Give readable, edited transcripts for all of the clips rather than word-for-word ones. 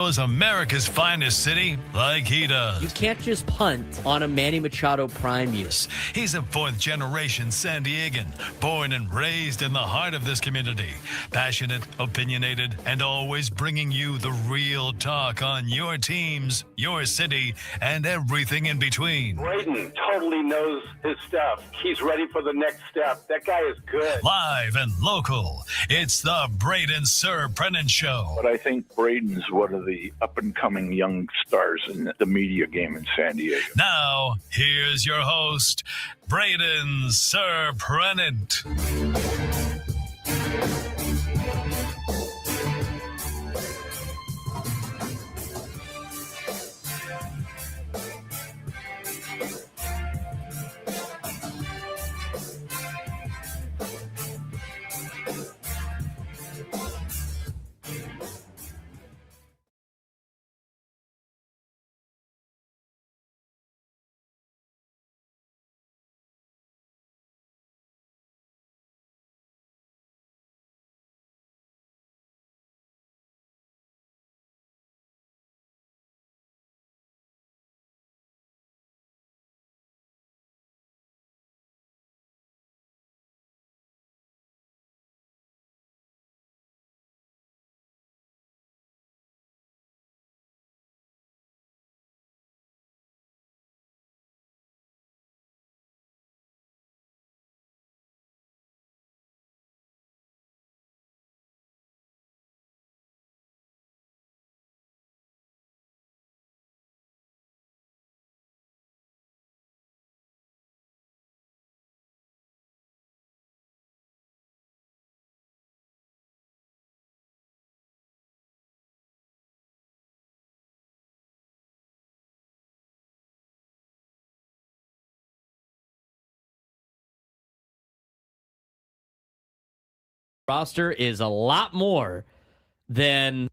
Knows America's finest city like he does. You can't just punt on a Manny Machado prime year. He's a fourth-generation San Diegan, born and raised in the heart of this community. Passionate, opinionated, and always bringing you the real talk on your teams, your city, and everything in between. Braden totally knows his stuff. He's ready for the next step. That guy is good. Live and local, it's the Braden Surprenant Show. But I think Braden's one of the up-and-coming young stars in the media game in San Diego. Now, here's your host, Braden Surprenant. Roster is a lot more than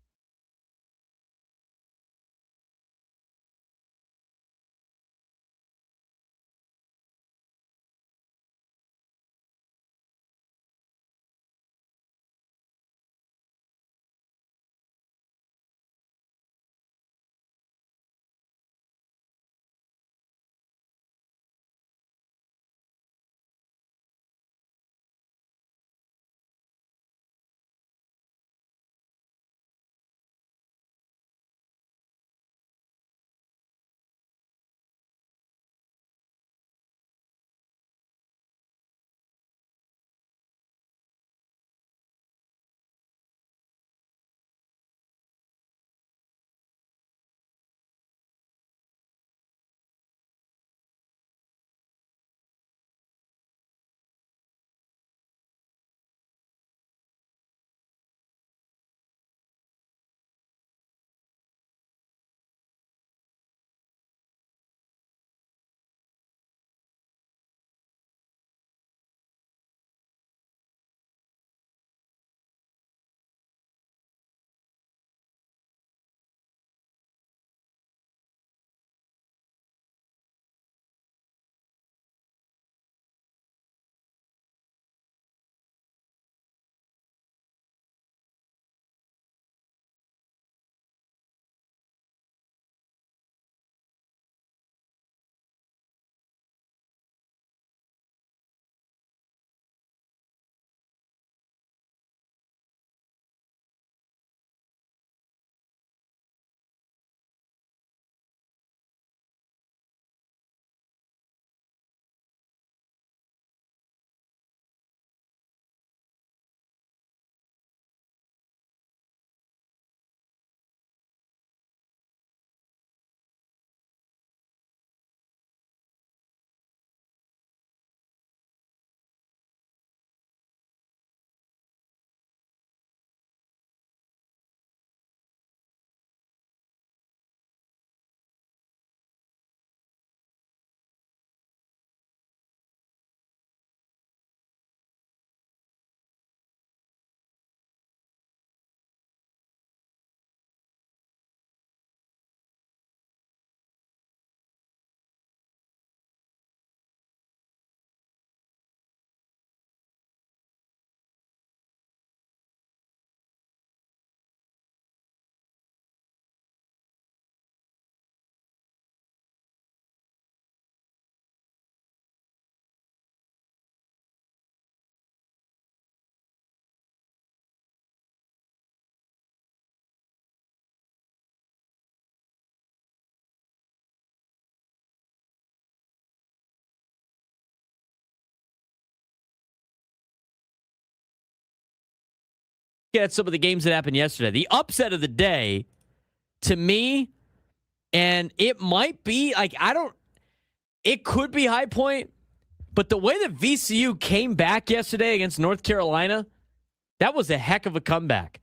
at some of the games that happened yesterday. The upset of the day, to me, and it might be, it could be High Point, but the way that VCU came back yesterday against North Carolina, that was a heck of a comeback.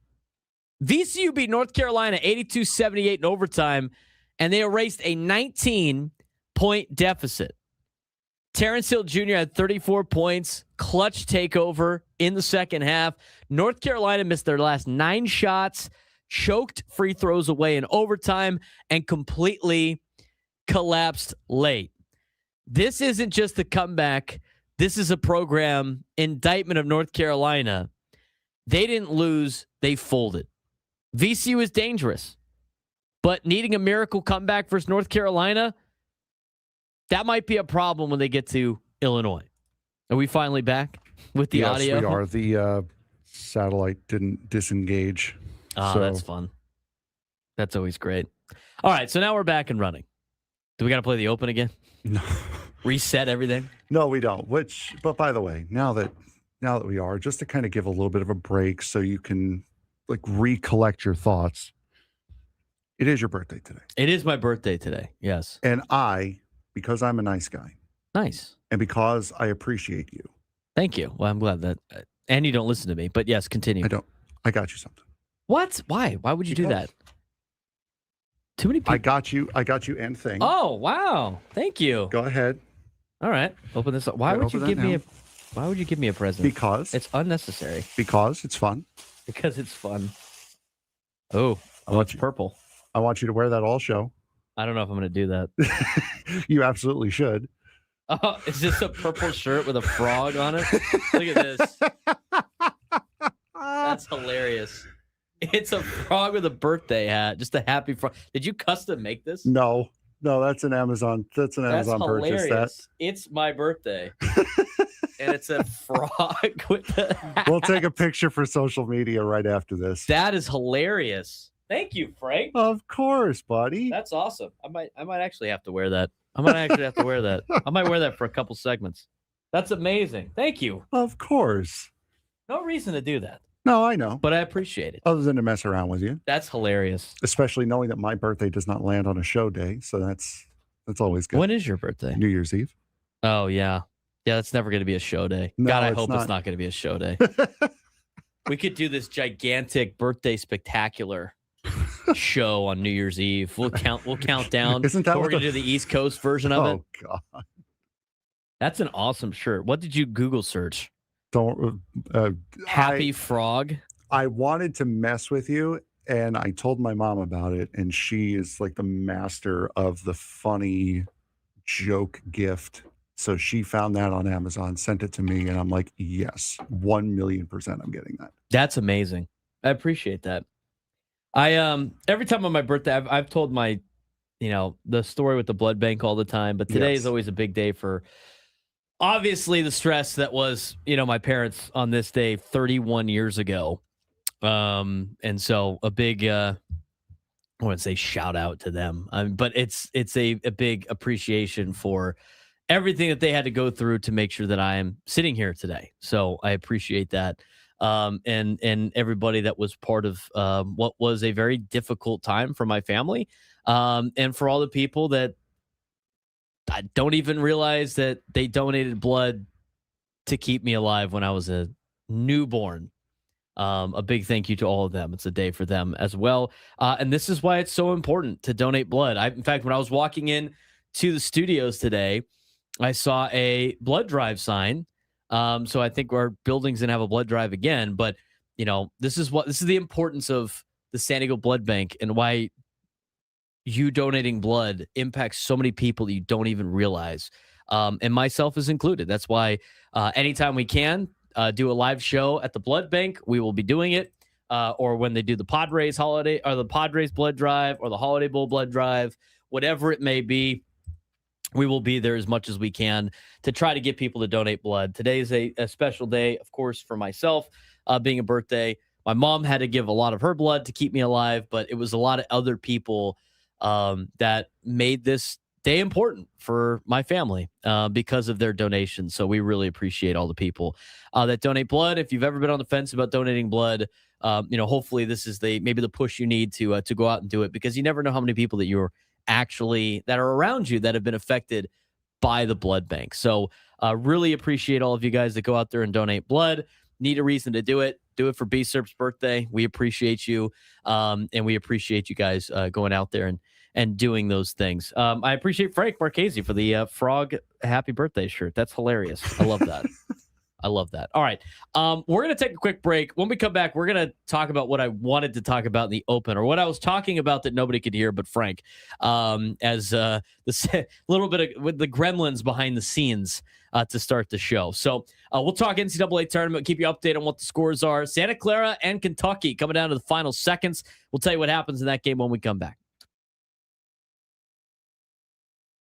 VCU beat North Carolina 82-78 in overtime, and they erased a 19-point deficit. Terrence Hill Jr. had 34 points, clutch takeover in the second half. North Carolina missed their last 9 shots, choked free throws away in overtime, and completely collapsed late. This isn't just a comeback. This is a program indictment of North Carolina. They didn't lose. They folded. VCU is dangerous, but needing a miracle comeback versus North Carolina, that might be a problem when they get to Illinois. Are we finally back with the audio? Yes, we are. The satellite didn't disengage. Oh, that's fun. That's always great. All right, so now we're back and running. Do we got to play the open again? No. Reset everything? No, we don't. But by the way, now that we are, just to kind of give a little bit of a break so you can recollect your thoughts. It is your birthday today. It is my birthday today. Yes. And because I'm a nice guy. Nice. And because I appreciate you. Thank you. Well, I'm glad that, and you don't listen to me, but yes, continue. I don't. I got you something. What? Why? Why would you do that? Too many people. I got you and thing. Oh, wow. Thank you. Go ahead. All right. Open this up. Why would you give me a present? Because it's unnecessary. Because it's fun. Because it's fun. Oh, it's purple. I want you to wear that all show. I don't know if I'm going to do that. You absolutely should. Oh, is this a purple shirt with a frog on it? Look at this. That's hilarious. It's a frog with a birthday hat. Just a happy frog. Did you custom make this? No, that's an Amazon. That's an Amazon purchase. Hilarious. It's my birthday. And it's a frog with a hat. We'll take a picture for social media right after this. That is hilarious. Thank you, Frank. Of course, buddy. That's awesome. I might actually have to wear that. I might wear that for a couple segments. That's amazing. Thank you. Of course. No reason to do that. No, I know. But I appreciate it. Other than to mess around with you. That's hilarious. Especially knowing that my birthday does not land on a show day. So that's always good. When is your birthday? New Year's Eve. Oh, yeah. Yeah, that's never going to be a show day. No, God, I hope it's not going to be a show day. We could do this gigantic birthday spectacular show on New Year's Eve. We'll count down. Isn't that we're going to do the East Coast version of it? Oh, God. That's an awesome shirt. What did you Google search? Happy frog. I wanted to mess with you, and I told my mom about it, and she is like the master of the funny joke gift. So she found that on Amazon, sent it to me, and I'm like, yes, 1,000,000% I'm getting that. That's amazing. I appreciate that. I every time on my birthday, I've told my, the story with the blood bank all the time, but today is always a big day for obviously the stress that was, my parents on this day 31 years ago. And so a big, I wouldn't say shout out to them, but it's a big appreciation for everything that they had to go through to make sure that I am sitting here today. So I appreciate that. And everybody that was part of what was a very difficult time for my family. And for all the people that I don't even realize that they donated blood to keep me alive when I was a newborn. A big thank you to all of them. It's a day for them as well. And this is why it's so important to donate blood. In fact, when I was walking in to the studios today, I saw a blood drive sign. So I think our building's going to have a blood drive again. But, this is the importance of the San Diego Blood Bank and why you donating blood impacts so many people that you don't even realize. And myself is included. That's why anytime we can do a live show at the blood bank, we will be doing it. Or when they do the Padres holiday or the Padres blood drive or the Holiday Bowl blood drive, whatever it may be, we will be there as much as we can to try to get people to donate blood. Today is a special day, of course, for myself, being a birthday. My mom had to give a lot of her blood to keep me alive, but it was a lot of other people that made this day important for my family because of their donations. So we really appreciate all the people that donate blood. If you've ever been on the fence about donating blood, hopefully this is maybe the push you need to go out and do it, because you never know how many people that that are around you that have been affected by the blood bank. So really appreciate all of you guys that go out there and donate blood. Need a reason to do it. Do it for B-Serp's birthday. We appreciate you. And we appreciate you guys going out there and doing those things. I appreciate Frank Marchese for the Frog Happy Birthday shirt. That's hilarious. I love that. I love that. All right. We're going to take a quick break. When we come back, we're going to talk about what I wanted to talk about in the open, or what I was talking about that nobody could hear but Frank, as the little bit with the gremlins behind the scenes to start the show. So we'll talk NCAA tournament, keep you updated on what the scores are. Santa Clara and Kentucky coming down to the final seconds. We'll tell you what happens in that game when we come back.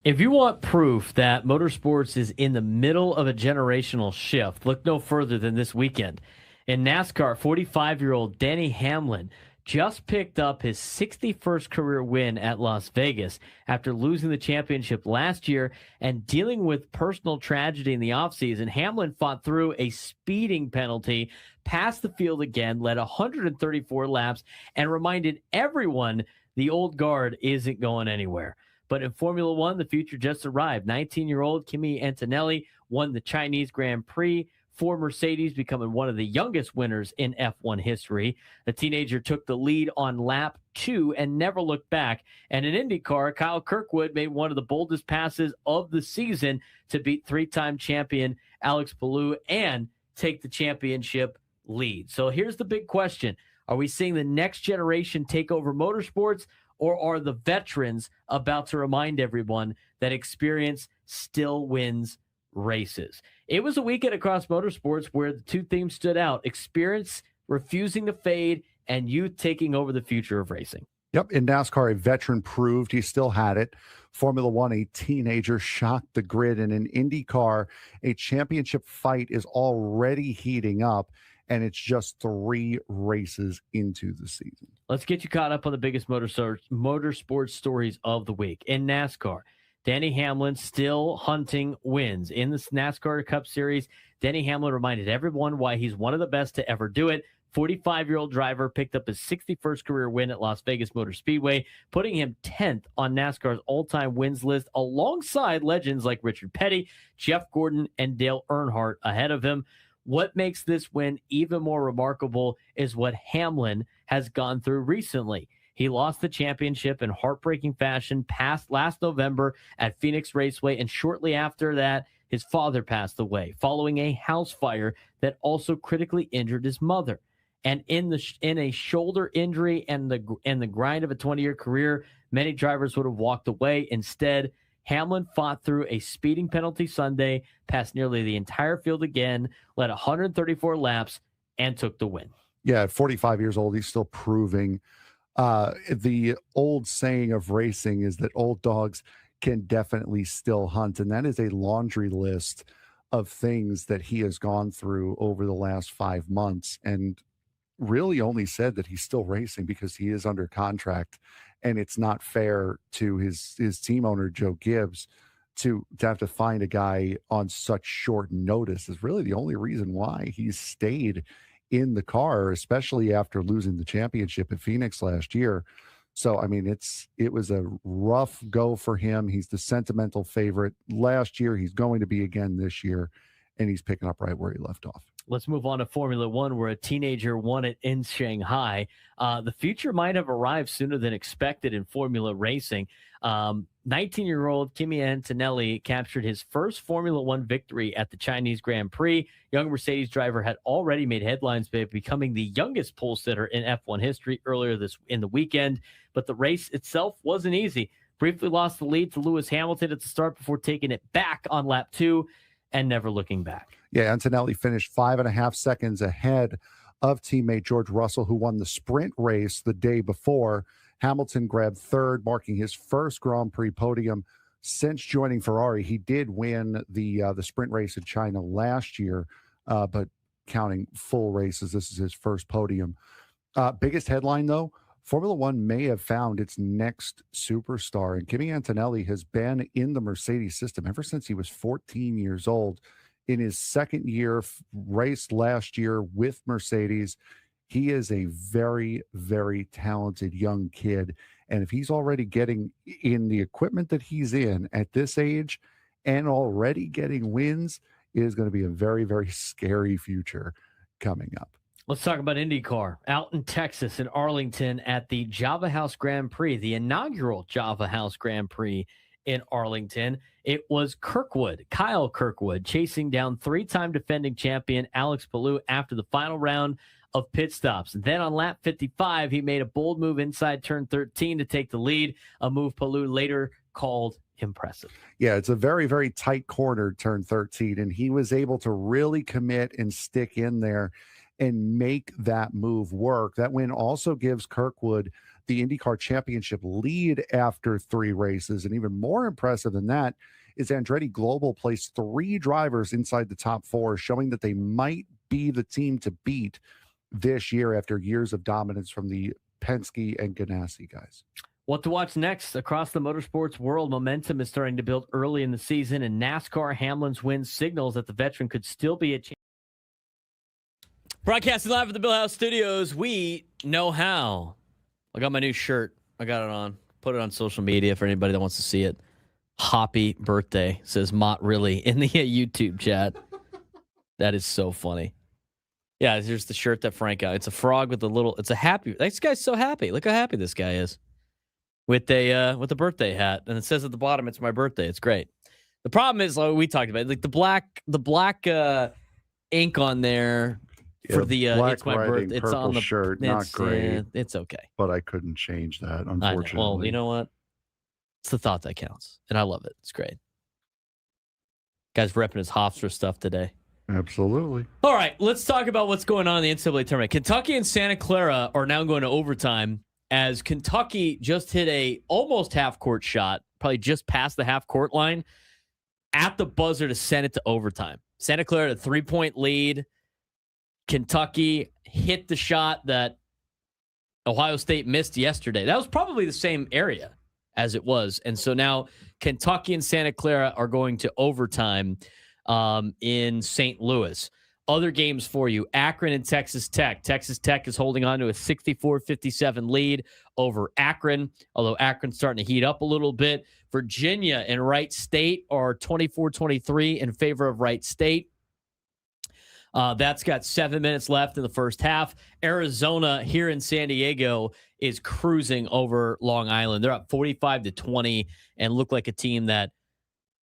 If you want proof that motorsports is in the middle of a generational shift, look no further than this weekend. In NASCAR, 45-year-old Denny Hamlin just picked up his 61st career win at Las Vegas after losing the championship last year and dealing with personal tragedy in the offseason. Hamlin fought through a speeding penalty, passed the field again, led 134 laps, and reminded everyone the old guard isn't going anywhere. But in Formula One, the future just arrived. 19-year-old Kimi Antonelli won the Chinese Grand Prix for Mercedes, becoming one of the youngest winners in F1 history. The teenager took the lead on lap 2 and never looked back. And in IndyCar, Kyle Kirkwood made one of the boldest passes of the season to beat three-time champion Alex Palou and take the championship lead. So here's the big question. Are we seeing the next generation take over motorsports, or are the veterans about to remind everyone that experience still wins races? It was a weekend across motorsports where the two themes stood out: experience refusing to fade and youth taking over the future of racing. Yep. In NASCAR, a veteran proved he still had it. Formula One, a teenager shocked the grid. And in IndyCar, a championship fight is already heating up, and it's just 3 races into the season. Let's get you caught up on the biggest motorsports stories of the week. In NASCAR, Denny Hamlin still hunting wins. In the NASCAR Cup Series, Denny Hamlin reminded everyone why he's one of the best to ever do it. 45-year-old driver picked up his 61st career win at Las Vegas Motor Speedway, putting him 10th on NASCAR's all-time wins list, alongside legends like Richard Petty, Jeff Gordon, and Dale Earnhardt ahead of him. What makes this win even more remarkable is what Hamlin has gone through recently. He lost the championship in heartbreaking fashion last November at Phoenix Raceway, and shortly after that, his father passed away following a house fire that also critically injured his mother. And in a shoulder injury and the grind of a 20-year career, many drivers would have walked away. Instead, Hamlin fought through a speeding penalty Sunday, passed nearly the entire field again, led 134 laps, and took the win. Yeah, at 45 years old, he's still proving. The old saying of racing is that old dogs can definitely still hunt, and that is a laundry list of things that he has gone through over the last 5 months, and really only said that he's still racing because he is under contract. And it's not fair to his team owner, Joe Gibbs, to have to find a guy on such short notice. Is really the only reason why he's stayed in the car, especially after losing the championship at Phoenix last year. So, I mean, it was a rough go for him. He's the sentimental favorite last year. He's going to be again this year, and he's picking up right where he left off. Let's move on to Formula One, where a teenager won it in Shanghai. The future might have arrived sooner than expected in Formula racing. 19-year-old Kimi Antonelli captured his first Formula One victory at the Chinese Grand Prix. Young Mercedes driver had already made headlines by becoming the youngest pole sitter in F1 history earlier in the weekend. But the race itself wasn't easy. Briefly lost the lead to Lewis Hamilton at the start before taking it back on lap 2 and never looking back. Yeah, Antonelli finished 5.5 seconds ahead of teammate George Russell, who won the sprint race the day before. Hamilton grabbed third, marking his first Grand Prix podium since joining Ferrari. He did win the sprint race in China last year, but counting full races, this is his first podium. Biggest headline, though, Formula One may have found its next superstar. And Kimi Antonelli has been in the Mercedes system ever since he was 14 years old. In his second year, raced last year with Mercedes. He is a very, very talented young kid. And if he's already getting in the equipment that he's in at this age and already getting wins, it is going to be a very, very scary future coming up. Let's talk about IndyCar. Out in Texas, in Arlington, at the Java House Grand Prix, the inaugural Java House Grand Prix in Arlington. It was Kyle Kirkwood, chasing down three-time defending champion Alex Palou after the final round of pit stops. Then on lap 55, he made a bold move inside turn 13 to take the lead, a move Palou later called impressive. Yeah, it's a very, very tight corner, turn 13, and he was able to really commit and stick in there and make that move work. That win also gives Kirkwood the IndyCar Championship lead after 3 races, and even more impressive than that is Andretti Global placed 3 drivers inside the top 4, showing that they might be the team to beat this year after years of dominance from the Penske and Ganassi guys. What to watch next? Across the motorsports world, momentum is starting to build early in the season, and NASCAR Hamlin's win signals that the veteran could still be a champion. Broadcasting live at the Bill House Studios, we know how. I got my new shirt. I got it on. Put it on social media for anybody that wants to see it. Happy birthday, says Mott Really in the YouTube chat. That is so funny. Yeah, here's the shirt that Frank got. It's a frog with a little, it's a happy, this guy's so happy. Look how happy this guy is. With a birthday hat. And it says at the bottom, it's my birthday. It's great. The problem is, like we talked about, like the black ink on there for the it's my birthday. It's on the shirt. Not great. It's okay. But I couldn't change that, unfortunately. Well, you know what? It's the thought that counts. And I love it. It's great. Guy's repping his Hofstra stuff today. Absolutely. All right, let's talk about what's going on in the NCAA tournament. Kentucky and Santa Clara are now going to overtime as Kentucky just hit a almost half-court shot, probably just past the half-court line, at the buzzer to send it to overtime. Santa Clara had a 3-point lead. Kentucky hit the shot that Ohio State missed yesterday. That was probably the same area as it was. And so now Kentucky and Santa Clara are going to overtime in St. Louis. Other games for you, Akron and Texas Tech. Texas Tech is holding on to a 64-57 lead over Akron, although Akron's starting to heat up a little bit. Virginia and Wright State are 24-23 in favor of Wright State. That's got 7 minutes left in the first half. Arizona here in San Diego is cruising over Long Island. They're up 45-20 and look like a team that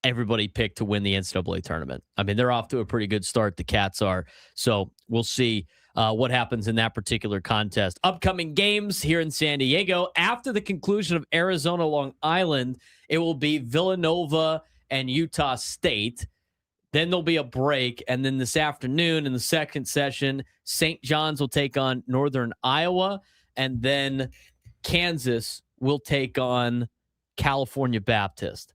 everybody picked to win the NCAA tournament. I mean, they're off to a pretty good start. The Cats are. So we'll see what happens in that particular contest. Upcoming games here in San Diego. After the conclusion of Arizona Long Island, it will be Villanova and Utah State. Then there'll be a break. And then this afternoon in the second session, St. John's will take on Northern Iowa. And then Kansas will take on California Baptist.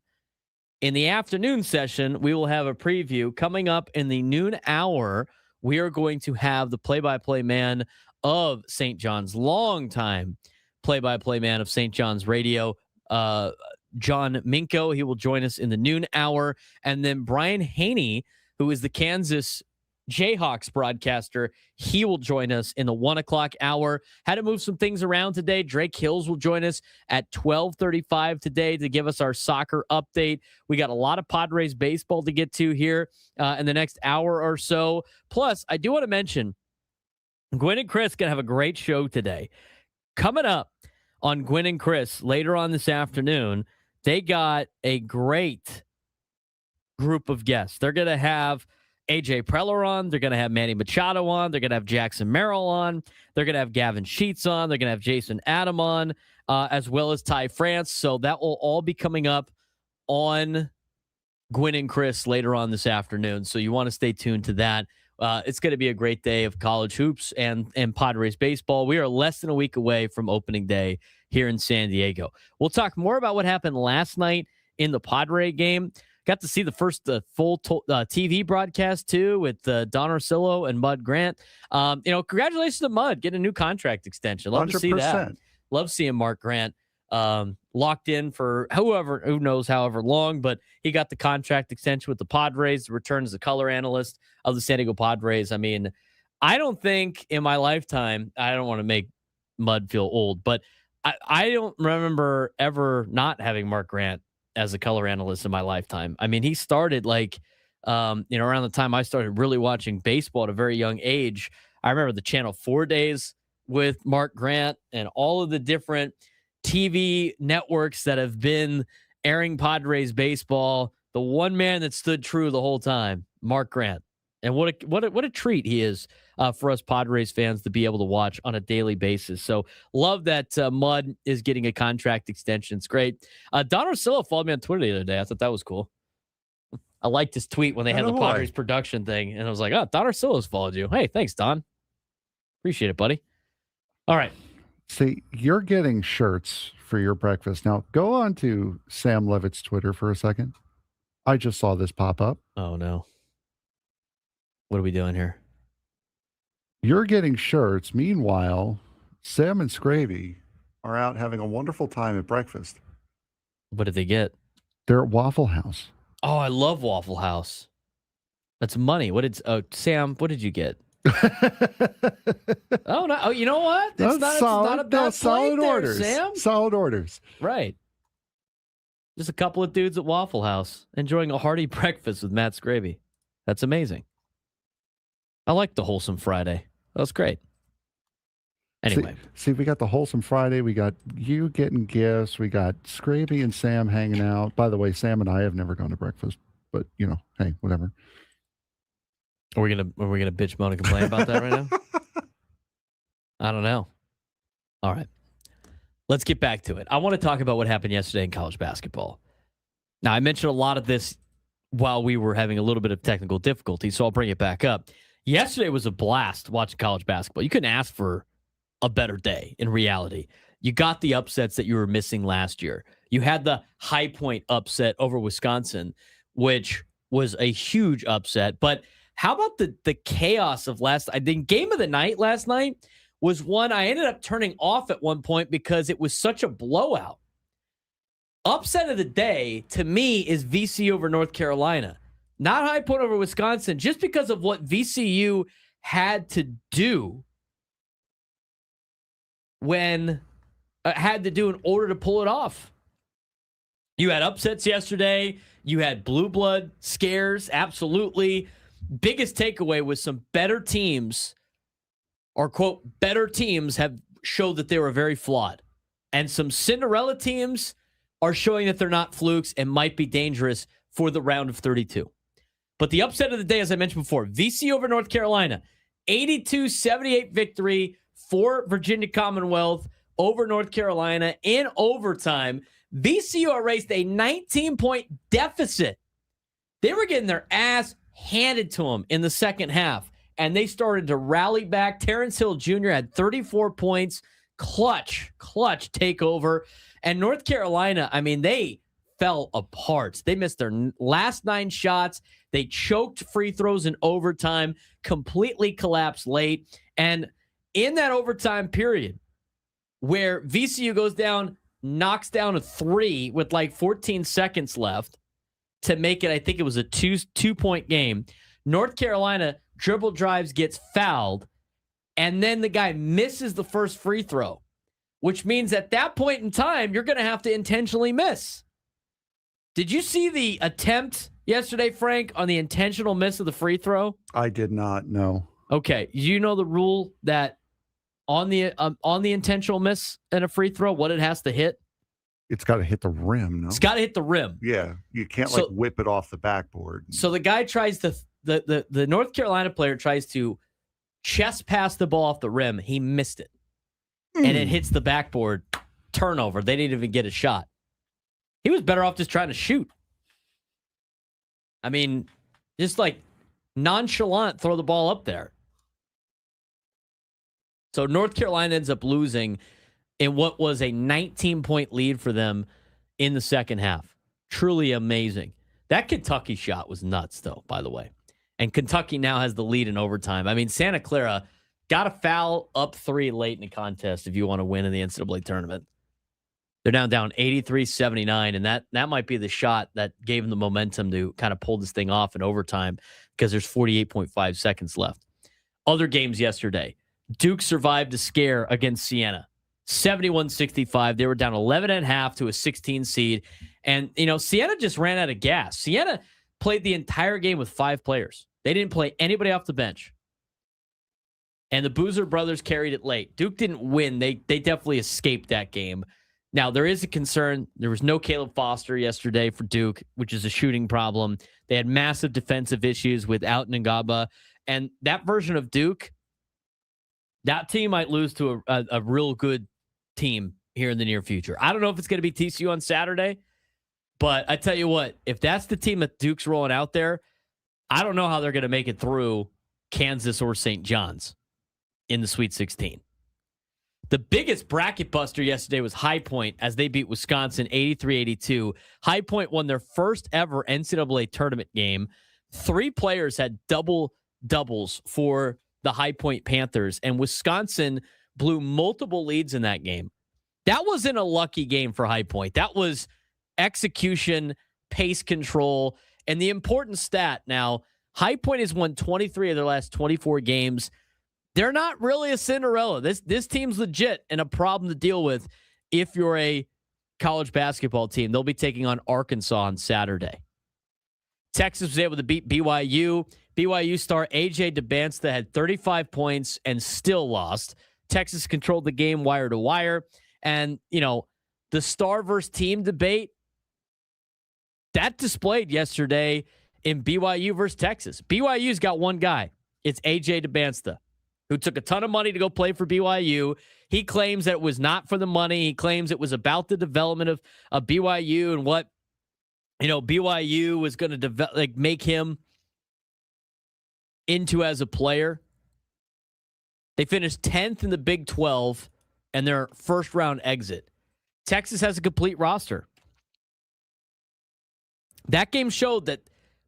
In the afternoon session, we will have a preview. Coming up in the noon hour, we are going to have the play-by-play man of St. John's, longtime play-by-play man of St. John's Radio, John Minko. He will join us in the noon hour. And then Brian Hanni, who is the Kansas Jayhawks broadcaster, he will join us in the 1 o'clock hour. Had to move some things around today. Drake Hills will join us at 12:35 today to give us our soccer update. We got a lot of Padres baseball to get to here in the next hour or so. Plus, I do want to mention, Gwen and Chris going to have a great show today. Coming up on Gwen and Chris later on this afternoon, they got a great group of guests. They're going to have AJ Preller on. They're going to have Manny Machado on. They're going to have Jackson Merrill on. They're going to have Gavin Sheets on. They're going to have Jason Adam on, as well as Ty France. So that will all be coming up on Gwen and Chris later on this afternoon. So you want to stay tuned to that. It's going to be a great day of college hoops and Padres baseball. We are less than a week away from opening day here in San Diego. We'll talk more about what happened last night in the Padre game. Got to see the first full TV broadcast, too, with Don Orsillo and Mud Grant. Congratulations to Mud getting a new contract extension. Love 100%. To see that. Love seeing Mark Grant locked in for who knows however long, but he got the contract extension with the Padres, returned as a color analyst of the San Diego Padres. I mean, I don't think in my lifetime, I don't want to make Mud feel old, but I don't remember ever not having Mark Grant as a color analyst in my lifetime. I mean, he started around the time I started really watching baseball at a very young age. I remember the Channel 4 days with Mark Grant and all of the different TV networks that have been airing Padres baseball. The one man that stood true the whole time, Mark Grant. And what a treat he is for us Padres fans to be able to watch on a daily basis. So love that Mud is getting a contract extension. It's great. Don Orsillo followed me on Twitter the other day. I thought that was cool. I liked his tweet when they had the Padres production thing. And I was like, oh, Don Orsillo's followed you. Hey, thanks, Don. Appreciate it, buddy. All right. See, you're getting shirts for your breakfast. Now, go on to Sam Levitt's Twitter for a second. I just saw this pop up. Oh, no. What are we doing here? You're getting shirts. Meanwhile, Sam and Scravy are out having a wonderful time at breakfast. What did they get? They're at Waffle House. Oh, I love Waffle House. That's money. Sam, what did you get? Oh, no. Oh, you know what? It's not a bad solid there, orders. Sam. Solid orders. Right. Just a couple of dudes at Waffle House enjoying a hearty breakfast with Matt's Gravy. That's amazing. I like the Wholesome Friday. That was great. Anyway. See, we got the Wholesome Friday. We got you getting gifts. We got Scravy and Sam hanging out. By the way, Sam and I have never gone to breakfast, but hey, whatever. Are we gonna bitch, moan, and complain about that right now? I don't know. All right. Let's get back to it. I want to talk about what happened yesterday in college basketball. Now, I mentioned a lot of this while we were having a little bit of technical difficulty, so I'll bring it back up. Yesterday was a blast watching college basketball. You couldn't ask for a better day in reality. You got the upsets that you were missing last year. You had the High Point upset over Wisconsin, which was a huge upset. But how about the chaos of I think game of the night last night was one I ended up turning off at one point because it was such a blowout. Upset of the day, to me, is VCU over North Carolina. Not High Point over Wisconsin, just because of what VCU had to do in order to pull it off. You had upsets yesterday. You had blue blood scares, absolutely. Biggest takeaway was some better teams, or quote, better teams have showed that they were very flawed. And some Cinderella teams are showing that they're not flukes and might be dangerous for the round of 32. But the upset of the day, as I mentioned before, VCU over North Carolina, 82-78 victory for Virginia Commonwealth over North Carolina in overtime. VCU erased a 19-point deficit. They were getting their ass handed to them in the second half, and they started to rally back. Terrence Hill Jr. had 34 points, clutch takeover. And North Carolina, I mean, they fell apart. They missed their last 9 shots. They choked free throws in overtime, completely collapsed late. And in that overtime period where VCU goes down, knocks down a 3 with 14 seconds left to make it, I think it was a two-point game. North Carolina dribble drives, gets fouled, and then the guy misses the first free throw, which means at that point in time, you're going to have to intentionally miss. Did you see the attempt yesterday, Frank, on the intentional miss of the free throw? I did not know. Okay. You know the rule that on the intentional miss and a free throw, what it has to hit? It's got to hit the rim, no? It's got to hit the rim. Yeah. You can't whip it off the backboard. So the guy tries to, the North Carolina player tries to chest pass the ball off the rim. He missed it. And it hits the backboard. Turnover. They didn't even get a shot. He was better off just trying to shoot. I mean, just nonchalant, throw the ball up there. So North Carolina ends up losing in what was a 19-point lead for them in the second half. Truly amazing. That Kentucky shot was nuts, though, by the way. And Kentucky now has the lead in overtime. I mean, Santa Clara got to foul up 3 late in the contest if you want to win in the NCAA tournament. They're down 83-79, and that might be the shot that gave them the momentum to kind of pull this thing off in overtime because there's 48.5 seconds left. Other games yesterday. Duke survived a scare against Siena. 71-65. They were down 11.5 to a 16 seed. And, Siena just ran out of gas. Siena played the entire game with 5 players. They didn't play anybody off the bench. And the Boozer brothers carried it late. Duke didn't win. They definitely escaped that game. Now, there is a concern. There was no Caleb Foster yesterday for Duke, which is a shooting problem. They had massive defensive issues without Ngaba. And that version of Duke, that team might lose to a real good team here in the near future. I don't know if it's going to be TCU on Saturday, but I tell you what, if that's the team that Duke's rolling out there, I don't know how they're going to make it through Kansas or St. John's in the Sweet 16. The biggest bracket buster yesterday was High Point as they beat Wisconsin 83-82. High Point won their first ever NCAA tournament game. 3 players had doubles for the High Point Panthers, and Wisconsin blew multiple leads in that game. That wasn't a lucky game for High Point. That was execution, pace control, and the important stat now, High Point has won 23 of their last 24 games. They're not really a Cinderella. This team's legit and a problem to deal with if you're a college basketball team. They'll be taking on Arkansas on Saturday. Texas was able to beat BYU. BYU star A.J. DeBansta had 35 points and still lost. Texas controlled the game wire to wire. And, the star versus team debate, that displayed yesterday in BYU versus Texas. BYU's got one guy. It's A.J. DeBansta, who took a ton of money to go play for BYU. He claims that it was not for the money. He claims it was about the development of BYU and what, BYU was going to make him into as a player. They finished 10th in the Big 12 and their first round exit. Texas has a complete roster. That game showed that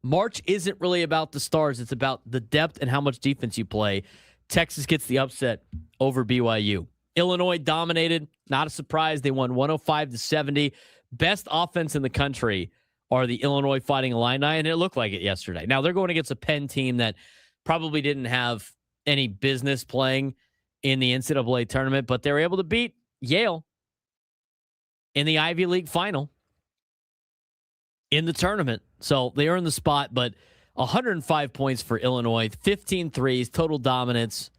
March isn't really about the stars. It's about the depth and how much defense you play. Texas gets the upset over BYU. Illinois dominated. Not a surprise. They won 105-70. Best offense in the country are the Illinois Fighting Illini, and it looked like it yesterday. Now, they're going against a Penn team that probably didn't have any business playing in the NCAA tournament, but they were able to beat Yale in the Ivy League final in the tournament. So they earned the spot, but 105 points for Illinois, 15 threes, total dominance.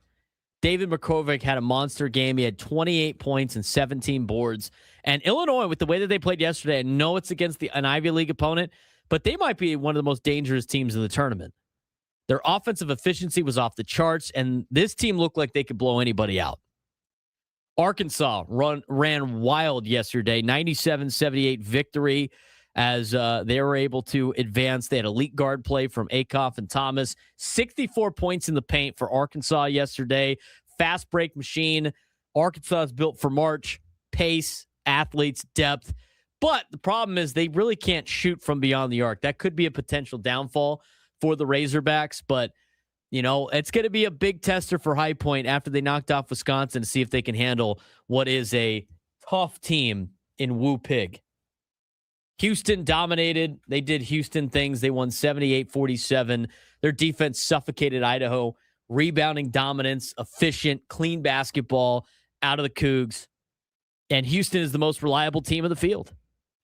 David Makovic had a monster game. He had 28 points and 17 boards. And Illinois, with the way that they played yesterday, I know it's against an Ivy League opponent, but they might be one of the most dangerous teams in the tournament. Their offensive efficiency was off the charts, and this team looked like they could blow anybody out. Arkansas ran wild yesterday, 97-78 victory as they were able to advance. They had elite guard play from Akoff and Thomas. 64 points in the paint for Arkansas yesterday. Fast break machine. Arkansas is built for March. Pace, athletes, depth. But the problem is they really can't shoot from beyond the arc. That could be a potential downfall for the Razorbacks, but it's going to be a big tester for High Point after they knocked off Wisconsin to see if they can handle what is a tough team in Woo Pig. Houston dominated. They did Houston things. They won 78-47. Their defense suffocated Idaho. Rebounding dominance, efficient, clean basketball out of the Cougs. And Houston is the most reliable team in the field.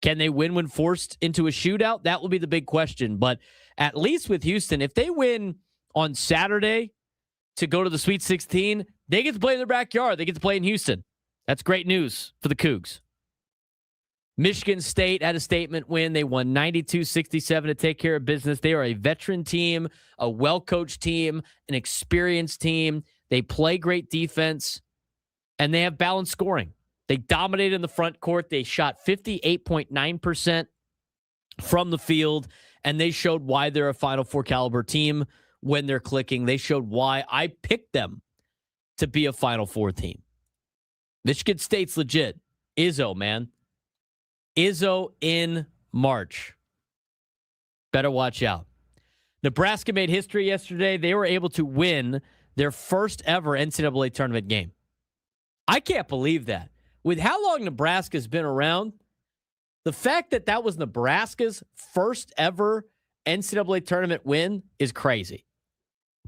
Can they win when forced into a shootout? That will be the big question. But at least with Houston, if they win on Saturday to go to the Sweet 16, they get to play in their backyard. They get to play in Houston. That's great news for the Cougs. Michigan State had a statement win. They won 92-67 to take care of business. They are a veteran team, a well-coached team, an experienced team. They play great defense, and they have balanced scoring. They dominated in the front court. They shot 58.9% from the field, and they showed why they're a Final Four caliber team when they're clicking. They showed why I picked them to be a Final Four team. Michigan State's legit. Izzo, man. Izzo in March. Better watch out. Nebraska made history yesterday. They were able to win their first ever NCAA tournament game. I can't believe that. With how long Nebraska's been around, the fact that that was Nebraska's first ever NCAA tournament win is crazy.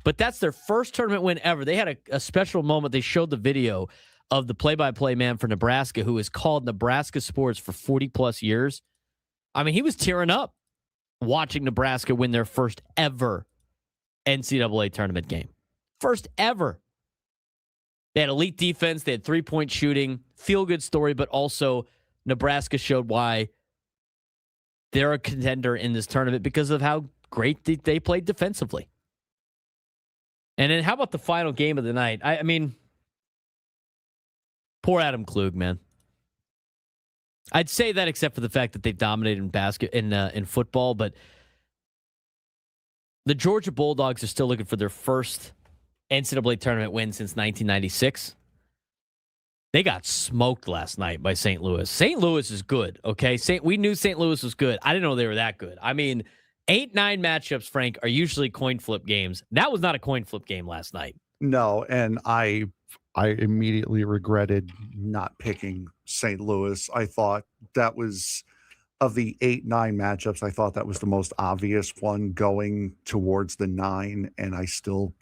But that's their first tournament win ever. They had a special moment. They showed the video of the play-by-play man for Nebraska who has called Nebraska sports for 40-plus years. I mean, he was tearing up watching Nebraska win their first ever NCAA tournament game. First ever. They had elite defense. They had three-point shooting. Feel-good story, but also Nebraska showed why they're a contender in this tournament because of how great they played defensively. And then how about the final game of the night? I mean, poor Adam Klug, man. I'd say that except for the fact that they've dominated in football, but the Georgia Bulldogs are still looking for their first NCAA tournament win since 1996. They got smoked last night by St. Louis. St. Louis is good, okay? We knew St. Louis was good. I didn't know they were that good. I mean, 8-9 matchups, Frank, are usually coin flip games. That was not a coin flip game last night. No, and I immediately regretted not picking St. Louis. I thought that was, of the 8-9 matchups, I thought that was the most obvious one going towards the 9, and I still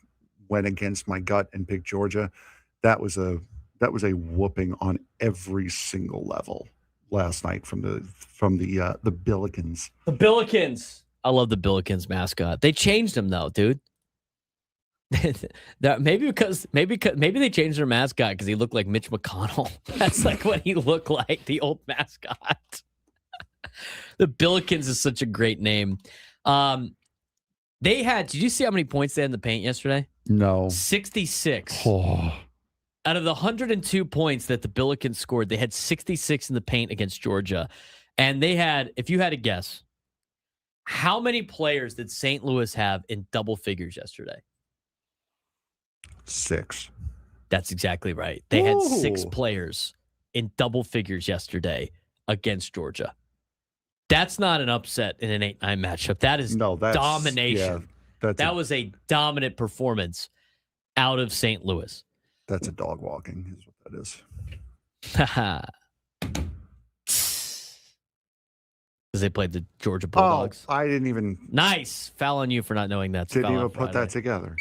went against my gut and picked Georgia. That was a whooping on every single level last night from the Billikens. The Billikens. I love the Billikens mascot. They changed him though, dude. That maybe they changed their mascot because he looked like Mitch McConnell. That's like what he looked like, the old mascot. The Billikens is such a great name. Did you see how many points they had in the paint yesterday? No. 66. Oh. Out of the 102 points that the Billikens scored, they had 66 in the paint against Georgia. And they had, if you had to guess, how many players did St. Louis have in double figures yesterday? 6. That's exactly right. They had 6 players in double figures yesterday against Georgia. That's not an upset in an 8-9 matchup. That is domination. Yeah, that was a dominant performance out of St. Louis. That's a dog walking, is what that is. Because they played the Georgia Bulldogs. Oh, I didn't even. Nice. Foul on you for not knowing that. Didn't even put that together.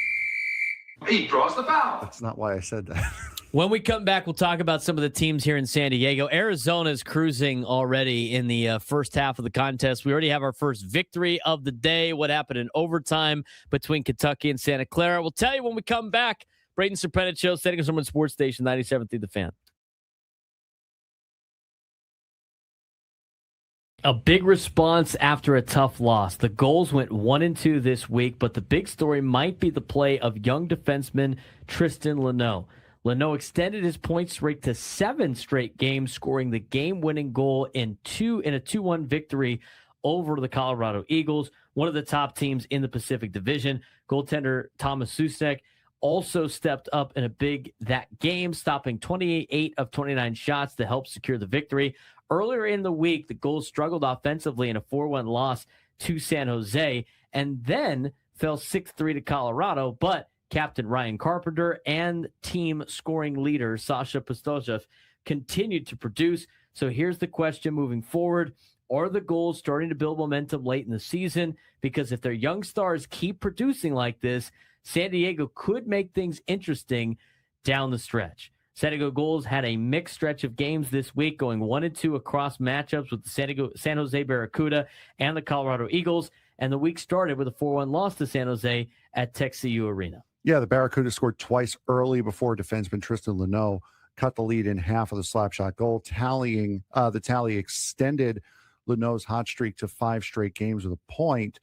He draws the foul. That's not why I said that. When we come back, we'll talk about some of the teams here in San Diego. Arizona is cruising already in the first half of the contest. We already have our first victory of the day. What happened in overtime between Kentucky and Santa Clara? We'll tell you when we come back. Braden Surprenant Show, San Diego Sports Station 97 through the Fan. A big response after a tough loss. The goals went 1-2 this week, but the big story might be the play of young defenseman Tristan Leno. Leno extended his point streak to 7 straight games, scoring the game-winning goal in a 2-1 victory over the Colorado Eagles, one of the top teams in the Pacific Division. Goaltender Thomas Susek also stepped up in that game, stopping 28 of 29 shots to help secure the victory. Earlier in the week, the Goals struggled offensively in a 4-1 loss to San Jose and then fell 6-3 to Colorado, but Captain Ryan Carpenter and team scoring leader Sasha Pastojev continued to produce. So here's the question moving forward. Are the Goals starting to build momentum late in the season? Because if their young stars keep producing like this, San Diego could make things interesting down the stretch. San Diego Goals had a mixed stretch of games this week, going 1-2 across matchups with the San Jose Barracuda and the Colorado Eagles. And the week started with a 4-1 loss to San Jose at TXCU Arena. Yeah, the Barracuda scored twice early before defenseman Tristan Leno cut the lead in half of the slapshot goal. The tally extended Leno's hot streak to 5 straight games with a point.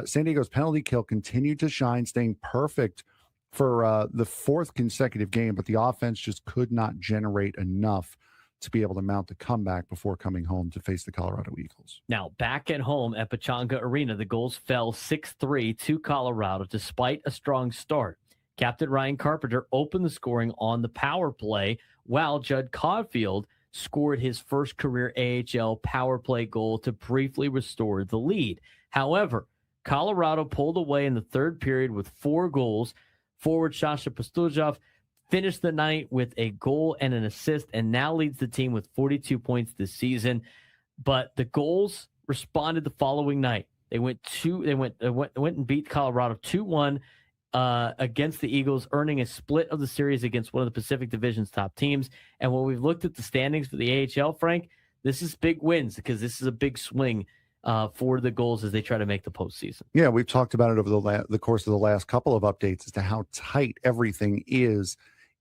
San Diego's penalty kill continued to shine, staying perfect for the 4th consecutive game, but the offense just could not generate enough to be able to mount the comeback before coming home to face the Colorado Eagles. Now, back at home at Pechanga Arena, the Goals fell 6-3 to Colorado despite a strong start. Captain Ryan Carpenter opened the scoring on the power play, while Judd Caulfield scored his first career AHL power play goal to briefly restore the lead. However, Colorado pulled away in the third period with 4 goals Forward Sasha Pastujov finished the night with a goal and an assist and now leads the team with 42 points this season. But the goals responded the following night. They went and beat Colorado 2-1 against the Eagles, earning a split of the series against one of the Pacific Division's top teams. And when we've looked at the standings for the AHL, Frank, this is big wins because this is a big swing for the goals as they try to make the postseason. Yeah, we've talked about it over the course of the last couple of updates as to how tight everything is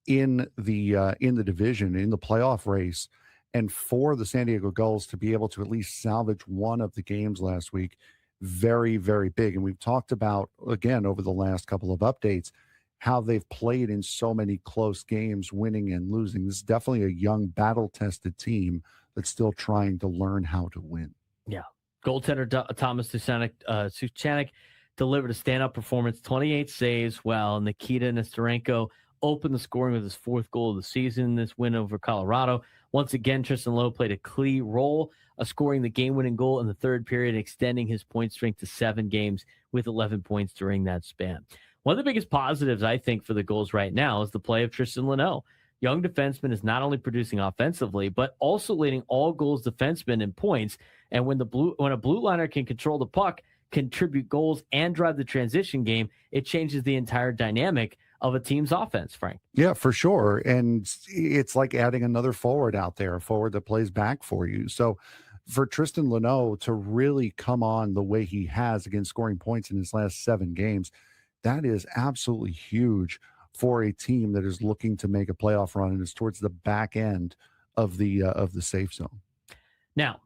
in the division, in the playoff race. And for the San Diego Gulls to be able to at least salvage one of the games last week, very, very big. And we've talked about, again, over the last couple of updates, how they've played in so many close games, winning and losing. This is definitely a young, battle-tested team that's still trying to learn how to win. Yeah. Goaltender Thomas Suchanek delivered a standout performance, 28 saves, while Nikita Nesterenko opened the scoring with his fourth goal of the season in this win over Colorado. Once again, Tristan Lowe played a key role, scoring the game-winning goal in the third period, extending his point streak to 7 games with 11 points during that span. One of the biggest positives, I think, for the goals right now is the play of Tristan Luneau. Young defenseman is not only producing offensively, but also leading all goals defensemen in points. And when a blue liner can control the puck, contribute goals, and drive the transition game, it changes the entire dynamic of a team's offense, Frank. Yeah, for sure. And it's like adding another forward out there, a forward that plays back for you. So for Tristan Luneau to really come on the way he has, again, scoring points in his last 7 games, that is absolutely huge for a team that is looking to make a playoff run and is towards the back end of the safe zone. Now,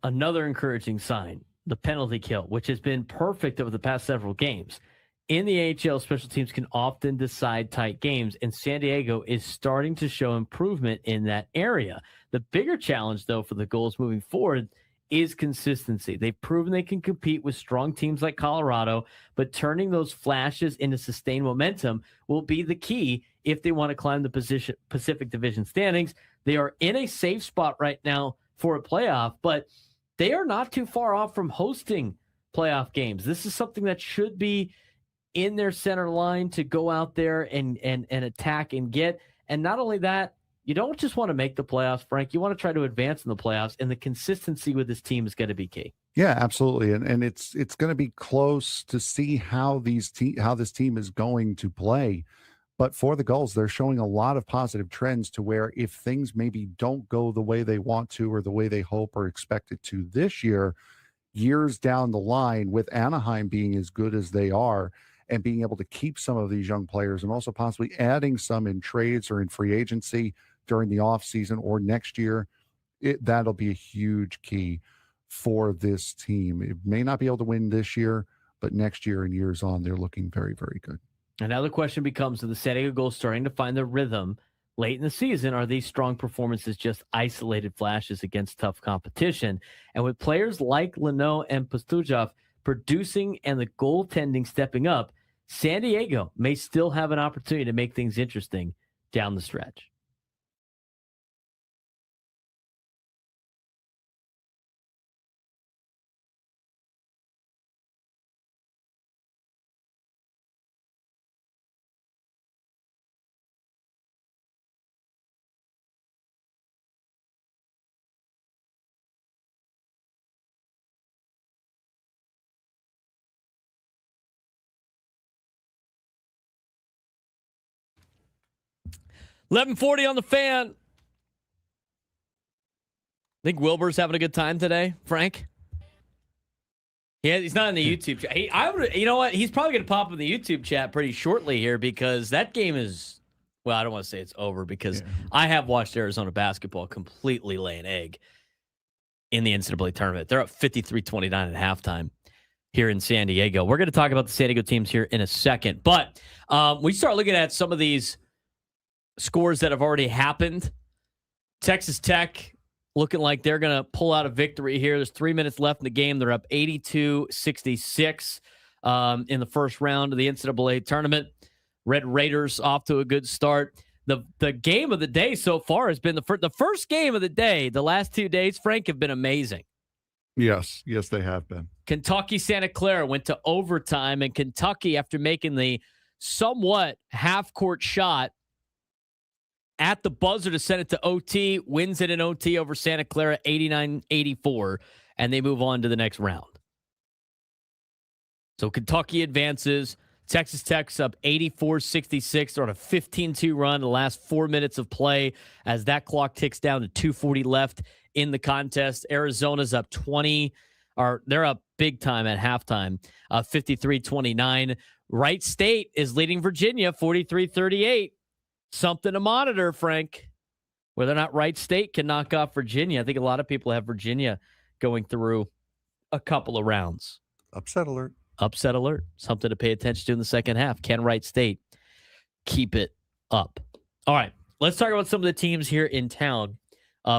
another encouraging sign, the penalty kill, which has been perfect over the past several games. In the AHL, special teams can often decide tight games, and San Diego is starting to show improvement in that area. The bigger challenge, though, for the goals moving forward is consistency. They've proven they can compete with strong teams like Colorado, but turning those flashes into sustained momentum will be the key if they want to climb the Pacific Division standings. They are in a safe spot right now for a playoff, but they are not too far off from hosting playoff games. This is something that should be in their center line to go out there and attack and get. And not only that, you don't just want to make the playoffs, Frank. You want to try to advance in the playoffs, and the consistency with this team is going to be key. Yeah, absolutely. And it's going to be close to see how this team is going to play. But for the Gulls, they're showing a lot of positive trends to where if things maybe don't go the way they want to or the way they hope or expect it to this year, years down the line, with Anaheim being as good as they are and being able to keep some of these young players and also possibly adding some in trades or in free agency during the offseason or next year, that'll be a huge key for this team. It may not be able to win this year, but next year and years on, they're looking very, very good. And now the question becomes, are the San Diego Gulls starting to find their rhythm late in the season? Are these strong performances just isolated flashes against tough competition? And with players like Luneau and Pastujov producing and the goaltending stepping up, San Diego may still have an opportunity to make things interesting down the stretch. $11:40 on the Fan. Think Wilbur's having a good time today, Frank? Yeah, he's not in the YouTube chat. You know what? He's probably going to pop in the YouTube chat pretty shortly here because that game is, well, I don't want to say it's over because I have watched Arizona basketball completely lay an egg in the NCAA tournament. They're up 53-29 at halftime here in San Diego. We're going to talk about the San Diego teams here in a second, but we start looking at some of these scores that have already happened. Texas Tech looking like they're going to pull out a victory here. There's 3 minutes left in the game. They're up 82-66 in the first round of the NCAA tournament. Red Raiders off to a good start. The game of the day so far has been the first game of the day. The last 2 days, Frank, have been amazing. Yes, they have been. Kentucky Santa Clara went to overtime, and Kentucky, after making the somewhat half-court shot at the buzzer to send it to OT, wins it in OT over Santa Clara 89-84, and they move on to the next round. So Kentucky advances. Texas Tech's up 84-66. They're on a 15-2 run in the last 4 minutes of play as that clock ticks down to 2:40 left in the contest. Arizona's up 20, or they're up big time at halftime, 53-29. Wright State is leading Virginia 43-38. Something to monitor, Frank. Whether or not Wright State can knock off Virginia. I think a lot of people have Virginia going through a couple of rounds. Upset alert. Upset alert. Something to pay attention to in the second half. Can Wright State keep it up? All right. Let's talk about some of the teams here in town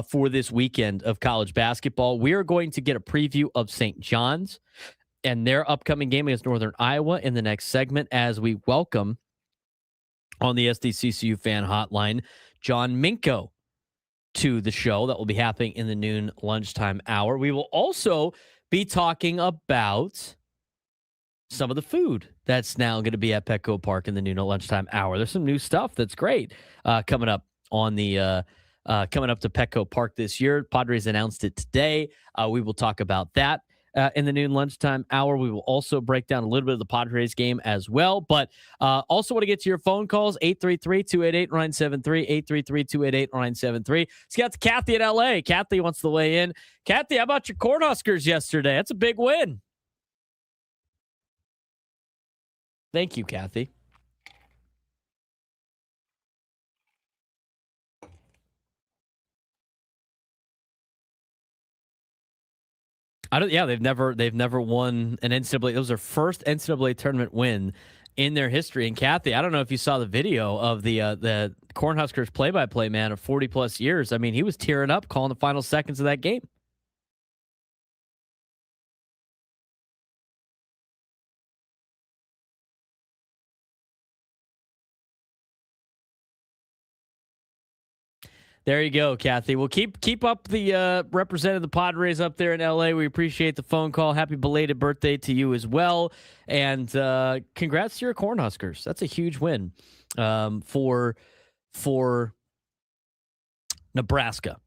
for this weekend of college basketball. We are going to get a preview of St. John's and their upcoming game against Northern Iowa in the next segment as we welcome on the SDCCU fan hotline, John Minko to the show. That will be happening in the noon lunchtime hour. We will also be talking about some of the food that's now going to be at Petco Park in the noon lunchtime hour. There's some new stuff that's great coming up on the coming up to Petco Park this year. Padres announced it today. We will talk about that in the noon lunchtime hour. We will also break down a little bit of the Padres game as well. But also want to get to your phone calls, 833-288-973, 833-288-973. Let's get to Kathy in L.A. Kathy wants to weigh in. Kathy, how about your Cornhuskers yesterday? That's a big win. Thank you, Kathy. They've never won an NCAA. It was their first NCAA tournament win in their history. And Kathy, I don't know if you saw the video of the Cornhuskers play-by-play man of 40 plus years. I mean, he was tearing up calling the final seconds of that game. There you go, Kathy. Well, keep up the representative the Padres up there in L.A. We appreciate the phone call. Happy belated birthday to you as well. And congrats to your Cornhuskers. That's a huge win for Nebraska.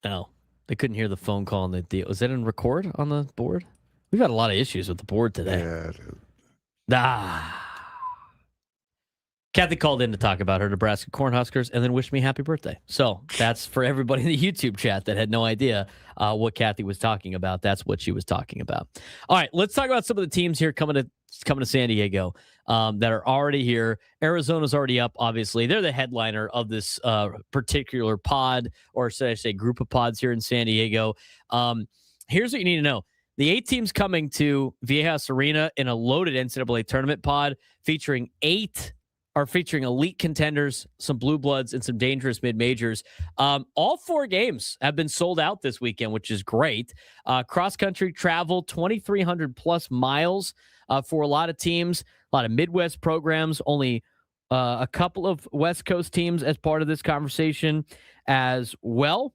No, they couldn't hear the phone call on the deal. Was that in record on the board? We've had a lot of issues with the board today. Yeah, dude. Kathy called in to talk about her Nebraska Cornhuskers and then wished me happy birthday. So that's for everybody in the YouTube chat that had no idea what Kathy was talking about. That's what she was talking about. All right, let's talk about some of the teams here coming to San Diego that are already here. Arizona's already up, obviously. They're the headliner of this particular pod, or should I say group of pods here in San Diego. Here's what you need to know. The 8 teams coming to Viejas Arena in a loaded NCAA tournament pod featuring elite contenders, some blue bloods, and some dangerous mid-majors. All 4 games have been sold out this weekend, which is great. Cross-country travel, 2,300 plus miles for a lot of teams, a lot of Midwest programs, only a couple of West Coast teams as part of this conversation as well.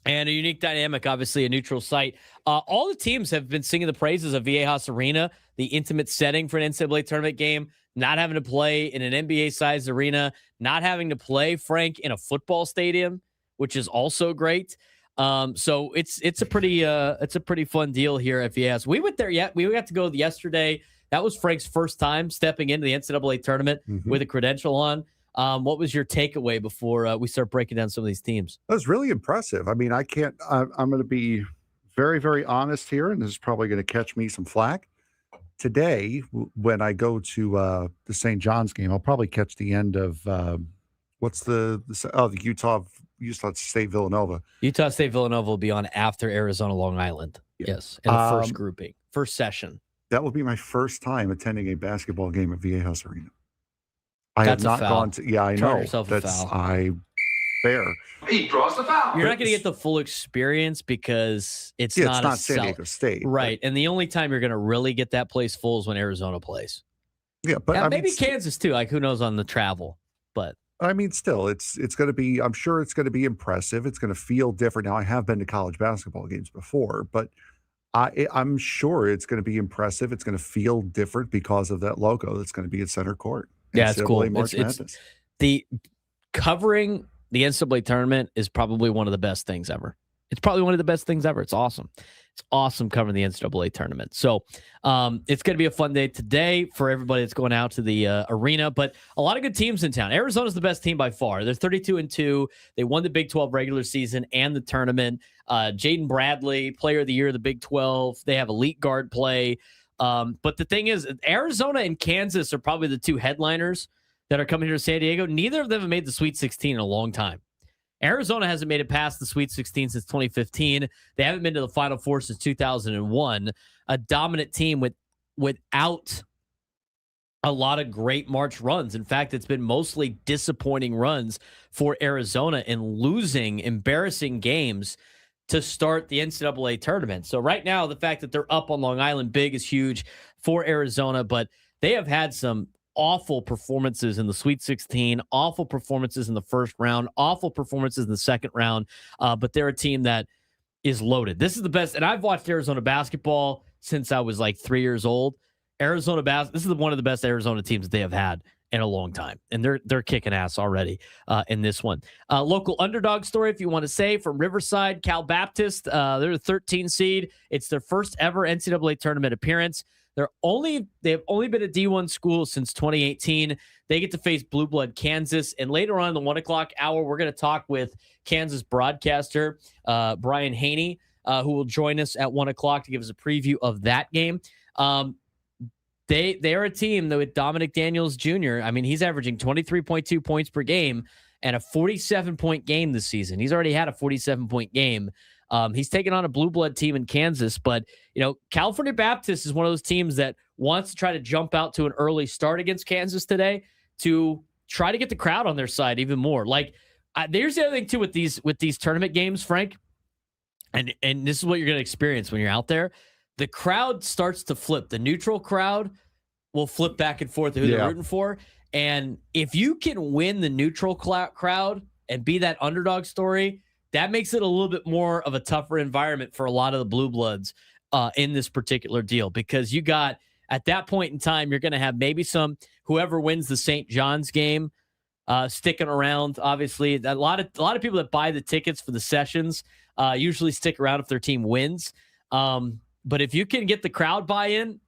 And a unique dynamic, obviously a neutral site. All the teams have been singing the praises of Viejas Arena, the intimate setting for an NCAA tournament game, not having to play in an NBA-sized arena, not having to play, Frank, in a football stadium, which is also great. So it's a pretty fun deal here at Viejas. We went there we got to go yesterday. That was Frank's first time stepping into the NCAA tournament with a credential on. What was your takeaway before we start breaking down some of these teams? That was really impressive. I mean, I'm going to be very, very honest here, and this is probably going to catch me some flack. Today, when I go to the St. John's game, I'll probably catch the end of the Utah State Villanova. Utah State Villanova will be on after Arizona Long Island. Yeah. Yes, in the first grouping, first session. That will be my first time attending a basketball game at Viejas Arena. I have not gone to. Yeah, I know. That's fair. He draws the foul. You're not going to get the full experience because it's not San Diego State, right? And the only time you're going to really get that place full is when Arizona plays. Yeah, but maybe Kansas too. Like, who knows on the travel? But I mean, still, it's going to be. I'm sure it's going to be impressive. It's going to feel different. Now, I have been to college basketball games before, but I'm sure it's going to be impressive. It's going to feel different because of that logo that's going to be at center court. Yeah, it's cool. Madness. The covering the NCAA tournament is probably one of the best things ever. It's probably one of the best things ever. It's awesome. It's awesome covering the NCAA tournament. So it's going to be a fun day today for everybody that's going out to the arena. But a lot of good teams in town. Arizona's the best team by far. They're 32-2. They won the Big 12 regular season and the tournament. Jaden Bradley, player of the year of the Big 12. They have elite guard play. But the thing is, Arizona and Kansas are probably the two headliners that are coming here to San Diego. Neither of them have made the Sweet 16 in a long time. Arizona hasn't made it past the Sweet 16 since 2015. They haven't been to the Final Four since 2001. A dominant team without a lot of great March runs. In fact, it's been mostly disappointing runs for Arizona and losing embarrassing games to start the NCAA tournament. So right now, the fact that they're up on Long Island big is huge for Arizona, but they have had some awful performances in the Sweet 16, awful performances in the first round, awful performances in the second round, but they're a team that is loaded. This is the best, and I've watched Arizona basketball since I was like 3 years old. This is one of the best Arizona teams that they have had in a long time, and they're kicking ass already in this one. Local underdog story, if you want to say, from Riverside, Cal Baptist. They're the 13 seed. It's their first ever NCAA tournament appearance. They've only been a D1 school since 2018. They get to face Blue Blood Kansas. And later on in the 1 o'clock hour, we're going to talk with Kansas broadcaster Brian Hanni, who will join us at 1 o'clock to give us a preview of that game. They are a team that with Dominic Daniels Jr., I mean, he's averaging 23.2 points per game and a 47-point game this season. He's already had a 47-point game. He's taken on a blue blood team in Kansas, but California Baptist is one of those teams that wants to try to jump out to an early start against Kansas today to try to get the crowd on their side even more. Like, there's the other thing too with these tournament games, Frank, and this is what you're going to experience when you're out there. The crowd starts to flip. The neutral crowd will flip back and forth who they're rooting for, and if you can win the neutral crowd and be that underdog story, that makes it a little bit more of a tougher environment for a lot of the blue bloods in this particular deal, because you got, at that point in time, you're going to have maybe whoever wins the St. John's game sticking around. Obviously, a lot of people that buy the tickets for the sessions usually stick around if their team wins. But if you can get the crowd buy-in,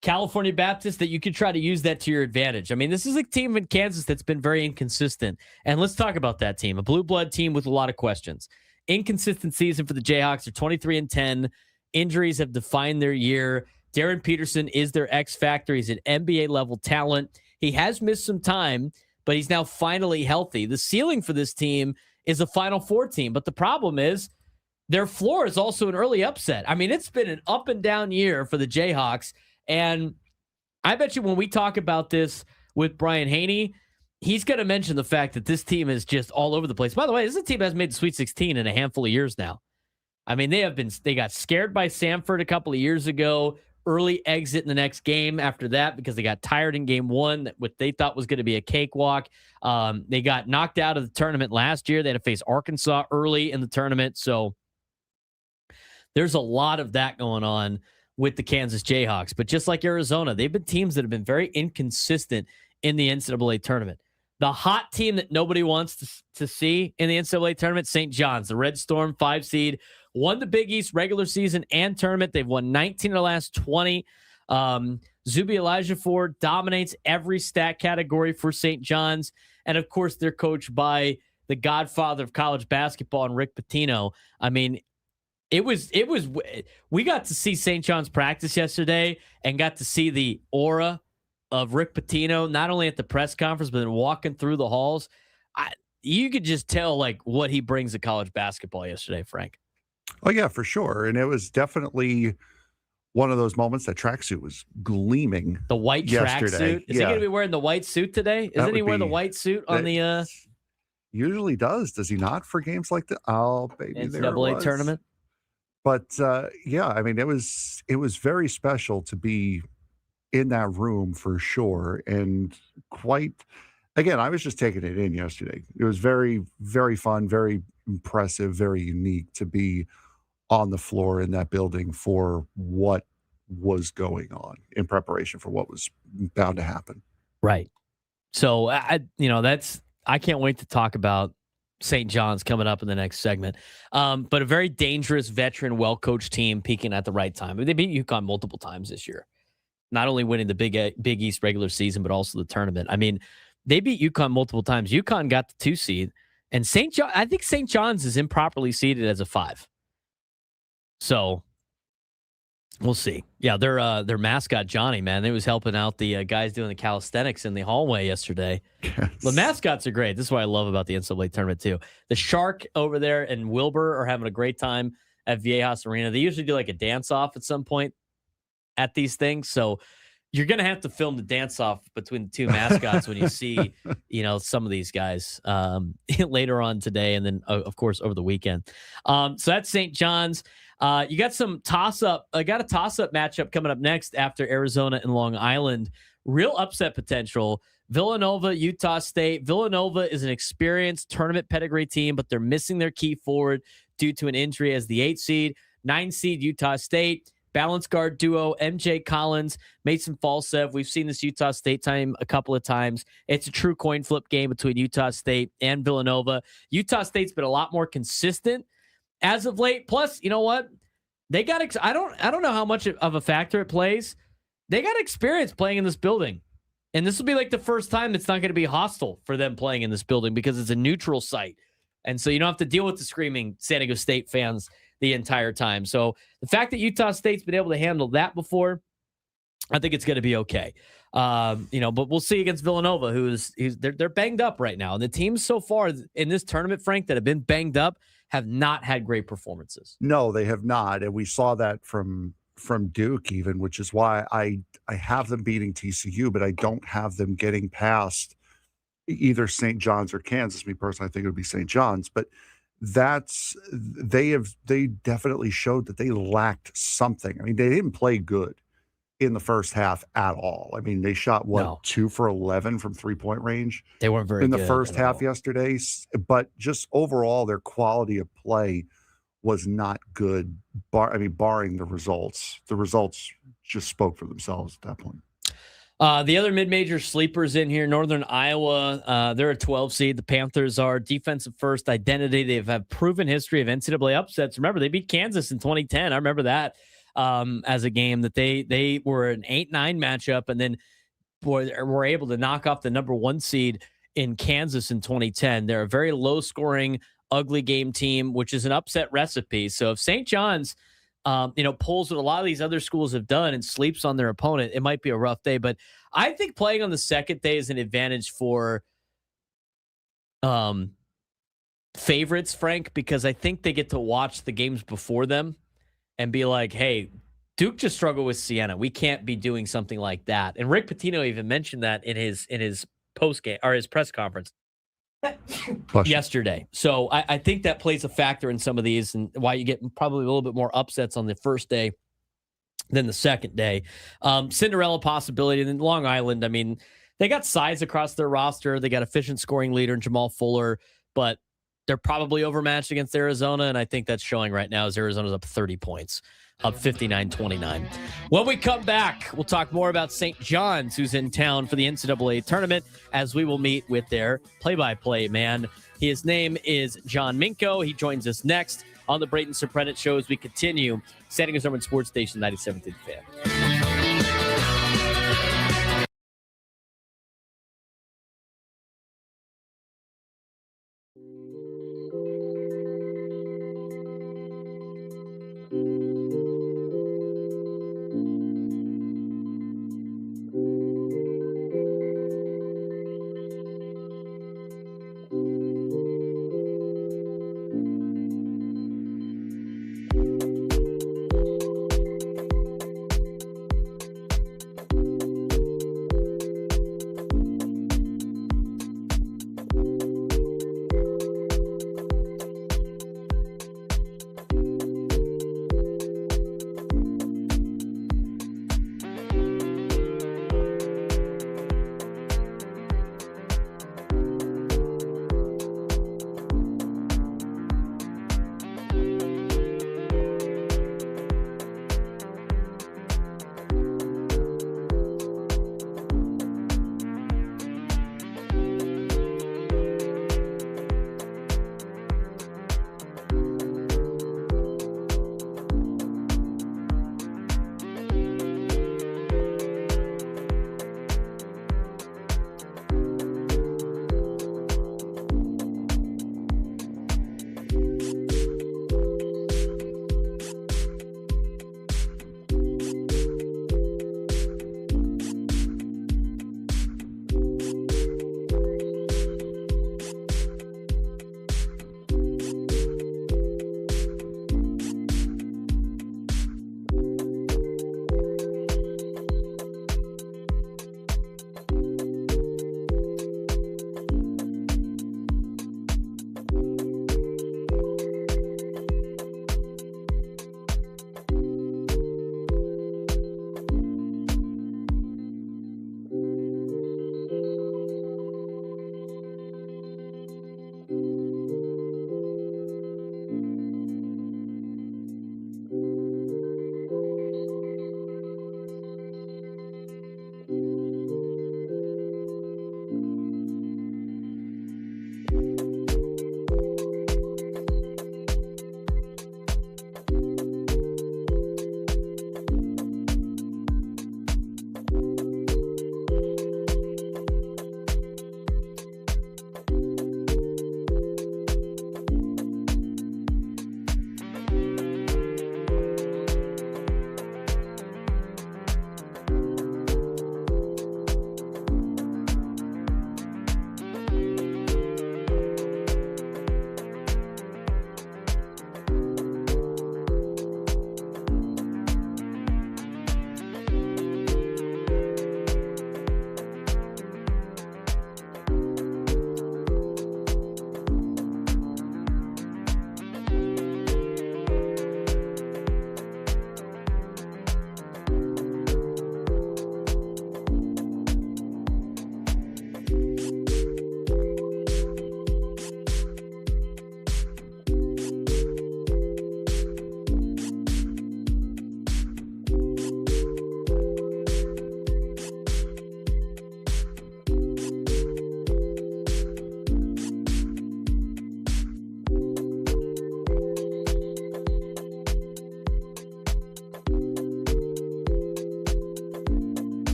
California Baptist, that you could try to use that to your advantage. I mean, this is a team in Kansas that's been very inconsistent. And let's talk about that team. A blue blood team with a lot of questions. Inconsistent season for the Jayhawks. They're 23-10. Injuries have defined their year. Darren Peterson is their X factor. He's an NBA level talent. He has missed some time, but he's now finally healthy. The ceiling for this team is a Final Four team. But the problem is their floor is also an early upset. I mean, it's been an up and down year for the Jayhawks. And I bet you when we talk about this with Brian Hanni, he's going to mention the fact that this team is just all over the place. By the way, this is a team that has made the Sweet 16 in a handful of years now. I mean, they got scared by Samford a couple of years ago, early exit in the next game after that because they got tired in game one, what they thought was going to be a cakewalk. They got knocked out of the tournament last year. They had to face Arkansas early in the tournament. So there's a lot of that going on with the Kansas Jayhawks. But just like Arizona, they've been teams that have been very inconsistent in the NCAA tournament. The hot team that nobody wants to see in the NCAA tournament, St. John's, the Red Storm, 5 seed, won the Big East regular season and tournament. They've won 19 of the last 20. Zuby Elijahford dominates every stat category for St. John's. And, of course, they're coached by the godfather of college basketball, and Rick Pitino. I mean, we got to see St. John's practice yesterday and got to see the aura of Rick Pitino, not only at the press conference, but then walking through the halls. You could just tell like what he brings to college basketball yesterday, Frank. Oh yeah, for sure. And it was definitely one of those moments that tracksuit was gleaming. The white tracksuit. Is he going to be wearing the white suit today? Isn't he wearing the white suit on the usually does he not for games like that? Oh, baby, NCAA tournament. But yeah, I mean, it was very special to be in that room for sure. And again, I was just taking it in yesterday. It was very, very fun, very impressive, very unique to be on the floor in that building for what was going on in preparation for what was bound to happen. Right. So I can't wait to talk about St. John's coming up in the next segment. But a very dangerous, veteran, well-coached team peaking at the right time. They beat UConn multiple times this year, not only winning the Big East regular season, but also the tournament. I mean, they beat UConn multiple times. UConn got the 2 seed, and I think St. John's is improperly seeded as a 5. So we'll see. Yeah, their mascot, Johnny, man, they was helping out the guys doing the calisthenics in the hallway yesterday. Yes. The mascots are great. This is what I love about the NCAA tournament, too. The Shark over there and Wilbur are having a great time at Viejas Arena. They usually do like a dance-off at some point at these things. So you're going to have to film the dance-off between the two mascots when you see, some of these guys later on today and then, of course, over the weekend. So that's St. John's. You got some toss-up. I got a toss-up matchup coming up next after Arizona and Long Island. Real upset potential. Villanova, Utah State. Villanova is an experienced tournament pedigree team, but they're missing their key forward due to an injury as the 8 seed. 9 seed Utah State. Balance guard duo MJ Collins, Mason Falsev. We've seen this Utah State time a couple of times. It's a true coin flip game between Utah State and Villanova. Utah State's been a lot more consistent as of late. Plus, you know what? They got I don't know how much of a factor it plays. They got experience playing in this building. And this will be like the first time that's not going to be hostile for them playing in this building because it's a neutral site. And so you don't have to deal with the screaming San Diego State fans the entire time. So the fact that Utah State's been able to handle that before, I think it's going to be okay. But we'll see against Villanova, they're banged up right now. And the teams so far in this tournament, Frank, that have been banged up have not had great performances. No, they have not. And we saw that from Duke even, which is why I have them beating TCU, but I don't have them getting past either St. John's or Kansas. Me personally, I think it would be St. John's, but they definitely showed that they lacked something. I mean, they didn't play good in the first half at all. I mean, they shot 2 for 11 from 3-point range. They weren't very in the good first half all. Yesterday, but just overall, their quality of play was not good. Barring the results. The results just spoke for themselves at that point. The other mid-major sleepers in here, Northern Iowa, they're a 12 seed. The Panthers are defensive first identity. They've had proven history of NCAA upsets. Remember, they beat Kansas in 2010. I remember that as a game that they were an 8-9 matchup, and then were able to knock off the number 1 seed in Kansas in 2010. They're a very low-scoring, ugly game team, which is an upset recipe. So if St. John's pulls what a lot of these other schools have done and sleeps on their opponent, it might be a rough day. But I think playing on the second day is an advantage for favorites, Frank, because I think they get to watch the games before them and be like, hey, Duke just struggled with Siena. We can't be doing something like that. And Rick Pitino even mentioned that in his post game or his press conference yesterday. So I think that plays a factor in some of these and why you get probably a little bit more upsets on the first day than the second day. Cinderella possibility. And then Long Island, I mean, they got size across their roster. They got efficient scoring leader in Jamal Fuller, but they're probably overmatched against Arizona. And I think that's showing right now as Arizona's up 30 points, up 59-29. When we come back, we'll talk more about St. John's, who's in town for the NCAA tournament, as we will meet with their play-by-play man. His name is John Minko. He joins us next on the Braden Surprenant Show as we continue. San Diego's number 1 sports station, 97.3 The Fan.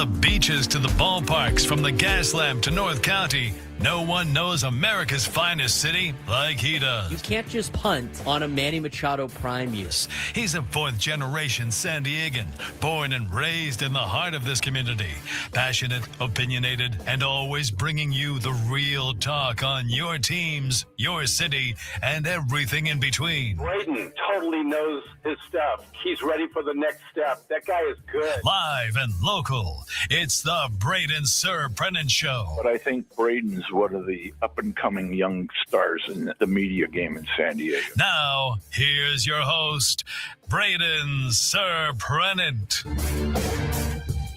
the beaches to the ballparks, from the gas lamp to North County, no one knows America's finest city like he does. You can't just punt on a Manny Machado prime use. He's a fourth-generation San Diegan, born and raised in the heart of this community. Passionate, opinionated, and always bringing you the real talk on your teams, your city, and everything in between. Braden totally knows his stuff. He's ready for the next step. That guy is good. Live and local, it's the Braden Surprenant Show. But I think Braden's one of the up-and-coming young stars in the media game in San Diego. Now, here's your host, Braden Surprenant.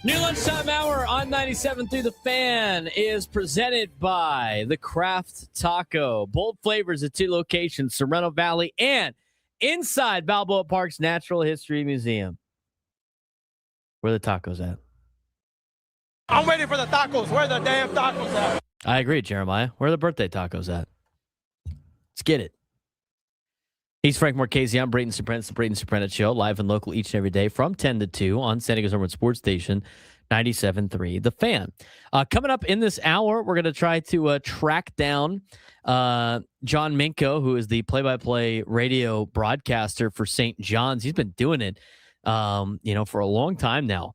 New Lunchtime Hour on 97 through the Fan is presented by the Craft Taco. Bold flavors at 2 locations, Sorrento Valley and inside Balboa Park's Natural History Museum. Where are the tacos at? I'm waiting for the tacos. Where are the damn tacos at? I agree, Jeremiah. Where are the birthday tacos at? Let's get it. He's Frank Marchese. I'm Braden Surprenant. It's the Braden Surprenant Show, live and local each and every day from 10 to 2 on San Diego's number one sports station, 97.3 The Fan. Coming up in this hour, we're going to try to track down John Minko, who is the play-by-play radio broadcaster for St. John's. He's been doing it, for a long time now.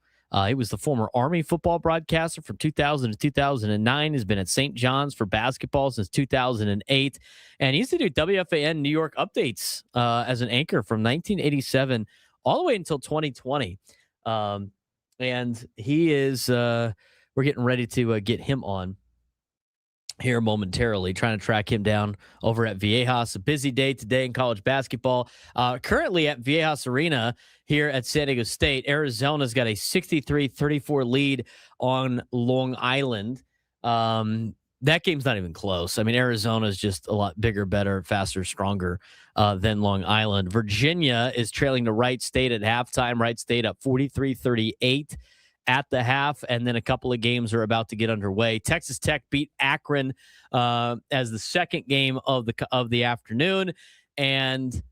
He was the former Army football broadcaster from 2000 to 2009. He's been at St. John's for basketball since 2008. And he used to do WFAN New York updates as an anchor from 1987 all the way until 2020. And he is, we're getting ready to get him on here momentarily, trying to track him down over at Viejas. A busy day today in college basketball. Currently at Viejas Arena here at San Diego State, Arizona's got a 63-34 lead on Long Island. That game's not even close. I mean, Arizona's just a lot bigger, better, faster, stronger than Long Island. Virginia is trailing to Wright State at halftime. Wright State up 43-38. At the half, and then a couple of games are about to get underway. Texas Tech beat Akron as the second game of the afternoon, and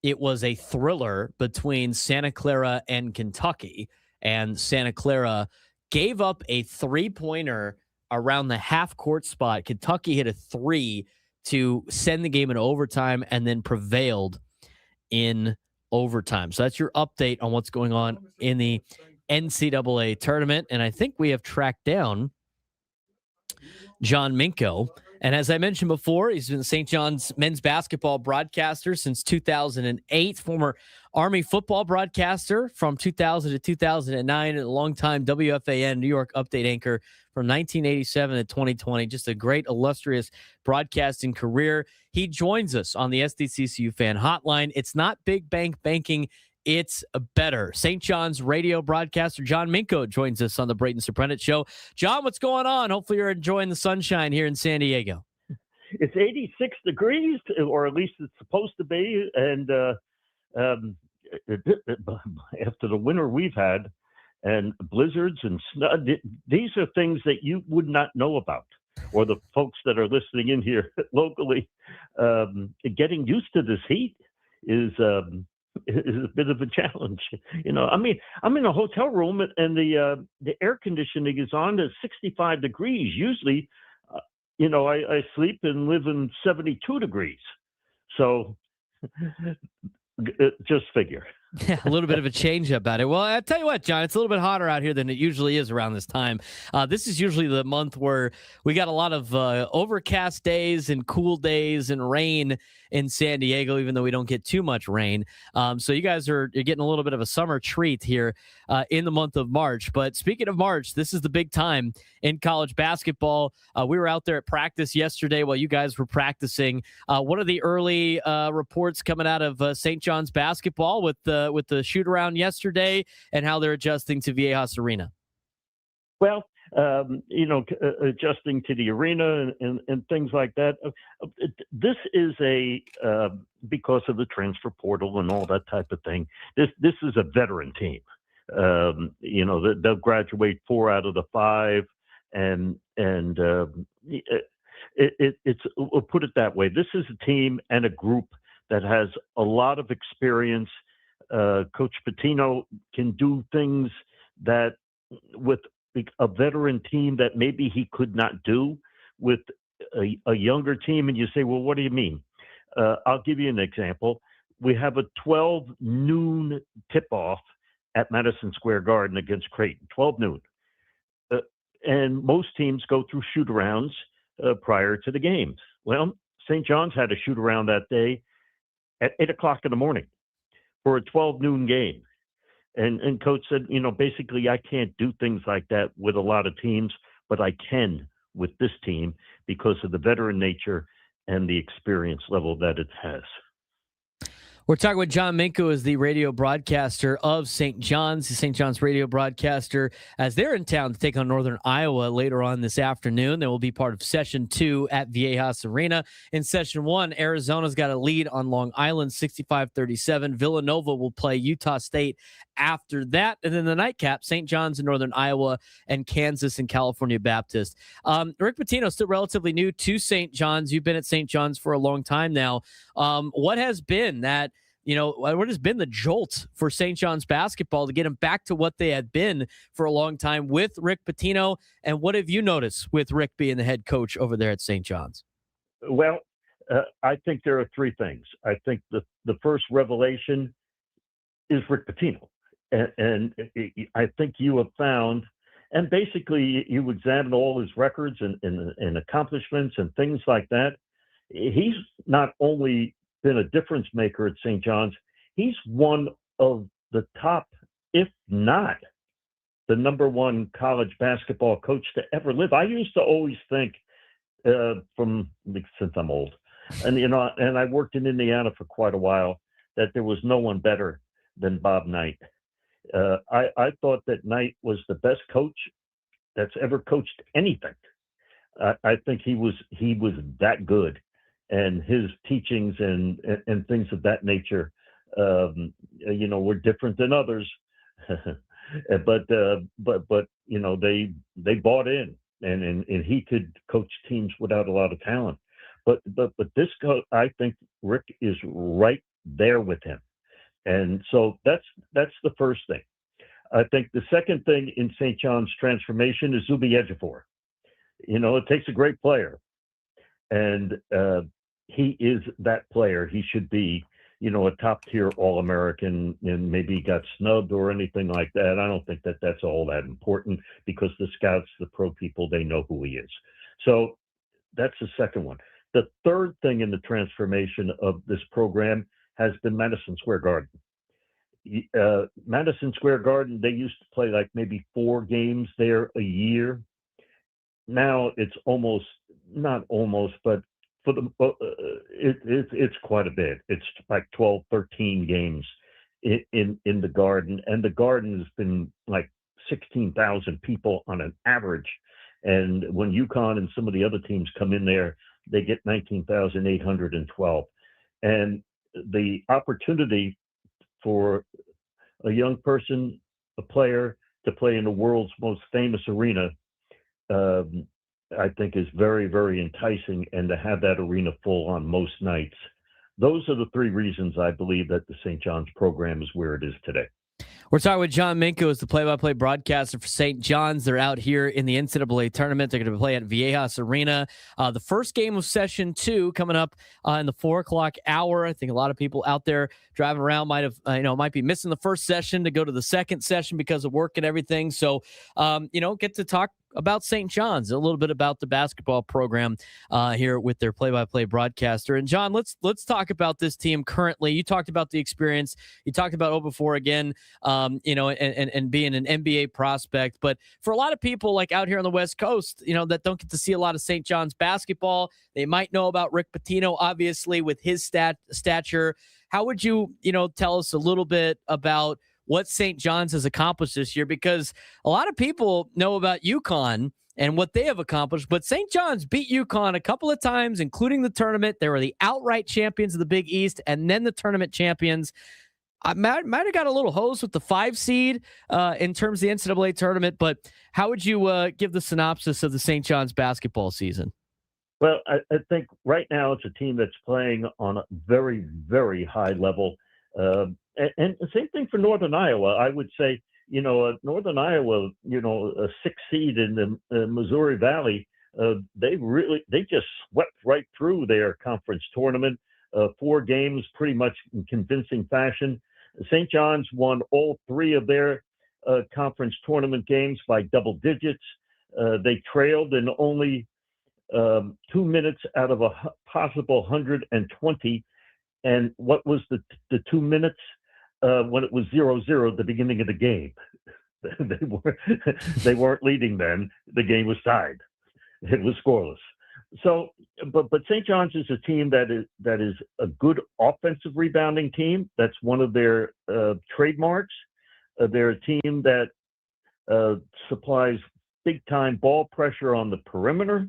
it was a thriller between Santa Clara and Kentucky. And Santa Clara gave up a 3-pointer around the half-court spot. Kentucky hit a 3 to send the game into overtime, and then prevailed in overtime. So that's your update on what's going on in the NCAA tournament. And I think we have tracked down John Minko. And as I mentioned before, he's been St. John's men's basketball broadcaster since 2008, former Army football broadcaster from 2000 to 2009, and a longtime WFAN New York update anchor from 1987 to 2020. Just a great, illustrious broadcasting career. He joins us on the SDCCU fan hotline. It's not big bank banking. It's better. St. John's radio broadcaster John Minko joins us on the Braden Surprenant Show. John, what's going on? Hopefully you're enjoying the sunshine here in San Diego. It's 86 degrees, or at least it's supposed to be. And after the winter we've had and blizzards and snow, these are things that you would not know about, or the folks that are listening in here locally. Getting used to this heat is a bit of a challenge. I mean, I'm in a hotel room and the air conditioning is on to 65 degrees. Usually, I sleep and live in 72 degrees. So just figure. Yeah, a little bit of a change about it. Well, I tell you what, John, it's a little bit hotter out here than it usually is around this time. This is usually the month where we got a lot of overcast days and cool days and rain in San Diego, even though we don't get too much rain. So you guys you're getting a little bit of a summer treat here in the month of March. But speaking of March, this is the big time in college basketball. We were out there at practice yesterday while you guys were practicing. What are the early reports coming out of St. John's basketball with the shoot around yesterday and how they're adjusting to Viejas Arena? Well, adjusting to the arena and things like that. This is because of the transfer portal and all that type of thing. This is a veteran team. They'll graduate 4 out of the 5, and it's we'll put it that way. This is a team and a group that has a lot of experience. Coach Pitino can do things that with a veteran team that maybe he could not do with a younger team. And you say, well, what do you mean? I'll give you an example. We have a 12 noon tip-off at Madison Square Garden against Creighton, 12 noon. And most teams go through shoot-arounds prior to the games. Well, St. John's had a shoot-around that day at 8 o'clock in the morning for a 12 noon game. And Coach said, basically I can't do things like that with a lot of teams, but I can with this team because of the veteran nature and the experience level that it has. We're talking with John Minko, as the radio broadcaster of St. John's, the St. John's radio broadcaster, as they're in town to take on Northern Iowa later on this afternoon. They will be part of Session 2 at Viejas Arena. In Session 1, Arizona's got a lead on Long Island, 65-37. Villanova will play Utah State after that. And then the nightcap, St. John's in Northern Iowa and Kansas and California Baptist. Rick Pitino, still relatively new to St. John's. You've been at St. John's for a long time now. What has been the jolt for St. John's basketball to get them back to what they had been for a long time with Rick Pitino? And what have you noticed with Rick being the head coach over there at St. John's? Well, I think there are three things. I think the first revelation is Rick Pitino. And I think you have found, and basically you examine all his records and accomplishments and things like that. He's not only been a difference maker at St. John's, he's one of the top, if not the number one college basketball coach to ever live. I used to always think since I'm old, and I worked in Indiana for quite a while, that there was no one better than Bob Knight. I thought that Knight was the best coach that's ever coached anything. I think he was that good. And his teachings and things of that nature, were different than others, but they bought in, and he could coach teams without a lot of talent. But this I think Rick is right there with him, and so that's the first thing. I think the second thing in St. John's transformation is Zuby Ejiofor. It takes a great player. And he is that player. He should be, a top-tier All-American, and maybe he got snubbed or anything like that. I don't think that that's all that important, because the scouts, the pro people, they know who he is. So that's the second one. The third thing in the transformation of this program has been Madison Square Garden. Madison Square Garden, they used to play like maybe 4 games there a year. Now it's not almost, but for it's quite a bit. It's like 12, 13 games in the Garden, and the Garden has been like 16,000 people on an average. And when UConn and some of the other teams come in there, they get 19,812. And the opportunity for a young person, a player, to play in the world's most famous arena, I think is very, very enticing, and to have that arena full on most nights. Those are the three reasons I believe that the St. John's program is where it is today. We're talking with John Minko, as the play-by-play broadcaster for St. John's. They're out here in the NCAA Tournament. They're going to play at Viejas Arena. The first game of Session 2 coming up in the 4 o'clock hour. I think a lot of people out there driving around might be missing the first session to go to the second session because of work and everything. So, get to talk about St. John's, a little bit about the basketball program here with their play-by-play broadcaster. And John, let's talk about this team currently. You talked about the experience. You talked about Okafor again, and being an NBA prospect. But for a lot of people like out here on the West Coast, that don't get to see a lot of St. John's basketball, they might know about Rick Pitino, obviously, with his stature. How would you, tell us a little bit about what St. John's has accomplished this year? Because a lot of people know about UConn and what they have accomplished, but St. John's beat UConn a couple of times, including the tournament. They were the outright champions of the Big East and then the tournament champions. I might have got a little hose with the 5 seed in terms of the NCAA tournament, but how would you give the synopsis of the St. John's basketball season? Well, I think right now it's a team that's playing on a very, very high level. And the same thing for Northern Iowa. I would say Northern Iowa, a 6th seed in the Missouri Valley, they just swept right through their conference tournament, 4 games pretty much in convincing fashion. St. John's won all 3 of their conference tournament games by double digits. They trailed in only 2 minutes out of a possible 120. And what was the 2 minutes when it was 0-0 at the beginning of the game? They weren't leading then. The game was tied. It was scoreless. So, but St. John's is a team that is a good offensive rebounding team. That's one of their trademarks. They're a team that supplies big-time ball pressure on the perimeter.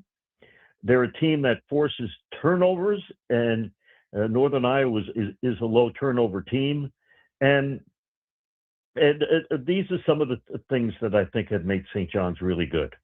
They're a team that forces turnovers, and Northern Iowa is a low turnover team. And these are some of the things that I think have made St. John's really good.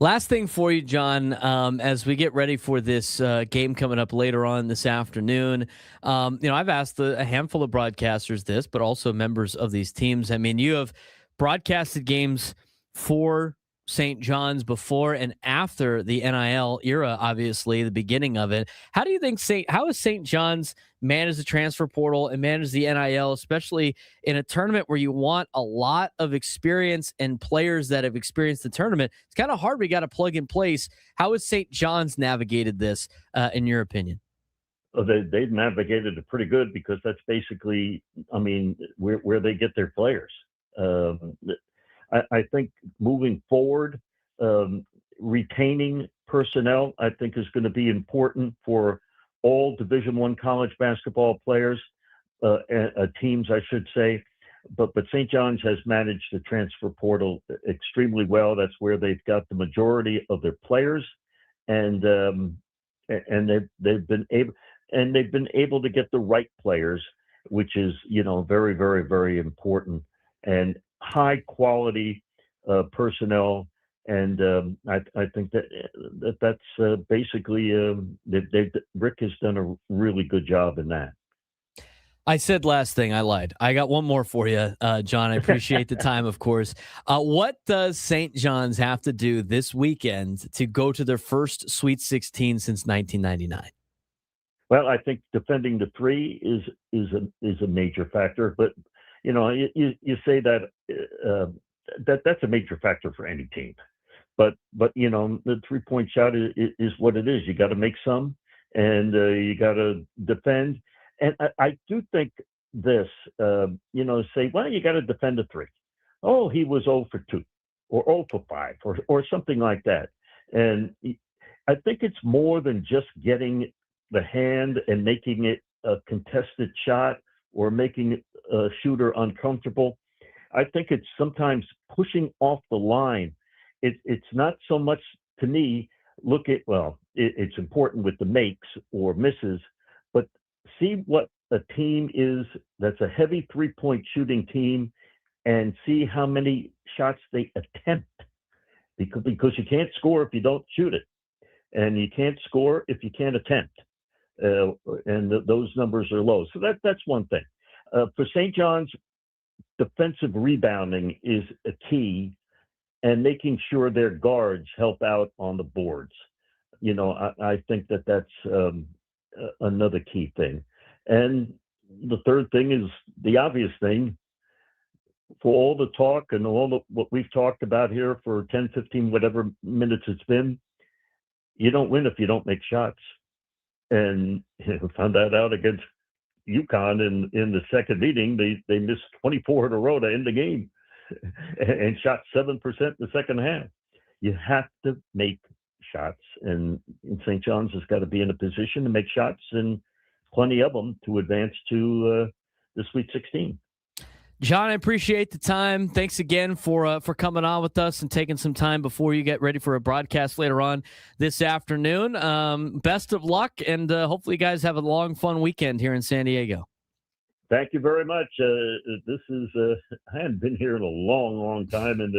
Last thing for you, John, as we get ready for this game coming up later on this afternoon, I've asked a handful of broadcasters this, but also members of these teams. I mean, you have broadcasted games for St. John's before and after the NIL era, obviously, the beginning of it. How do you think how has St. John's managed the transfer portal and managed the NIL, especially in a tournament where you want a lot of experience and players that have experienced the tournament? It's kind of hard. We got to plug in place. How has St. John's navigated this, in your opinion? Well, they've navigated it pretty good, because that's basically, where they get their players. I think moving forward, retaining personnel, I think, is going to be important for all Division I college basketball players, teams, I should say. But St. John's has managed the transfer portal extremely well. That's where they've got the majority of their players, and they've been able to get the right players, which is very, very, very important. And high quality personnel, and I think that's basically Rick has done a really good job in that. I said last thing, I lied. I got one more for you, John. I appreciate the time, of course. What does St. John's have to do this weekend to go to their first Sweet 16 since 1999? Well, I think defending the 3 is a major factor, but you say that that's a major factor for any team, but the 3-point shot is what it is. You got to make some, and you got to defend. And I do think this, say, well, you got to defend a 3. Oh, he was 0 for 2 or 0 for 5 or something like that. And I think it's more than just getting the hand and making it a contested shot or making a shooter uncomfortable. I think it's sometimes pushing off the line. It's not so much, to me, it's important with the makes or misses, but see what a team is that's a heavy 3-point shooting team, and see how many shots they attempt. Because you can't score if you don't shoot it, and you can't score if you can't attempt. And those numbers are low. So that's one thing. For St. John's, defensive rebounding is a key, and making sure their guards help out on the boards. I think that's another key thing. And the third thing is the obvious thing. For all the talk and what we've talked about here for 10, 15, whatever minutes it's been, you don't win if you don't make shots. And found that out against UConn in the second meeting. They missed 24 in a row to end the game and shot 7% in the second half. You have to make shots, and St. John's has got to be in a position to make shots, and plenty of them, to advance to the Sweet 16. John, I appreciate the time. Thanks again for coming on with us and taking some time before you get ready for a broadcast later on this afternoon. Best of luck, and hopefully you guys have a long, fun weekend here in San Diego. Thank you very much. This is I haven't been here in a long, long time, and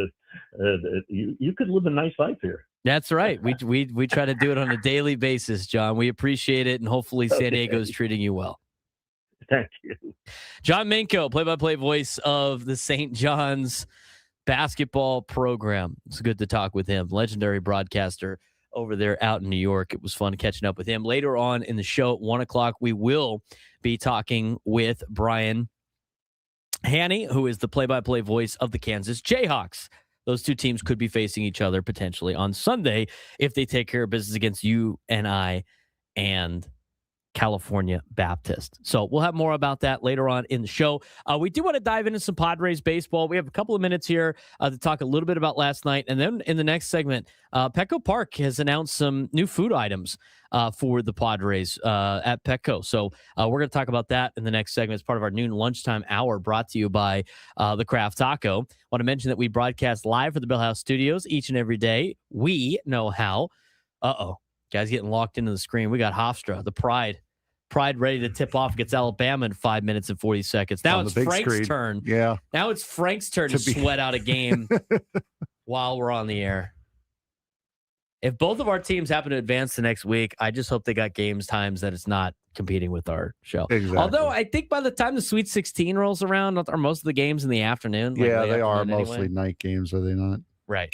you could live a nice life here. That's right. We try to do it on a daily basis, John. We appreciate it, and hopefully San Diego is treating you well. Thank you. John Minko, play-by-play voice of the St. John's basketball program. It's good to talk with him. Legendary broadcaster over there out in New York. It was fun catching up with him. Later on in the show at 1 o'clock, we will be talking with Brian Hanni, who is the play-by-play voice of the Kansas Jayhawks. Those two teams could be facing each other potentially on Sunday if they take care of business against UNI and California Baptist. So we'll have more about that later on in the show. We do want to dive into some Padres baseball. We have a couple of minutes here to talk a little bit about last night. And then in the next segment, Petco Park has announced some new food items for the Padres at Petco. So we're going to talk about that in the next segment as part of our noon lunchtime hour brought to you by the Craft Taco. Want to mention that we broadcast live for the Bill House Studios each and every day. We know how. Guys getting locked into the screen. We got Hofstra, the Pride ready to tip off against Alabama in 5 minutes and 40 seconds. Now it's Frank's turn. Yeah. Now it's Frank's turn to sweat out a game while we're on the air. If both of our teams happen to advance the next week, I just hope they got games times that it's not competing with our show. Exactly. Although I think by the time the Sweet 16 rolls around, are most of the games in the afternoon? Yeah, they are mostly night games, are they not? Right.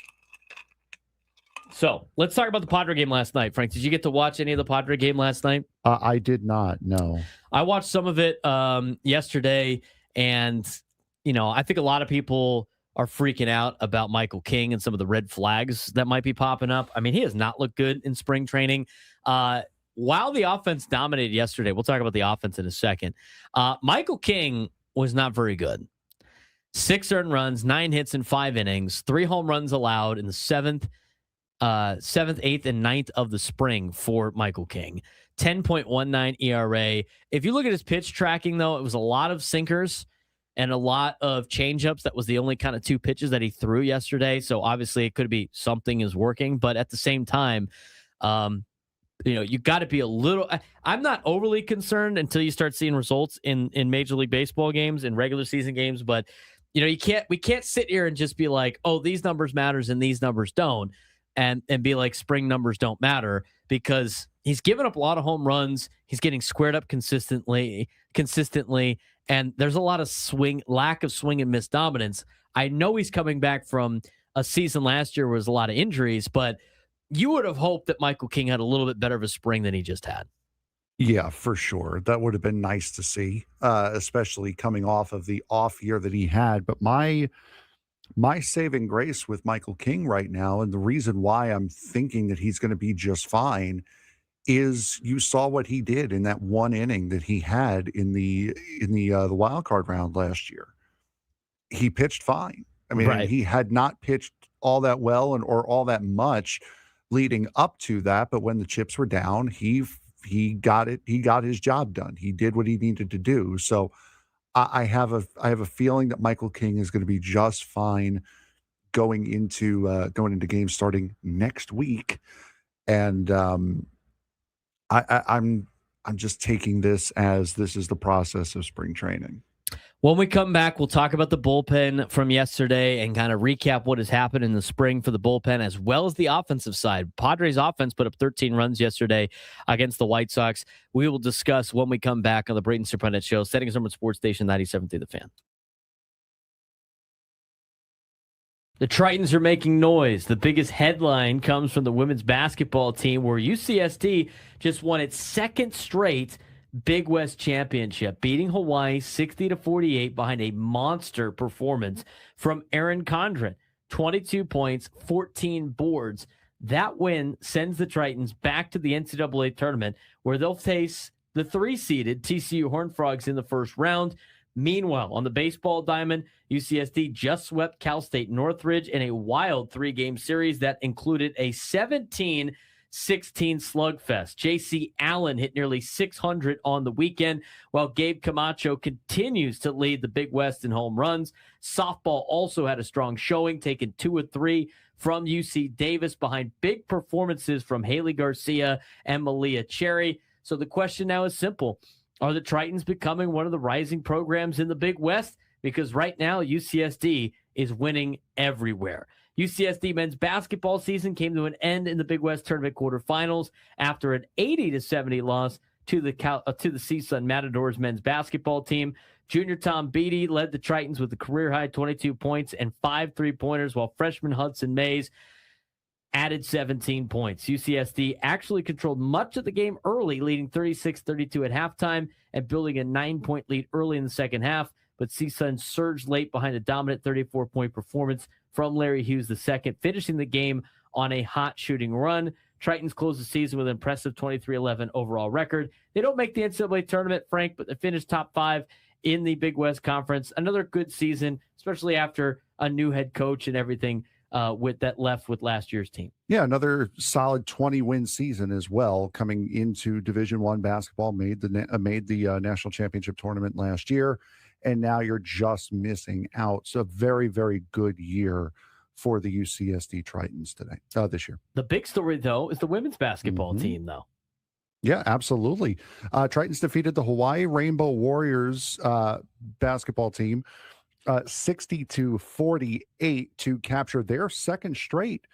So let's talk about the Padre game last night. Frank, did you get to watch any of the Padre game last night? I did not, no. I watched some of it yesterday, and, I think a lot of people are freaking out about Michael King and some of the red flags that might be popping up. I mean, he has not looked good in spring training. While the offense dominated yesterday, we'll talk about the offense in a second, Michael King was not very good. 6 earned runs, 9 hits in 5 innings, 3 home runs allowed in the 7th, 8th, and 9th of the spring for Michael King. 10.19 ERA. If you look at his pitch tracking, though, it was a lot of sinkers and a lot of changeups. That was the only kind of 2 pitches that he threw yesterday. So obviously it could be something is working, but at the same time, you got to be a little. I'm not overly concerned until you start seeing results in Major League Baseball games and regular season games. But we can't sit here and just be like, oh, these numbers matters and these numbers don't. And be like spring numbers don't matter, because he's given up a lot of home runs. He's getting squared up consistently, and there's a lot of lack of swing and miss dominance. I know he's coming back from a season last year where there was a lot of injuries, but you would have hoped that Michael King had a little bit better of a spring than he just had. Yeah, for sure. That would have been nice to see, especially coming off of the off year that he had. But my saving grace with Michael King right now, and the reason why I'm thinking that he's going to be just fine, is you saw what he did in that 1 inning that he had in the wild card round last year. He pitched fine. I mean, right. He had not pitched all that well or all that much leading up to that, but when the chips were down, he got it. He got his job done. He did what he needed to do. So I have a feeling that Michael King is going to be just fine going into games starting next week, and I'm just taking this as this is the process of spring training. When we come back, we'll talk about the bullpen from yesterday and kind of recap what has happened in the spring for the bullpen, as well as the offensive side. Padres offense put up 13 runs yesterday against the White Sox. We will discuss when we come back on the Braden Surprenant Show, setting us up on Sports Station 97.3 The Fan. The Tritons are making noise. The biggest headline comes from the women's basketball team, where UCSD just won its 2nd straight Big West Championship, beating Hawaii 60-48 behind a monster performance from Erin Condren. 22 points, 14 boards. That win sends the Tritons back to the NCAA tournament, where they'll face the 3-seeded TCU Horned Frogs in the first round. Meanwhile, on the baseball diamond, UCSD just swept Cal State Northridge in a wild 3-game series that included a 17-16 slugfest. J.C. Allen hit nearly 600 on the weekend, while Gabe Camacho continues to lead the Big West in home runs. Softball also had a strong showing, taking 2 of 3 from UC Davis behind big performances from Haley Garcia and Malia Cherry. So the question now is simple. Are the Tritons becoming one of the rising programs in the Big West? Because right now, UCSD is winning everywhere. UCSD men's basketball season came to an end in the Big West Tournament quarterfinals after an 80-70 loss to the CSUN Matadors men's basketball team. Junior Tom Beatty led the Tritons with a career-high 22 points and 5 3-pointers, while freshman Hudson Mays added 17 points. UCSD actually controlled much of the game early, leading 36-32 at halftime and building a 9-point lead early in the second half, but CSUN surged late behind a dominant 34-point performance from Larry Hughes II, finishing the game on a hot shooting run. Tritons closed the season with an impressive 23-11 overall record. They don't make the NCAA tournament, Frank, but they finished top 5 in the Big West Conference. Another good season, especially after a new head coach and everything with that left with last year's team. Yeah, another solid 20-win season as well, coming into Division I basketball, made the national championship tournament last year, and now you're just missing out. So a very, very good year for the UCSD Tritons this year. The big story, though, is the women's basketball team, though. Yeah, absolutely. Tritons defeated the Hawaii Rainbow Warriors basketball team 60-48 to capture their second straight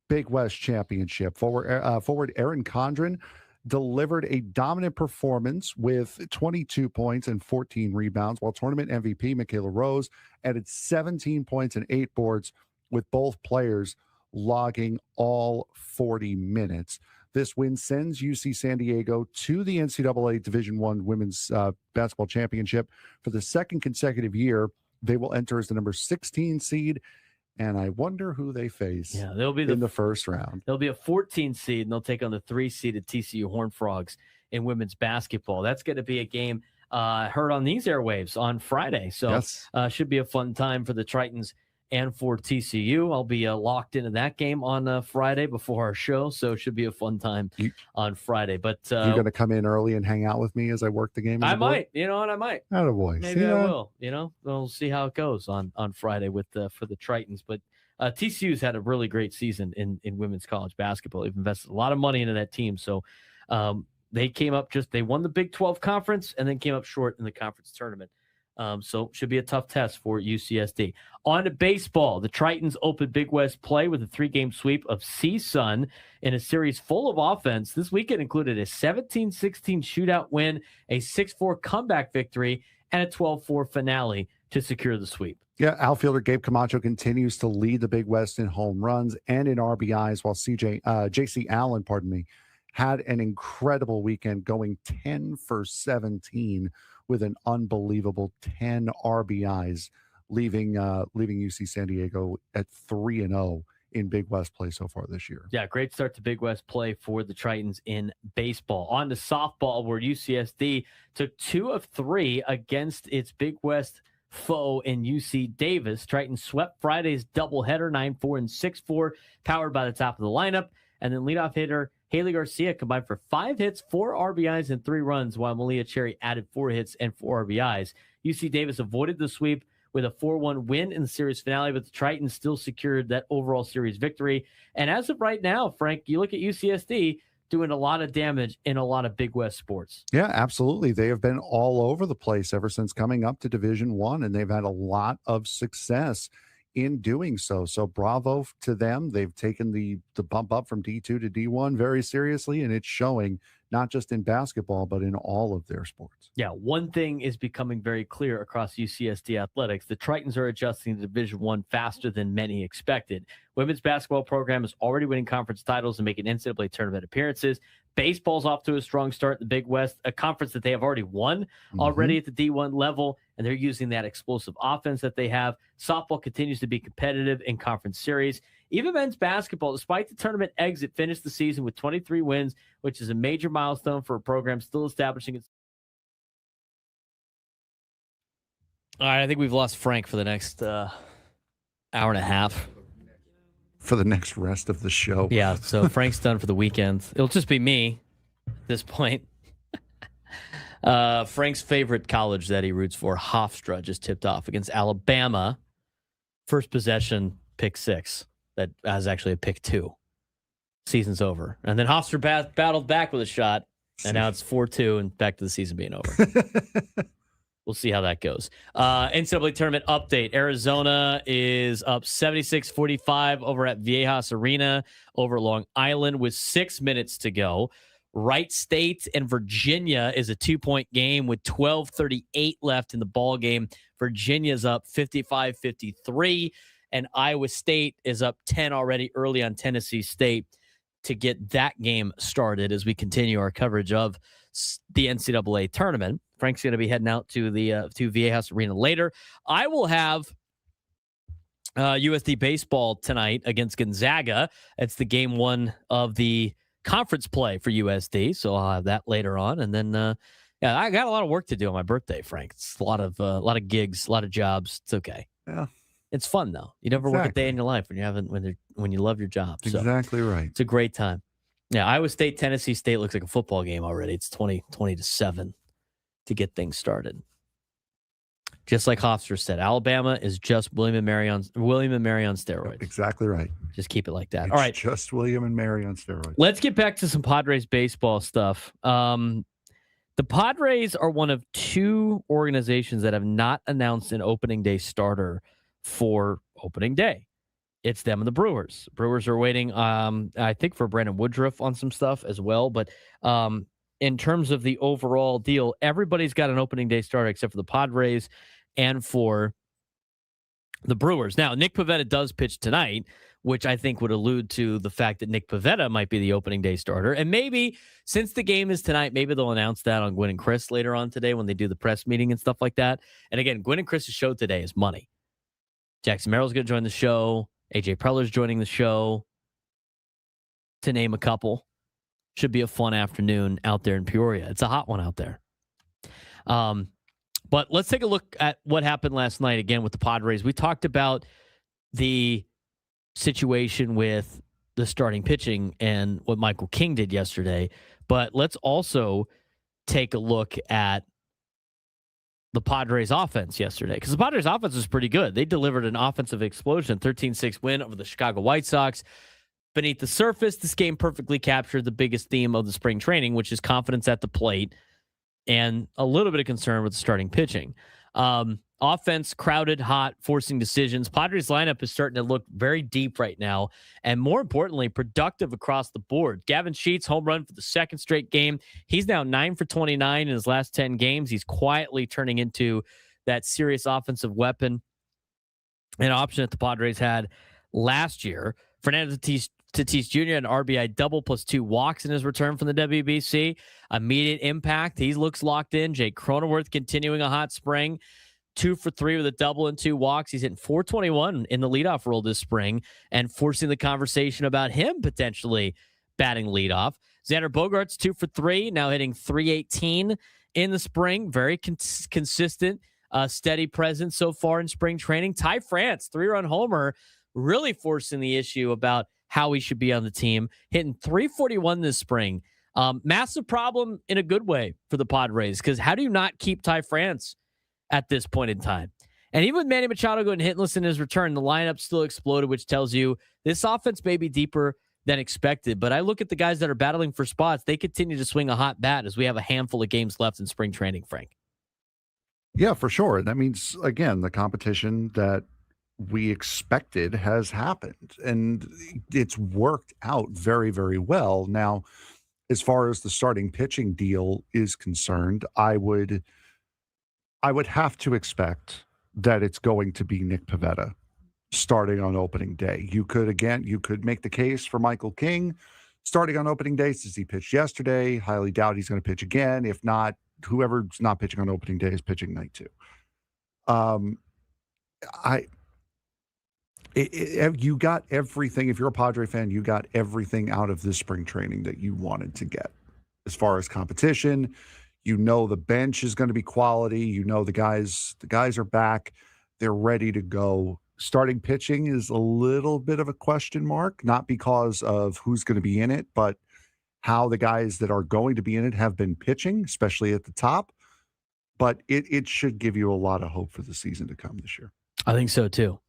Big West championship. Forward Aaron Condren delivered a dominant performance with 22 points and 14 rebounds, while tournament MVP Michaela Rose added 17 points and 8 boards, with both players logging all 40 minutes. This win sends UC San Diego to the NCAA Division I Women's Basketball Championship for the second consecutive year. They will enter as the number 16 seed, and I wonder who they face they'll be in the first round. They'll be a 14 seed, and they'll take on the 3-seeded TCU Horned Frogs in women's basketball. That's going to be a game heard on these airwaves on Friday. So yes. Should be a fun time for the Tritons and for TCU. I'll be locked into that game on Friday before our show, so it should be a fun time on Friday. But you're going to come in early and hang out with me as I work the game? I might. I might. Attaboy. Maybe I will. We'll see how it goes on Friday with for the Tritons. But TCU's had a really great season in women's college basketball. They've invested a lot of money into that team. So they came up they won the Big 12 conference and then came up short in the conference tournament. So should be a tough test for UCSD. On to baseball. The Tritons opened Big West play with a 3-game sweep of CSUN in a series full of offense. This weekend included a 17-16 shootout win, a 6-4 comeback victory, and a 12-4 finale to secure the sweep. Yeah, outfielder Gabe Camacho continues to lead the Big West in home runs and in RBIs, while J.C. Allen, had an incredible weekend, going 10 for 17 with an unbelievable 10 RBIs, leaving UC San Diego at 3-0 in Big West play so far this year. Yeah, great start to Big West play for the Tritons in baseball. On to softball, where UCSD took 2 of 3 against its Big West foe in UC Davis. Tritons swept Friday's doubleheader 9-4 and 6-4, powered by the top of the lineup. And then leadoff hitter Haley Garcia combined for 5 hits, 4 RBIs, and 3 runs, while Malia Cherry added 4 hits and 4 RBIs. UC Davis avoided the sweep with a 4-1 win in the series finale, but the Tritons still secured that overall series victory. And as of right now, Frank, you look at UCSD doing a lot of damage in a lot of Big West sports. Yeah, absolutely. They have been all over the place ever since coming up to Division I, and they've had a lot of success in doing so. So bravo to them. They've taken the bump up from D2 to D1 very seriously, and it's showing not just in basketball, but in all of their sports. Yeah, one thing is becoming very clear across UCSD athletics. The Tritons are adjusting to Division I faster than many expected. Women's basketball program is already winning conference titles and making NCAA tournament appearances. Baseball's off to a strong start in the Big West, a conference that they have already won already at the D1 level, and they're using that explosive offense that they have. Softball continues to be competitive in conference series. Even men's basketball, despite the tournament exit, finished the season with 23 wins, which is a major milestone for a program still establishing its. All right, I think we've lost Frank for the next hour and a half. For the next rest of the show. Yeah, so Frank's done for the weekend. It'll just be me at this point. Frank's favorite college that he roots for, Hofstra, just tipped off against Alabama. First possession, pick 6. That was actually a pick 2. Season's over. And then Hofstra battled back with a shot, and now it's 4-2 and back to the season being over. We'll see how that goes. NCAA tournament update. Arizona is up 76-45 over at Viejas Arena over Long Island with 6 minutes to go. Wright State and Virginia is a 2-point game with 12:38 left in the ball game. Virginia's up 55-53, and Iowa State is up 10 already early on Tennessee State to get that game started as we continue our coverage of the NCAA tournament. Frank's going to be heading out to the to Viejas Arena later. I will have USD baseball tonight against Gonzaga. It's the game one of the conference play for USD, so I'll have that later on. And then, I got a lot of work to do on my birthday, Frank. It's a lot of gigs, a lot of jobs. It's okay. Yeah, it's fun though. You never work a day in your life when you love your job. So exactly right. it's a great time. Yeah, Iowa State, Tennessee State looks like a football game already. It's 20-7 to get things started. Just like Hofstra said, Alabama is just William and Mary on steroids. Exactly right. Just keep it like that. It's all right. Just William and Mary on steroids. Let's get back to some Padres baseball stuff. The Padres are one of two organizations that have not announced an opening day starter for opening day. It's them and the Brewers. Brewers are waiting, I think, for Brandon Woodruff on some stuff as well. But in terms of the overall deal, everybody's got an opening day starter except for the Padres and for the Brewers. Now, Nick Pivetta does pitch tonight, which I think would allude to the fact that Nick Pivetta might be the opening day starter. And maybe, since the game is tonight, maybe they'll announce that on Gwynn and Chris later on today when they do the press meeting and stuff like that. And again, Gwynn and Chris's show today is money. Jackson Merrill's going to join the show. AJ Preller's joining the show, to name a couple. Should be a fun afternoon out there in Peoria. It's a hot one out there. But let's take a look at what happened last night again with the Padres. We talked about the situation with the starting pitching and what Michael King did yesterday. But let's also take a look at the Padres offense yesterday, because the Padres offense was pretty good. They delivered an offensive explosion, 13-6 win over the Chicago White Sox. Beneath the surface, this game perfectly captured the biggest theme of the spring training, which is confidence at the plate and a little bit of concern with the starting pitching. Offense, crowded, hot, forcing decisions. Padres lineup is starting to look very deep right now, and more importantly, productive across the board. Gavin Sheets, home run for the second straight game. He's now 9 for 29 in his last 10 games. He's quietly turning into that serious offensive weapon, an option that the Padres had last year. Fernando Tatis Jr. had an RBI double plus 2 walks in his return from the WBC. Immediate impact. He looks locked in. Jake Cronenworth continuing a hot spring. 2 for 3 with a double and 2 walks. He's hitting .421 in the leadoff role this spring and forcing the conversation about him potentially batting leadoff. Xander Bogaerts 2 for 3, now hitting .318 in the spring. Very consistent, steady presence so far in spring training. Ty France, 3-run homer, really forcing the issue about how he should be on the team. Hitting .341 this spring. Massive problem in a good way for the Padres, because how do you not keep Ty France at this point in time? And even with Manny Machado going hitless in his return, the lineup still exploded, which tells you this offense may be deeper than expected. But I look at the guys that are battling for spots. They continue to swing a hot bat as we have a handful of games left in spring training, Frank. Yeah, for sure. That means, again, the competition that we expected has happened, and it's worked out very, very well. Now, as far as the starting pitching deal is concerned, I would have to expect that it's going to be Nick Pivetta starting on opening day. You could make the case for Michael King starting on opening day since he pitched yesterday. Highly doubt he's going to pitch again. If not, whoever's not pitching on opening day is pitching night 2. You got everything. If you're a Padre fan, you got everything out of this spring training that you wanted to get. As far as competition, the bench is going to be quality. The guys are back. They're ready to go. Starting pitching is a little bit of a question mark, not because of who's going to be in it, but how the guys that are going to be in it have been pitching, especially at the top. But it should give you a lot of hope for the season to come this year. I think so too.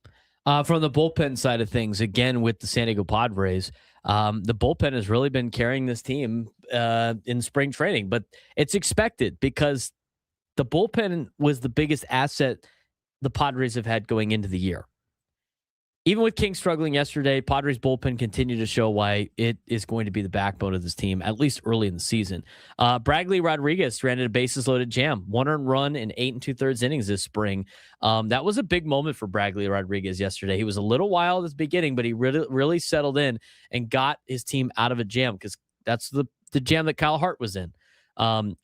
From the bullpen side of things, again, with the San Diego Padres, the bullpen has really been carrying this team in spring training, but it's expected because the bullpen was the biggest asset the Padres have had going into the year. even with King struggling yesterday, Padres bullpen continued to show why it is going to be the backbone of this team, at least early in the season. Bragley Rodriguez stranded a bases-loaded jam, 1 earned run in 8 2/3 innings this spring. That was a big moment for Bragley Rodriguez yesterday. He was a little wild at the beginning, but he really settled in and got his team out of a jam, because that's the jam that Kyle Hart was in. And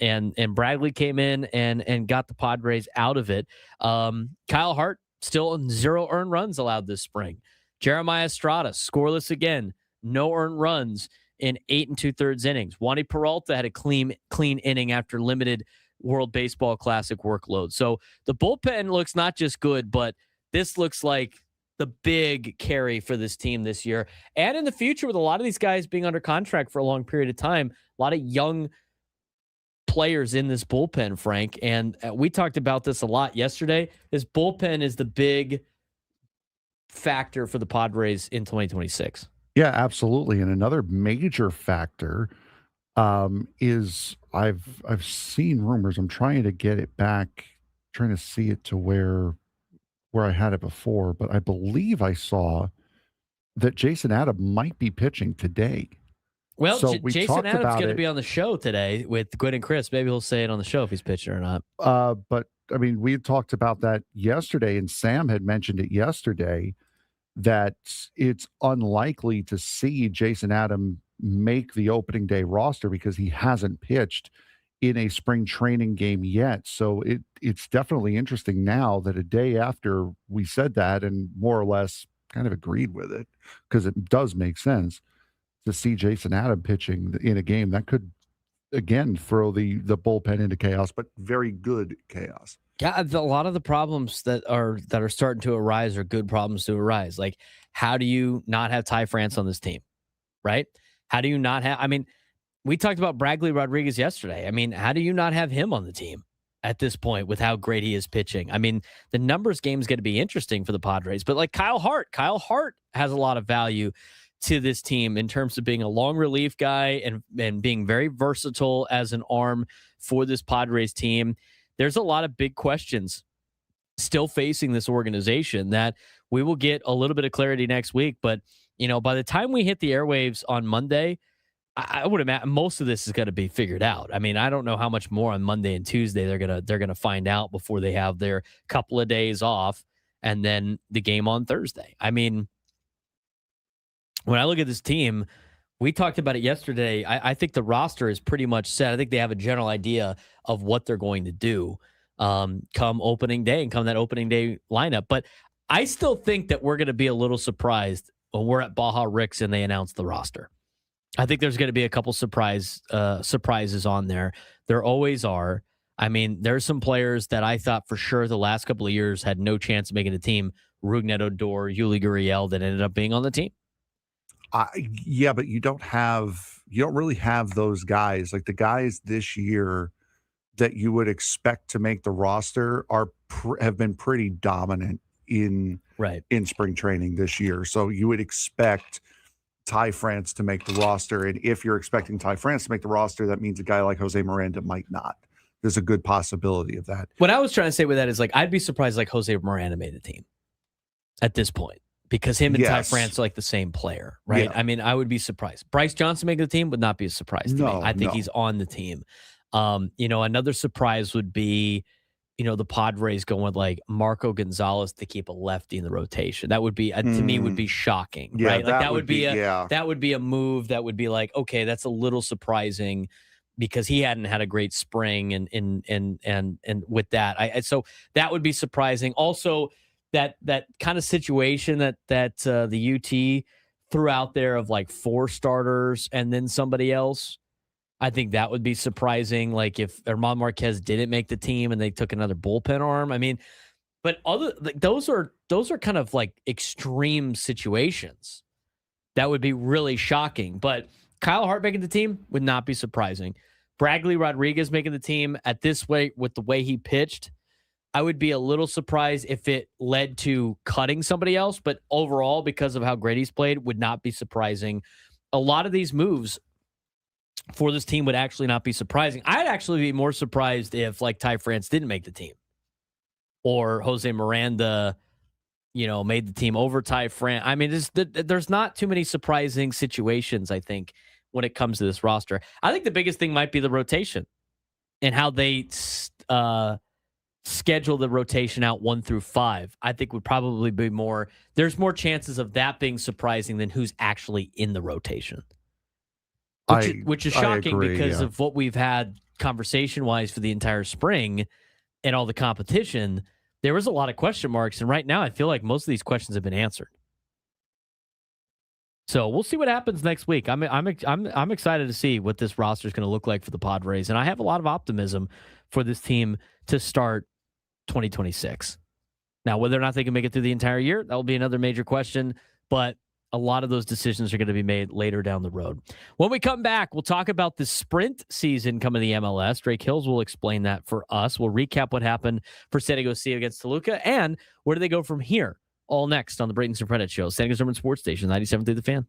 Bragley came in and got the Padres out of it. Kyle Hart still 0 earned runs allowed this spring. Jeremiah Estrada, scoreless again, no earned runs in 8 2/3 innings. Wandy Peralta had a clean inning after limited World Baseball Classic workload. So the bullpen looks not just good, but this looks like the big carry for this team this year. And in the future, with a lot of these guys being under contract for a long period of time, a lot of young players in this bullpen, Frank. And we talked about this a lot yesterday. This bullpen is the big factor for the Padres in 2026. Yeah, absolutely. And another major factor is I've seen rumors. I'm trying to get it back, trying to see it to where I had it before, but I believe I saw that Jason Adam might be pitching today. Well, so Jason Adams going to be on the show today with Gwen and Chris. Maybe he'll say it on the show if he's pitching or not. But I mean, we had talked about that yesterday, and Sam had mentioned it yesterday that it's unlikely to see Jason Adam make the opening day roster because he hasn't pitched in a spring training game yet. So it's definitely interesting now that a day after we said that and more or less kind of agreed with it, because it does make sense to see Jason Adam pitching in a game that could, again, throw the bullpen into chaos, but very good chaos. Yeah, a lot of the problems that are starting to arise are good problems to arise. Like, how do you not have Ty France on this team, right? How do you not have? I mean, we talked about Bragley Rodriguez yesterday. I mean, how do you not have him on the team at this point with how great he is pitching? I mean, the numbers game is going to be interesting for the Padres, but like Kyle Hart has a lot of value to this team in terms of being a long relief guy and being very versatile as an arm for this Padres team. There's a lot of big questions still facing this organization that we will get a little bit of clarity next week. But, you know, by the time we hit the airwaves on Monday, I would imagine most of this is going to be figured out. I mean, I don't know how much more on Monday and Tuesday they're gonna find out before they have their couple of days off and then the game on Thursday. I mean, when I look at this team, we talked about it yesterday. I think the roster is pretty much set. I think they have a general idea of what they're going to do come opening day and come that opening day lineup. But I still think that we're going to be a little surprised when we're at Baja Ricks and they announce the roster. I think there's going to be a couple surprises on there. There always are. I mean, there's some players that I thought for sure the last couple of years had no chance of making the team. Rougned Odor, Yuli Gurriel, that ended up being on the team. Yeah, but you don't really have those guys. Like the guys this year that you would expect to make the roster have been pretty dominant in spring training this year. So you would expect Ty France to make the roster. And if you're expecting Ty France to make the roster, that means a guy like Jose Miranda might not. There's a good possibility of that. What I was trying to say with that is, like, I'd be surprised like Jose Miranda made the team at this point. Because him and Ty France are like the same player, right? Yeah. I mean, I would be surprised. Bryce Johnson making the team would not be a surprise to me. I think he's on the team. You know, another surprise would be, you know, the Padres going with like Marco Gonzalez to keep a lefty in the rotation. That would be, to me, would be shocking, right? Like that would be a move that would be like, okay, that's a little surprising because he hadn't had a great spring and with that, so that would be surprising. Also, that kind of situation that the UT threw out there of like 4 starters and then somebody else, I think that would be surprising. Like if Herman Marquez didn't make the team and they took another bullpen arm. I mean, but those are kind of like extreme situations that would be really shocking. But Kyle Hart making the team would not be surprising. Bragley Rodriguez making the team at this way with the way he pitched, I would be a little surprised if it led to cutting somebody else, but overall, because of how great he's played, would not be surprising. A lot of these moves for this team would actually not be surprising. I'd actually be more surprised if like Ty France didn't make the team or Jose Miranda made the team over Ty France. I mean, there's not too many surprising situations, I think, when it comes to this roster. I think the biggest thing might be the rotation and how they schedule the rotation out 1 through 5. I think would probably be there's more chances of that being surprising than who's actually in the rotation. Which is shocking because of what we've had conversation-wise for the entire spring and all the competition. There was a lot of question marks, and right now I feel like most of these questions have been answered. So we'll see what happens next week. I'm excited to see what this roster is going to look like for the Padres, and I have a lot of optimism for this team to start 2026. Now, whether or not they can make it through the entire year, that will be another major question, but a lot of those decisions are going to be made later down the road. When we come back, we'll talk about the sprint season coming to the MLS. Drake Hills will explain that for us. We'll recap what happened for San Diego Sea against Toluca, and where do they go from here? All next on the Braden Surprenant Show, San Diego's Urban Sports Station, 97.3 The Fan.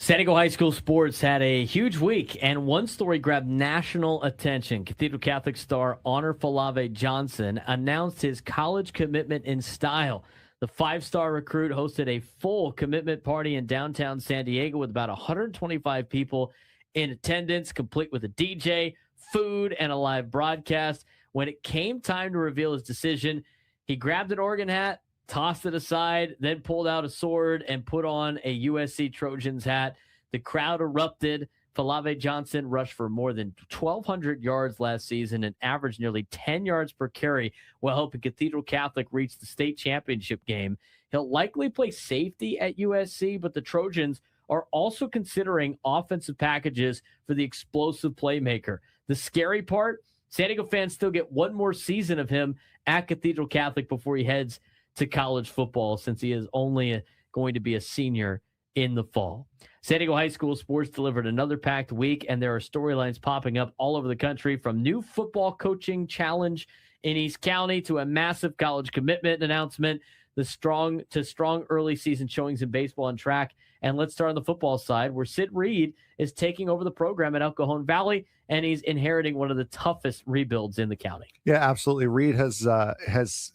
San Diego High School sports had a huge week, and one story grabbed national attention. Cathedral Catholic star Honor Falave Johnson announced his college commitment in style. The 5-star recruit hosted a full commitment party in downtown San Diego with about 125 people in attendance, complete with a DJ, food, and a live broadcast. When it came time to reveal his decision, he grabbed an Oregon hat, tossed it aside, then pulled out a sword and put on a USC Trojans hat. The crowd erupted. Falave Johnson rushed for more than 1,200 yards last season and averaged nearly 10 yards per carry while helping Cathedral Catholic reach the state championship game. He'll likely play safety at USC, but the Trojans are also considering offensive packages for the explosive playmaker. The scary part, San Diego fans still get one more season of him at Cathedral Catholic before he heads to college football, since he is only going to be a senior in the fall. San Diego High School sports delivered another packed week, and there are storylines popping up all over the country, from new football coaching challenge in East County to a massive college commitment announcement, the strong early season showings in baseball and track. And let's start on the football side, where Sid Reed is taking over the program at El Cajon Valley, and he's inheriting one of the toughest rebuilds in the county. Yeah, absolutely. Reed has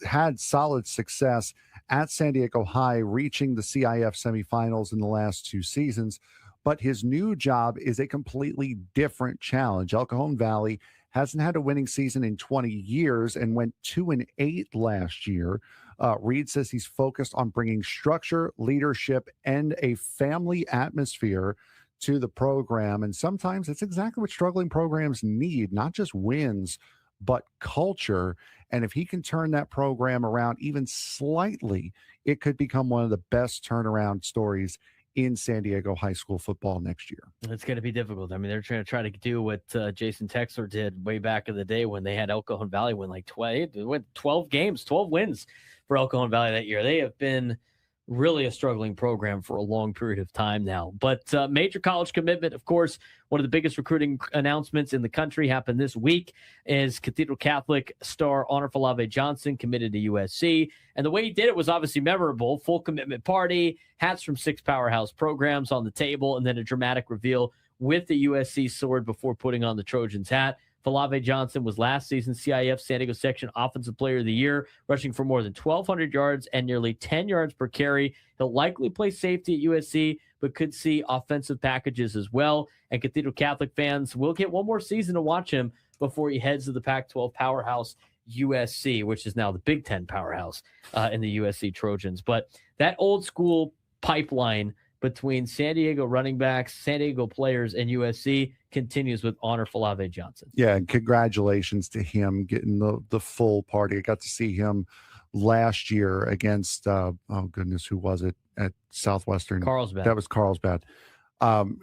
had solid success at San Diego High, reaching the CIF semifinals in the last 2 seasons. But his new job is a completely different challenge. El Cajon Valley hasn't had a winning season in 20 years and went 2-8 last year. Reed says he's focused on bringing structure, leadership, and a family atmosphere to the program. And sometimes it's exactly what struggling programs need, not just wins, but culture. And if he can turn that program around even slightly, it could become one of the best turnaround stories in San Diego high school football next year. It's going to be difficult. I mean, they're trying to do what Jason Texler did way back in the day when they had El Cajon Valley win like 12 games, 12 wins for El Cajon Valley that year. They have been really a struggling program for a long period of time now. But major college commitment, of course, one of the biggest recruiting announcements in the country happened this week is Cathedral Catholic star Honor Falave Johnson committed to USC. And the way he did it was obviously memorable. Full commitment party, hats from 6 powerhouse programs on the table, and then a dramatic reveal with the USC sword before putting on the Trojans hat. Falave Johnson was last season's CIF San Diego Section Offensive Player of the Year, rushing for more than 1,200 yards and nearly 10 yards per carry. He'll likely play safety at USC, but could see offensive packages as well. And Cathedral Catholic fans will get one more season to watch him before he heads to the Pac-12 powerhouse USC, which is now the Big Ten powerhouse in the USC Trojans. But that old school pipeline between San Diego running backs, San Diego players, and USC continues with Honor Falave Johnson. Yeah, and congratulations to him getting the full party. I got to see him last year against, who was it at Southwestern? Carlsbad. That was Carlsbad.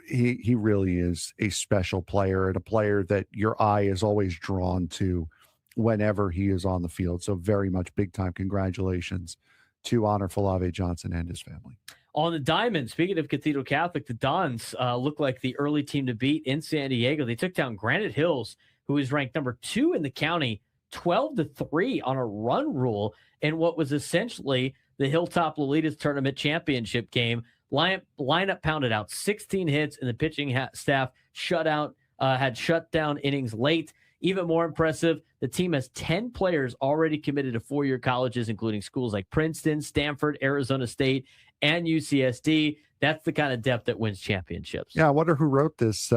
He really is a special player, and a player that your eye is always drawn to whenever he is on the field. So very much big time congratulations to Honor Falave Johnson and his family. On the diamond, speaking of Cathedral Catholic, the Dons look like the early team to beat in San Diego. They took down Granite Hills, who is ranked number 2 in the county, 12-3 on a run rule in what was essentially the Hilltop Lolitas Tournament championship game. Lineup pounded out 16 hits, and the pitching staff shut out had shut down innings late. Even more impressive, the team has 10 players already committed to four-year colleges, including schools like Princeton, Stanford, Arizona State, and UCSD. That's the kind of depth that wins championships. Yeah, I wonder who wrote this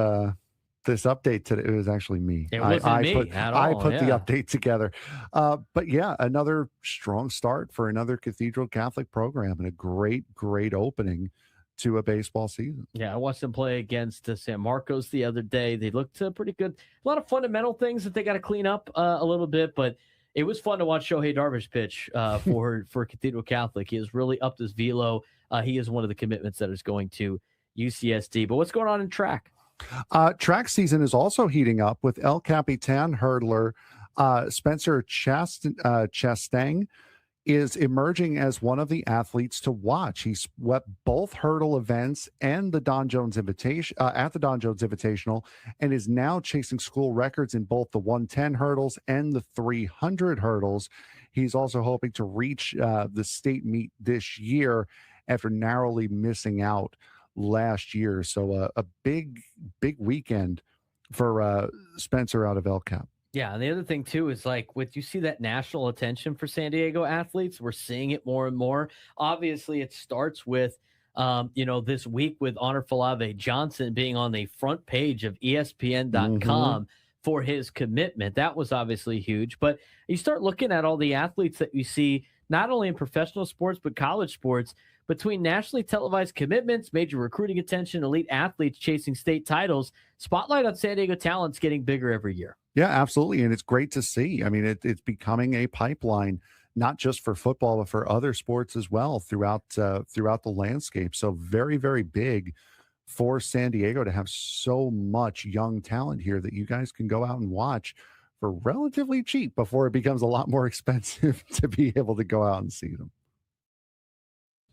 this update today. It was actually me. It wasn't me at all. I put the update together. But yeah, another strong start for another Cathedral Catholic program and a great opening to a baseball season. Yeah, I watched them play against San Marcos the other day. They looked pretty good. A lot of fundamental things that they got to clean up a little bit, but it was fun to watch Shohei Darvish pitch for Cathedral Catholic. He has really upped his velo. He is one of the commitments that is going to UCSD. But what's going on in track? Track season is also heating up with El Capitan hurdler Spencer Chastang is emerging as one of the athletes to watch. He swept both hurdle events and the Don Jones Invitation at the Don Jones Invitational, and is now chasing school records in both the 110 hurdles and the 300 hurdles. He's also hoping to reach the state meet this year after narrowly missing out last year. So a big weekend for Spencer out of El Cap. Yeah, and the other thing too is like you see that national attention for San Diego athletes, we're seeing it more and more. Obviously, it starts with this week with Honor Falave Johnson being on the front page of ESPN.com for his commitment. That was obviously huge. But you start looking at all the athletes that you see, not only in professional sports, but college sports, between nationally televised commitments, major recruiting attention, elite athletes chasing state titles, spotlight on San Diego talent's getting bigger every year. Yeah, absolutely. And it's great to see. I mean, it's becoming a pipeline, not just for football, but for other sports as well throughout the landscape. So very, very big for San Diego to have so much young talent here that you guys can go out and watch for relatively cheap before it becomes a lot more expensive to be able to go out and see them.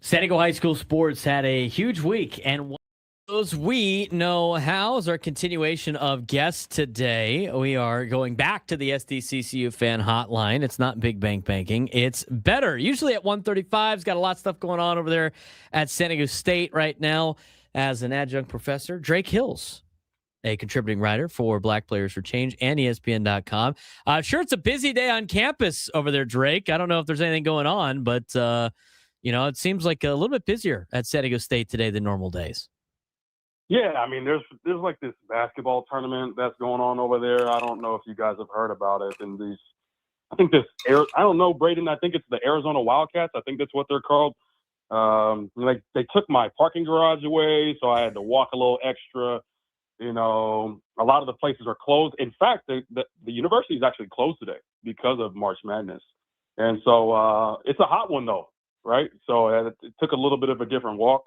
San Diego High School sports had a huge week, and one of those we know how is our continuation of guests today. We are going back to the SDCCU fan hotline. It's not big bank banking. It's better. Usually at 1:35. It's got a lot of stuff going on over there at San Diego State right now as an adjunct professor. Drake Hills, a contributing writer for Black Players for Change and ESPN.com. Sure, it's a busy day on campus over there, Drake. I don't know if there's anything going on, but it seems like a little bit busier at San Diego State today than normal days. Yeah, I mean, there's like this basketball tournament that's going on over there. I don't know if you guys have heard about it. And I don't know, Braden, I think it's the Arizona Wildcats. I think that's what they're called. They took my parking garage away, so I had to walk a little extra. A lot of the places are closed. In fact, the university is actually closed today because of March Madness. And so it's a hot one, though, right? So it took a little bit of a different walk.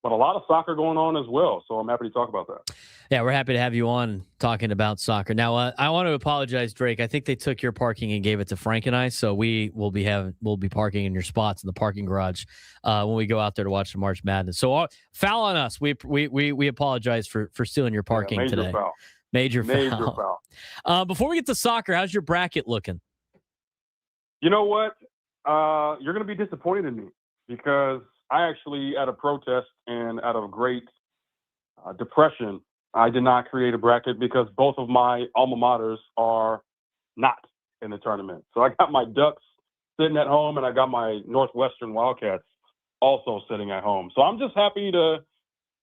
But a lot of soccer going on as well, so I'm happy to talk about that. Yeah, we're happy to have you on talking about soccer. Now, I want to apologize, Drake. I think they took your parking and gave it to Frank and I, so we'll be parking in your spots in the parking garage when we go out there to watch the March Madness. So foul on us. We apologize for stealing your parking today. Foul. Major foul. Before we get to soccer, how's your bracket looking? You know what? You're going to be disappointed in me because I actually, at a protest and out of great depression, I did not create a bracket because both of my alma maters are not in the tournament. So I got my Ducks sitting at home, and I got my Northwestern Wildcats also sitting at home. So I'm just happy to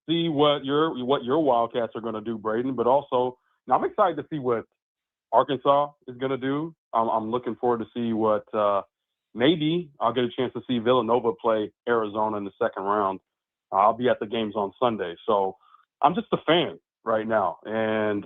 see what your Wildcats are going to do, Braden. But also, I'm excited to see what Arkansas is going to do. I'm looking forward to see what. Maybe I'll get a chance to see Villanova play Arizona in the second round. I'll be at the games on Sunday. So I'm just a fan right now and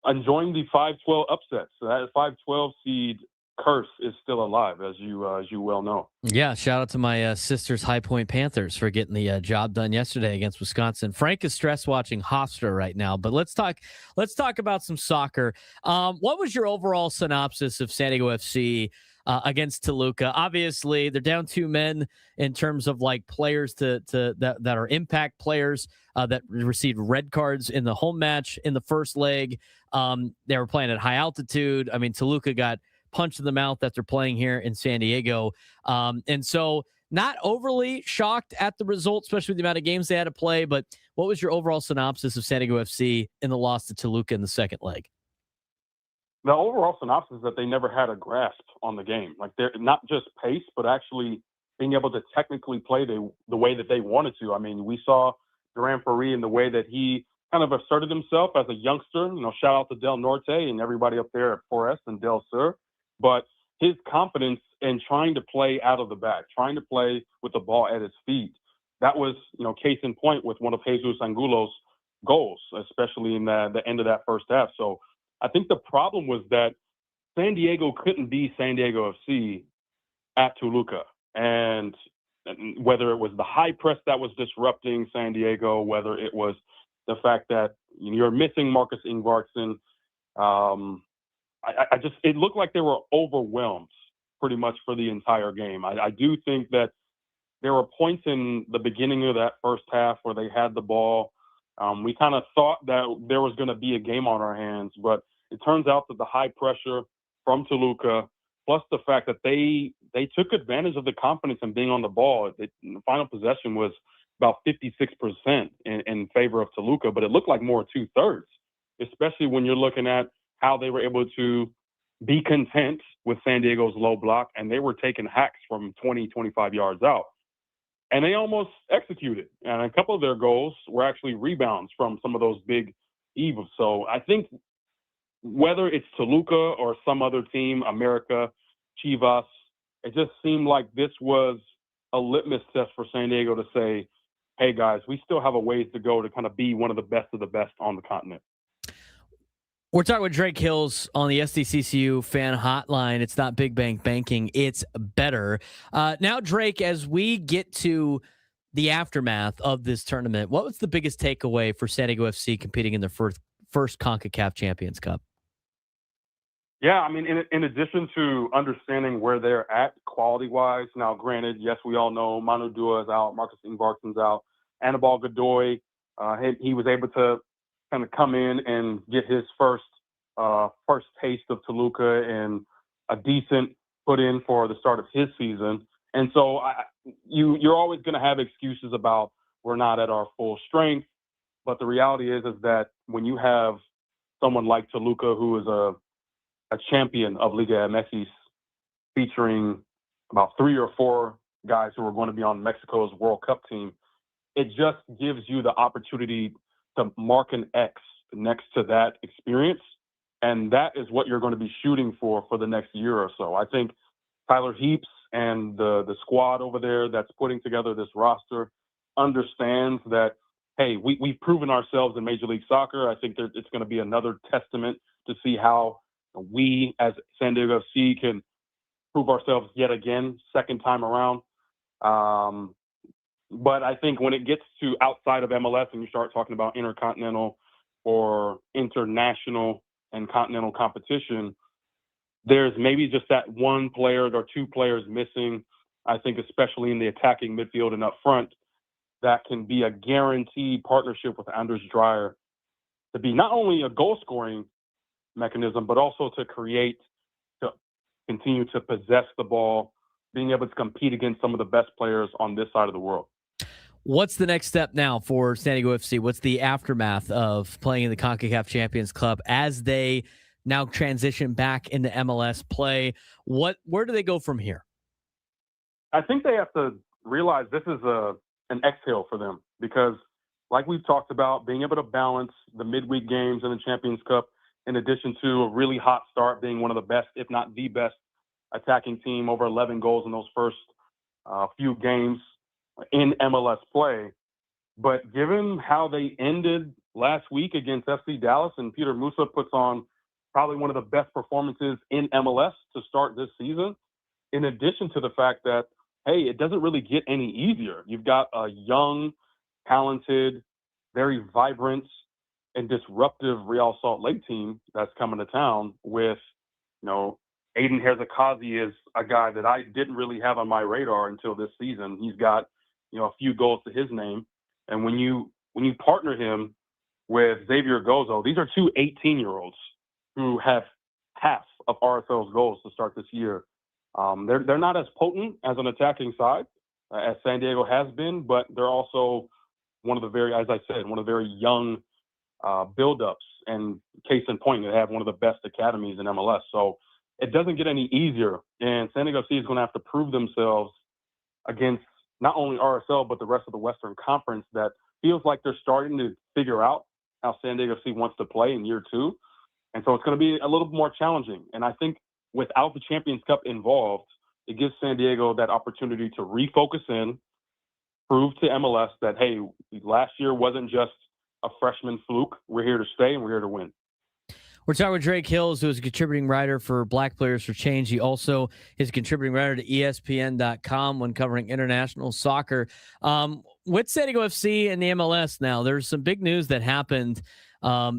enjoying the 5-12 upsets. So that 5-12 seed curse is still alive, as you well know. Yeah, shout out to my sister's High Point Panthers for getting the job done yesterday against Wisconsin. Frank is stress watching Hofstra right now, but let's talk about some soccer. What was your overall synopsis of San Diego FC against Toluca? Obviously, they're down two men in terms of like players that are impact players that received red cards in the home match in the first leg. They were playing at high altitude. I mean, Toluca got punched in the mouth after playing here in San Diego. And so not overly shocked at the result, especially with the amount of games they had to play. But what was your overall synopsis of San Diego FC in the loss to Toluca in the second leg? The overall synopsis is that they never had a grasp on the game. Like, they're not just pace, but actually being able to technically play the way that they wanted to. I mean, we saw Duran Ferri in the way that he kind of asserted himself as a youngster. Shout out to Del Norte and everybody up there at 4S and Del Sur. But his confidence in trying to play out of the back, trying to play with the ball at his feet, that was, case in point with one of Jesus Angulo's goals, especially in the end of that first half. So I think the problem was that San Diego couldn't be San Diego FC at Toluca. And whether it was the high press that was disrupting San Diego, whether it was the fact that you're missing Marcus Ingvarsson, it looked like they were overwhelmed pretty much for the entire game. I do think that there were points in the beginning of that first half where they had the ball. We kind of thought that there was going to be a game on our hands, but it turns out that the high pressure from Toluca, plus the fact that they took advantage of the confidence in being on the ball. The final possession was about 56% in favor of Toluca, but it looked like more 2/3, especially when you're looking at how they were able to be content with San Diego's low block, and they were taking hacks from 20, 25 yards out. And they almost executed. And a couple of their goals were actually rebounds from some of those big heaves. So I think whether it's Toluca or some other team, America, Chivas, it just seemed like this was a litmus test for San Diego to say, hey, guys, we still have a ways to go to kind of be one of the best on the continent. We're talking with Drake Hills on the SDCCU fan hotline. It's not Big Bank Banking. It's better. Now, Drake, as we get to the aftermath of this tournament, what was the biggest takeaway for San Diego FC competing in the first CONCACAF Champions Cup? Yeah, I mean, in addition to understanding where they're at quality-wise, now, granted, yes, we all know Manu Dua is out, Marcus Ingvarsson's out, Anibal Godoy, he was able to kind of come in and get his first taste of Toluca and a decent put in for the start of his season. And so you're always going to have excuses about we're not at our full strength. But the reality is that when you have someone like Toluca, who is a champion of Liga MX, featuring about 3 or 4 guys who are going to be on Mexico's World Cup team, it just gives you the opportunity to mark an X next to that experience. And that is what you're going to be shooting for the next year or so. I think Tyler Heaps and the squad over there that's putting together this roster understands that, hey, we've proven ourselves in Major League Soccer. I think that it's going to be another testament to see how we as San Diego FC can prove ourselves yet again, second time around. But I think when it gets to outside of MLS and you start talking about intercontinental or international and continental competition, there's maybe just that one player or 2 players missing, I think, especially in the attacking midfield and up front, that can be a guaranteed partnership with Anders Dreyer to be not only a goal-scoring mechanism, but also to continue to possess the ball, being able to compete against some of the best players on this side of the world. What's the next step now for San Diego FC? What's the aftermath of playing in the CONCACAF Champions Club as they now transition back into MLS play? Where do they go from here? I think they have to realize this is an exhale for them because, like we've talked about, being able to balance the midweek games in the Champions Cup, in addition to a really hot start, being one of the best, if not the best, attacking team, over 11 goals in those first few games in MLS play. But given how they ended last week against FC Dallas, and Peter Musa puts on probably one of the best performances in MLS to start this season, in addition to the fact that, hey, it doesn't really get any easier. You've got a young, talented, very vibrant, and disruptive Real Salt Lake team that's coming to town with, Aiden Herzakazi is a guy that I didn't really have on my radar until this season. He's got, a few goals to his name. And when you partner him with Xavier Gozo, these are 2 18-year-olds who have half of RSL's goals to start this year. They're not as potent as an attacking side, as San Diego has been, but they're also one of the very young buildups. And case in point, they have one of the best academies in MLS. So it doesn't get any easier. And San Diego FC is going to have to prove themselves against not only RSL, but the rest of the Western Conference that feels like they're starting to figure out how San Diego FC wants to play in year 2. And so it's going to be a little more challenging. And I think without the Champions Cup involved, it gives San Diego that opportunity to refocus in, prove to MLS that, hey, last year wasn't just a freshman fluke. We're here to stay and we're here to win. We're talking with Drake Hills, who is a contributing writer for Black Players for Change. He also is a contributing writer to ESPN.com when covering international soccer. With San Diego FC and the MLS now, there's some big news that happened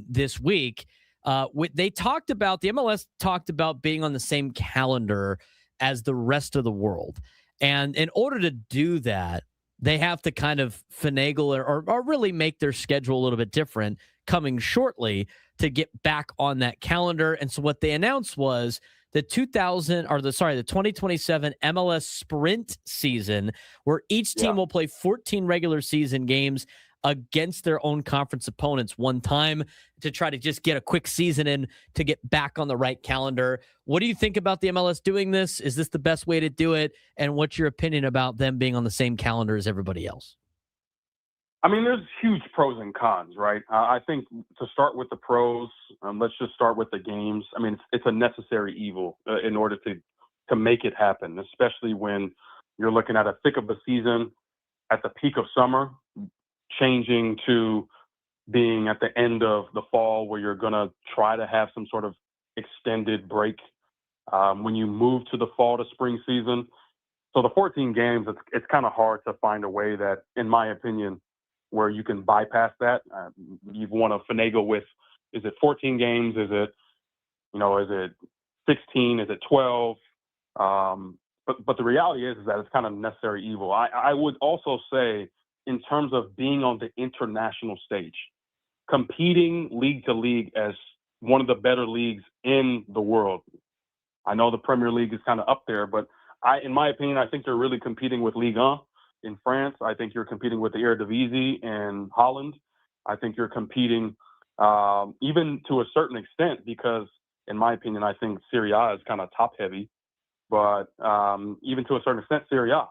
this week. The MLS talked about being on the same calendar as the rest of the world. And in order to do that, they have to kind of finagle or really make their schedule a little bit different coming shortly to get back on that calendar. And so what they announced was the 2027 MLS Sprint season, where each team will play 14 regular season games against their own conference opponents one time to try to just get a quick season in to get back on the right calendar. What do you think about the MLS doing this? Is this the best way to do it? And what's your opinion about them being on the same calendar as everybody else? I mean, there's huge pros and cons, right? I think to start with the pros, let's just start with the games. I mean, it's a necessary evil in order to make it happen, especially when you're looking at a thick of the season at the peak of summer, changing to being at the end of the fall where you're going to try to have some sort of extended break when you move to the fall to spring season. So the 14 games, it's kind of hard to find a way that, in my opinion, where you can bypass that. You want to finagle with, is it 14 games? Is it 16? Is it 12? But the reality is that it's kind of necessary evil. I would also say, in terms of being on the international stage, competing league to league as one of the better leagues in the world. I know the Premier League is kind of up there, but in my opinion, I think they're really competing with Ligue 1 in France. I think you're competing with the Eredivisie in Holland. I think you're competing even to a certain extent because, in my opinion, I think Serie A is kind of top heavy, but even to a certain extent, Serie A.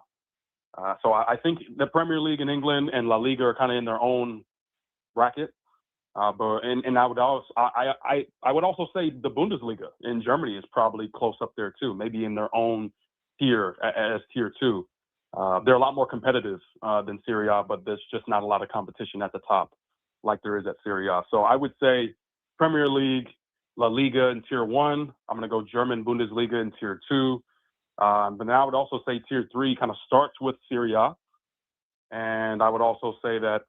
So I think the Premier League in England and La Liga are kind of in their own bracket. I would also say the Bundesliga in Germany is probably close up there too, maybe in their own tier as tier 2. They're a lot more competitive than Serie A, but there's just not a lot of competition at the top like there is at Serie A. So I would say Premier League, La Liga in tier 1. I'm going to go German Bundesliga in tier 2. But then I would also say tier 3 kind of starts with Serie A. And I would also say that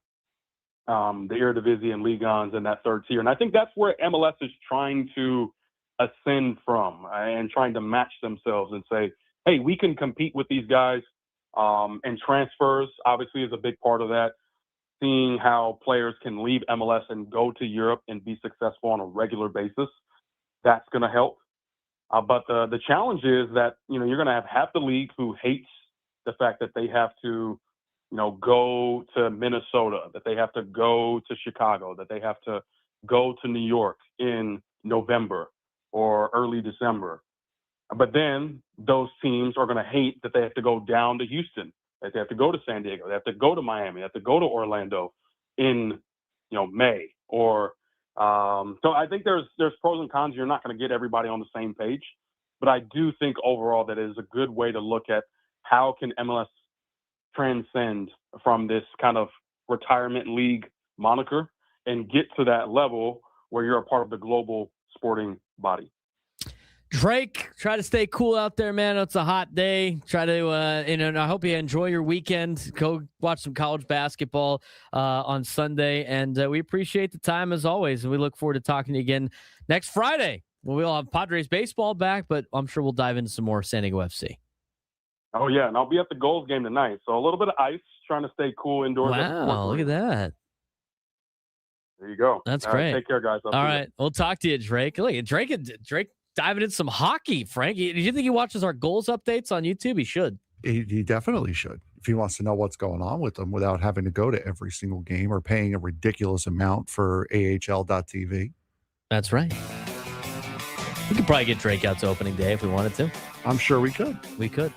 the Eredivisie and Ligue 1's in that third tier. And I think that's where MLS is trying to ascend from and trying to match themselves and say, hey, we can compete with these guys. And transfers, obviously, is a big part of that. Seeing how players can leave MLS and go to Europe and be successful on a regular basis, that's going to help. But the challenge is that, you're going to have half the league who hates the fact that they have to, go to Minnesota, that they have to go to Chicago, that they have to go to New York in November or early December. But then those teams are going to hate that they have to go down to Houston, that they have to go to San Diego, they have to go to Miami, they have to go to Orlando in, May. Or so I think there's pros and cons. You're not going to get everybody on the same page, but I do think overall that it is a good way to look at how can MLS transcend from this kind of retirement league moniker and get to that level where you're a part of the global sporting body. Drake, try to stay cool out there, man. It's a hot day. Try to, and I hope you enjoy your weekend. Go watch some college basketball on Sunday. And we appreciate the time as always. And we look forward to talking to you again next Friday. We'll have Padres baseball back, but I'm sure we'll dive into some more San Diego FC. Oh, yeah. And I'll be at the Goals game tonight. So a little bit of ice, trying to stay cool indoors. Wow, look at that. There you go. That's All great. Right, take care, guys. All right. We'll talk to you, Drake. Look, Drake diving into some hockey, Frank. Do you think he watches our goals updates on YouTube? He should. He definitely should. if he wants to know what's going on with them without having to go to every single game or paying a ridiculous amount for AHL.TV. That's right. We could probably get Drake out to opening day if we wanted to. I'm sure we could. We could.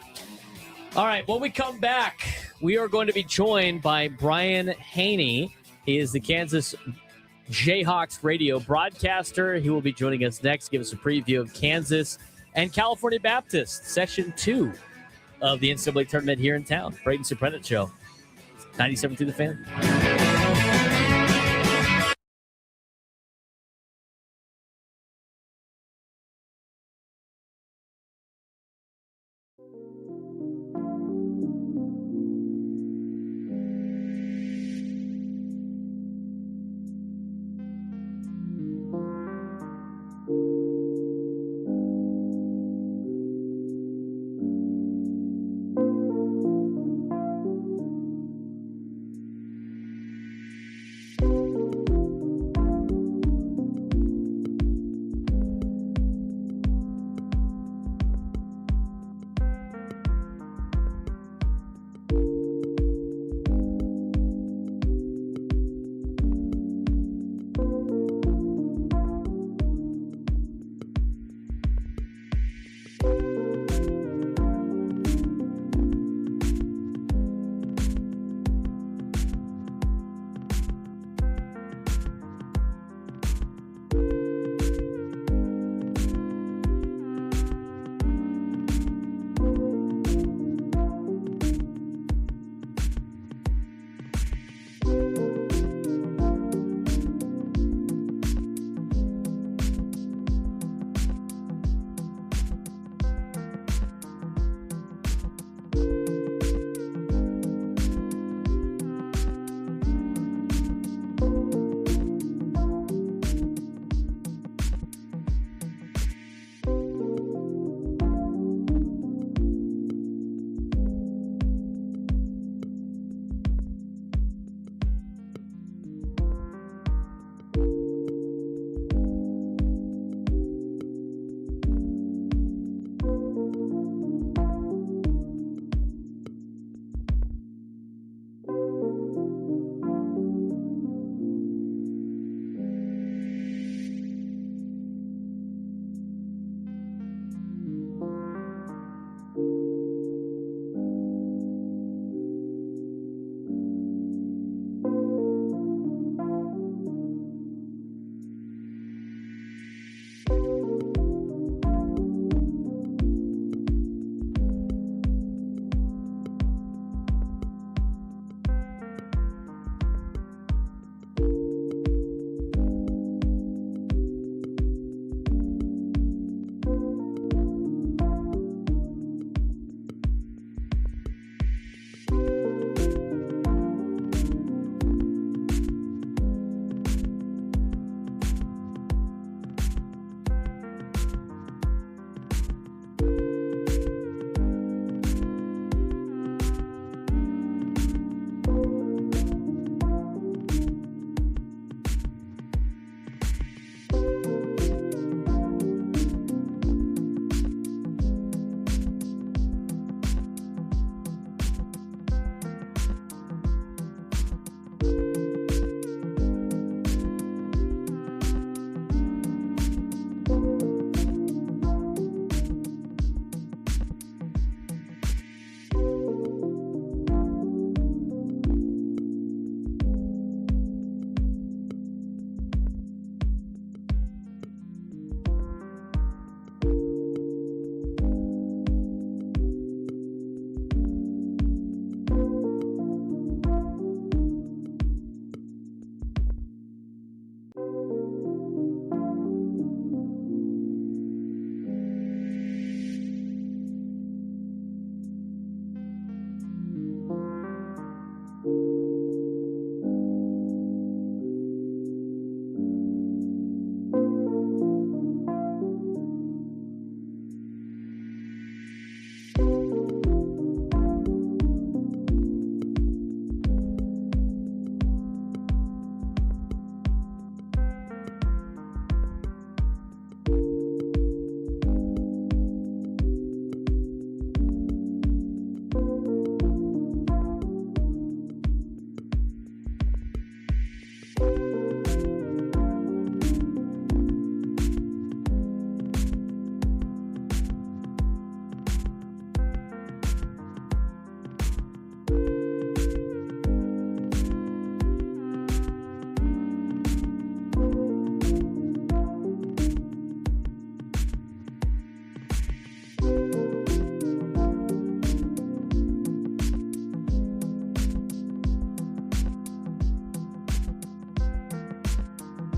All right, when we come back, we are going to be joined by Brian Hanni. He is the Kansas Jayhawks radio broadcaster. He will be joining us next, give us a preview of Kansas and California Baptist, Section 2 of the NCAA Tournament here in town. Braden Surprenant Show, 97 through the Fan.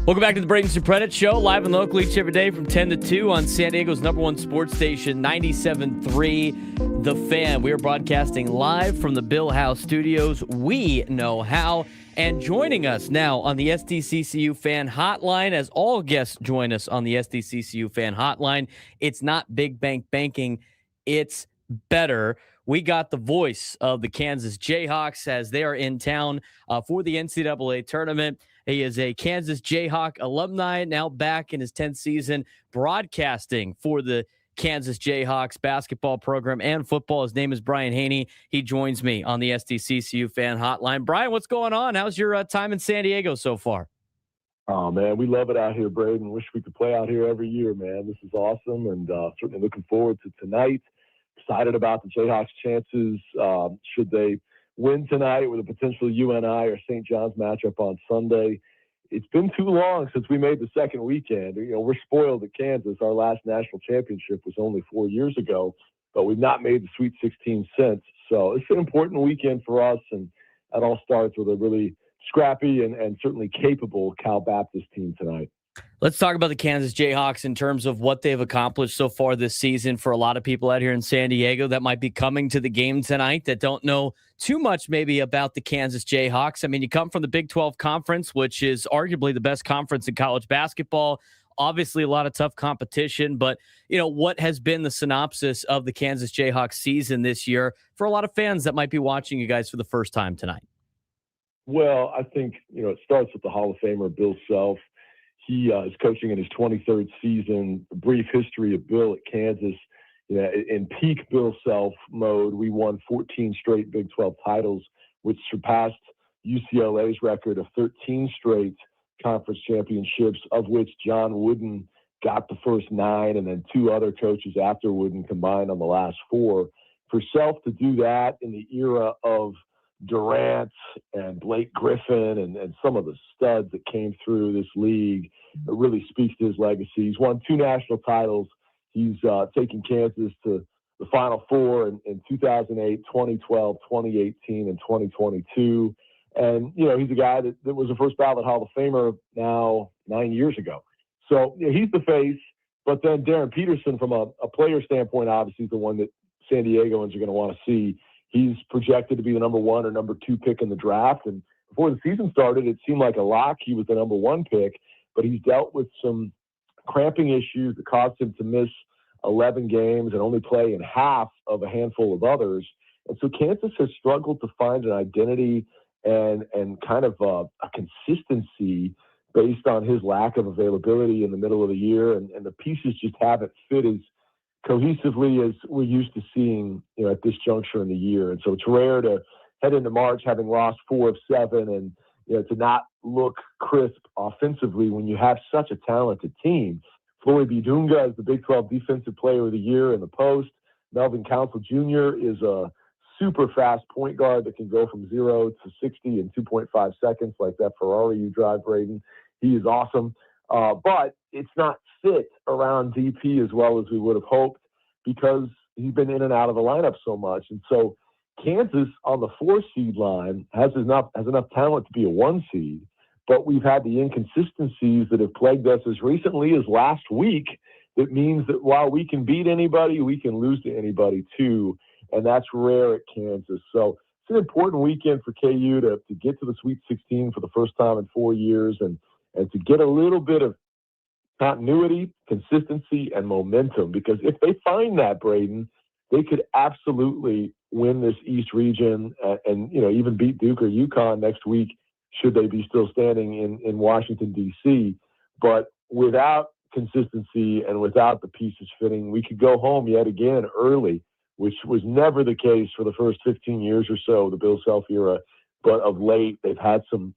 Welcome back to the Braden Surprenant Show, live and local each every day from 10 to 2 on San Diego's #1 sports station, 97.3 The Fan. We are broadcasting live from the Bill House Studios. We know how. And joining us now on the SDCCU Fan Hotline, as all guests join us on the SDCCU Fan Hotline, it's not Big Bank Banking, it's better. We got the voice of the Kansas Jayhawks as they are in town for the NCAA Tournament. He is a Kansas Jayhawk alumni, now back in his 10th season, broadcasting for the Kansas Jayhawks basketball program and football. His name is Brian Hanni. He joins me on the SDCCU Fan Hotline. Brian, what's going on? How's your time in San Diego so far? Oh, man, we love it out here, Braden. Wish we could play out here every year, man. This is awesome, and certainly looking forward to tonight. Excited about the Jayhawks' chances should they win tonight with a potential UNI or St. John's matchup on Sunday. It's been too long since we made the second weekend. You know, we're spoiled at Kansas. Our last national championship was only 4 years ago, but we've not made the Sweet 16 since. So it's an important weekend for us, and that all starts with a really scrappy and certainly capable Cal Baptist team tonight. Let's talk about the Kansas Jayhawks in terms of what they've accomplished so far this season. For a lot of people out here in San Diego that might be coming to the game tonight that don't know too much maybe about the Kansas Jayhawks. I mean, you come from the Big 12 Conference, which is arguably the best conference in college basketball. Obviously, a lot of tough competition, but, you know, what has been the synopsis of the Kansas Jayhawks season this year for a lot of fans that might be watching you guys for the first time tonight? Well, I think, you know, it starts with the Hall of Famer, Bill Self. He is coaching in his 23rd season. A brief history of Bill at Kansas. You know, in peak Bill Self mode, we won 14 straight Big 12 titles, which surpassed UCLA's record of 13 straight conference championships, of which John Wooden got the first 9, and then 2 other coaches after Wooden combined on the last 4. For Self to do that in the era of Durant and Blake Griffin and some of the studs that came through this league, it really speaks to his legacy. He's won 2 national titles. He's taken Kansas to the Final Four in 2008, 2012, 2018, and 2022. And, you know, he's a guy that was a first ballot Hall of Famer now 9 years ago. So, you know, he's the face. But then Darren Peterson, from a player standpoint, obviously is the one that San Diegoans are going to want to see. He's projected to be the number 1 or number 2 pick in the draft. And before the season started, it seemed like a lock. He was the number 1 pick, but he's dealt with some cramping issues that caused him to miss 11 games and only play in half of a handful of others. And so Kansas has struggled to find an identity and kind of a consistency based on his lack of availability in the middle of the year. And the pieces just haven't fit as cohesively as we're used to seeing, you know, at this juncture in the year. And so it's rare to head into March having lost 4 of 7 and, you know, to not look crisp offensively when you have such a talented team. Floyd Bidunga is the Big 12 Defensive Player of the Year in the post. Melvin Council Jr. is a super fast point guard that can go from 0 to 60 in 2.5 seconds, like that Ferrari you drive, Braden. He is awesome. But it's not fit around DP as well as we would have hoped because he's been in and out of the lineup so much. And so Kansas on the 4 seed line has enough talent to be a 1 seed, but we've had the inconsistencies that have plagued us as recently as last week. That means that while we can beat anybody, we can lose to anybody too. And that's rare at Kansas. So it's an important weekend for KU to get to the Sweet 16 for the first time in 4 years and to get a little bit of continuity, consistency, and momentum. Because if they find that, Braden, they could absolutely win this East region and you know, even beat Duke or UConn next week should they be still standing in Washington, D.C. But without consistency and without the pieces fitting, we could go home yet again early, which was never the case for the first 15 years or so, the Bill Self era. But of late, they've had some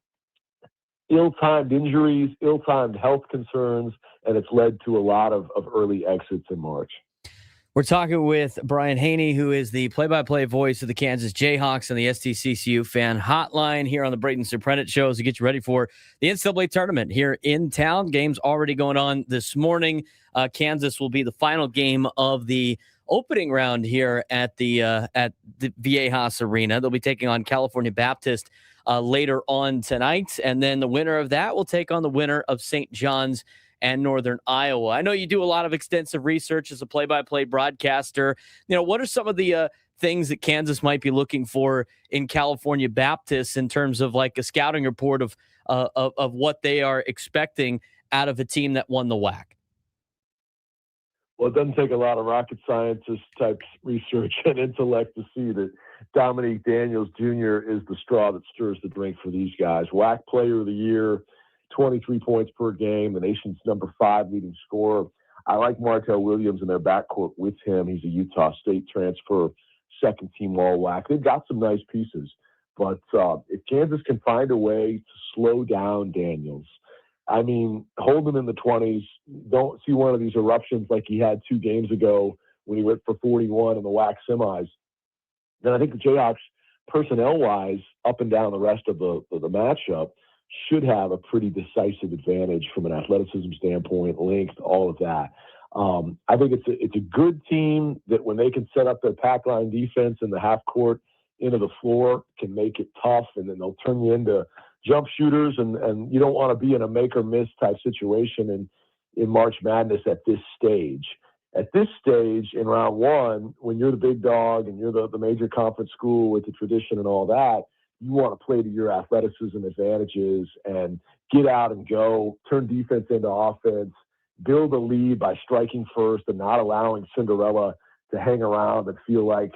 ill-timed injuries, ill-timed health concerns, and it's led to a lot of early exits in March. We're talking with Brian Hanni, who is the play-by-play voice of the Kansas Jayhawks on the SDCCU Fan Hotline here on the Braden Surprenant Show to get you ready for the NCAA Tournament here in town. Games already going on this morning. Kansas will be the final game of the opening round here at the Viejas Arena. They'll be taking on California Baptist later on tonight, and then the winner of that will take on the winner of St. John's and Northern Iowa. I know you do a lot of extensive research as a play-by-play broadcaster. What are some of the things that Kansas might be looking for in California Baptist in terms of like a scouting report of what they are expecting out of a team that won the WAC? Well, it doesn't take a lot of rocket scientist type research and intellect to see that Dominique Daniels Jr. is the straw that stirs the drink for these guys. WAC Player of the Year, 23 points per game, the nation's number 5 leading scorer. I like Martell Williams in their backcourt with him. He's a Utah State transfer, second team all WAC. They've got some nice pieces, but if Kansas can find a way to slow down Daniels, I mean, hold him in the 20s. Don't see one of these eruptions like he had 2 games ago when he went for 41 in the WAC semis. Then I think the Jayhawks, personnel-wise, up and down the rest of the matchup, should have a pretty decisive advantage from an athleticism standpoint, length, all of that. I think it's a good team that when they can set up their pack line defense in the half court into the floor, can make it tough, and then they'll turn you into jump shooters, and you don't want to be in a make or miss type situation in March Madness at this stage. At this stage in round 1, when you're the big dog and you're the major conference school with the tradition and all that, you want to play to your athleticism advantages and get out and go, turn defense into offense, build a lead by striking first and not allowing Cinderella to hang around and feel like,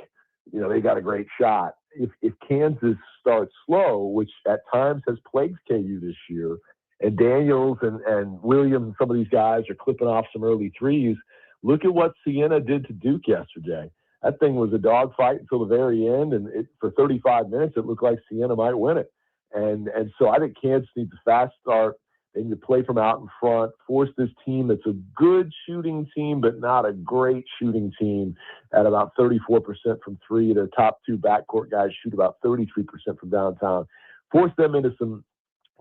they got a great shot. If Kansas starts slow, which at times has plagued KU this year, and Daniels and Williams and some of these guys are clipping off some early threes, look at what Siena did to Duke yesterday. That thing was a dogfight until the very end, and for 35 minutes, it looked like Siena might win it. And so I think Kansas needs a fast start. They need to play from out in front, force this team that's a good shooting team, but not a great shooting team, at about 34% from 3. Their top 2 backcourt guys shoot about 33% from downtown. Force them into some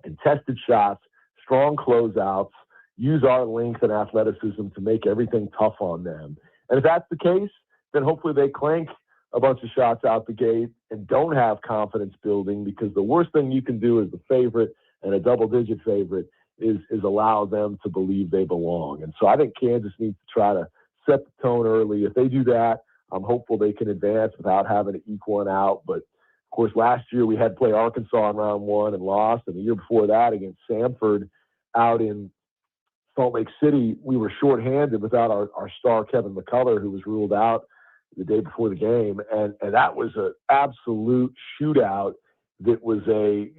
contested shots, strong closeouts, use our length and athleticism to make everything tough on them. And if that's the case, then hopefully they clank a bunch of shots out the gate and don't have confidence building, because the worst thing you can do as the favorite and a double-digit favorite is allow them to believe they belong. And so I think Kansas needs to try to set the tone early. If they do that, I'm hopeful they can advance without having to eke one out. But, of course, last year we had to play Arkansas in round 1 and lost. And the year before that against Samford out in Salt Lake City, we were shorthanded without our star Kevin McCullough, who was ruled out the day before the game. And that was an absolute shootout that was a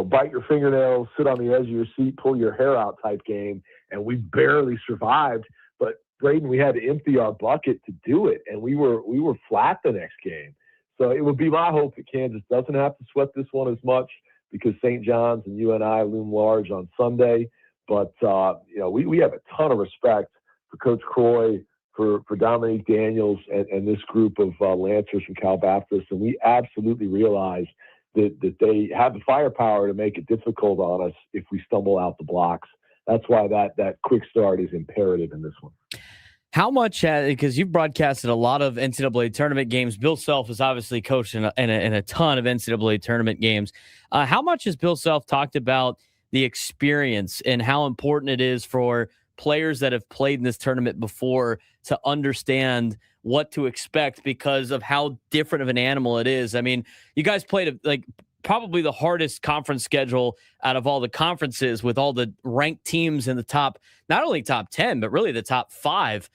bite your fingernails, sit on the edge of your seat, pull your hair out type game. And we barely survived. But Braden, we had to empty our bucket to do it. And we were flat the next game. So it would be my hope that Kansas doesn't have to sweat this one as much, because St. John's and UNI loom large on Sunday. But, we have a ton of respect for Coach Croy, for Dominique Daniels and this group of Lancers from Cal Baptist. And we absolutely realize that they have the firepower to make it difficult on us if we stumble out the blocks. That's why that quick start is imperative in this one. How much, because you've broadcasted a lot of NCAA tournament games. Bill Self has obviously coached in a ton of NCAA tournament games. How much has Bill Self talked about the experience and how important it is for players that have played in this tournament before to understand what to expect because of how different of an animal it is? I mean, you guys played probably the hardest conference schedule out of all the conferences, with all the ranked teams in the top, not only top 10, but really the top 5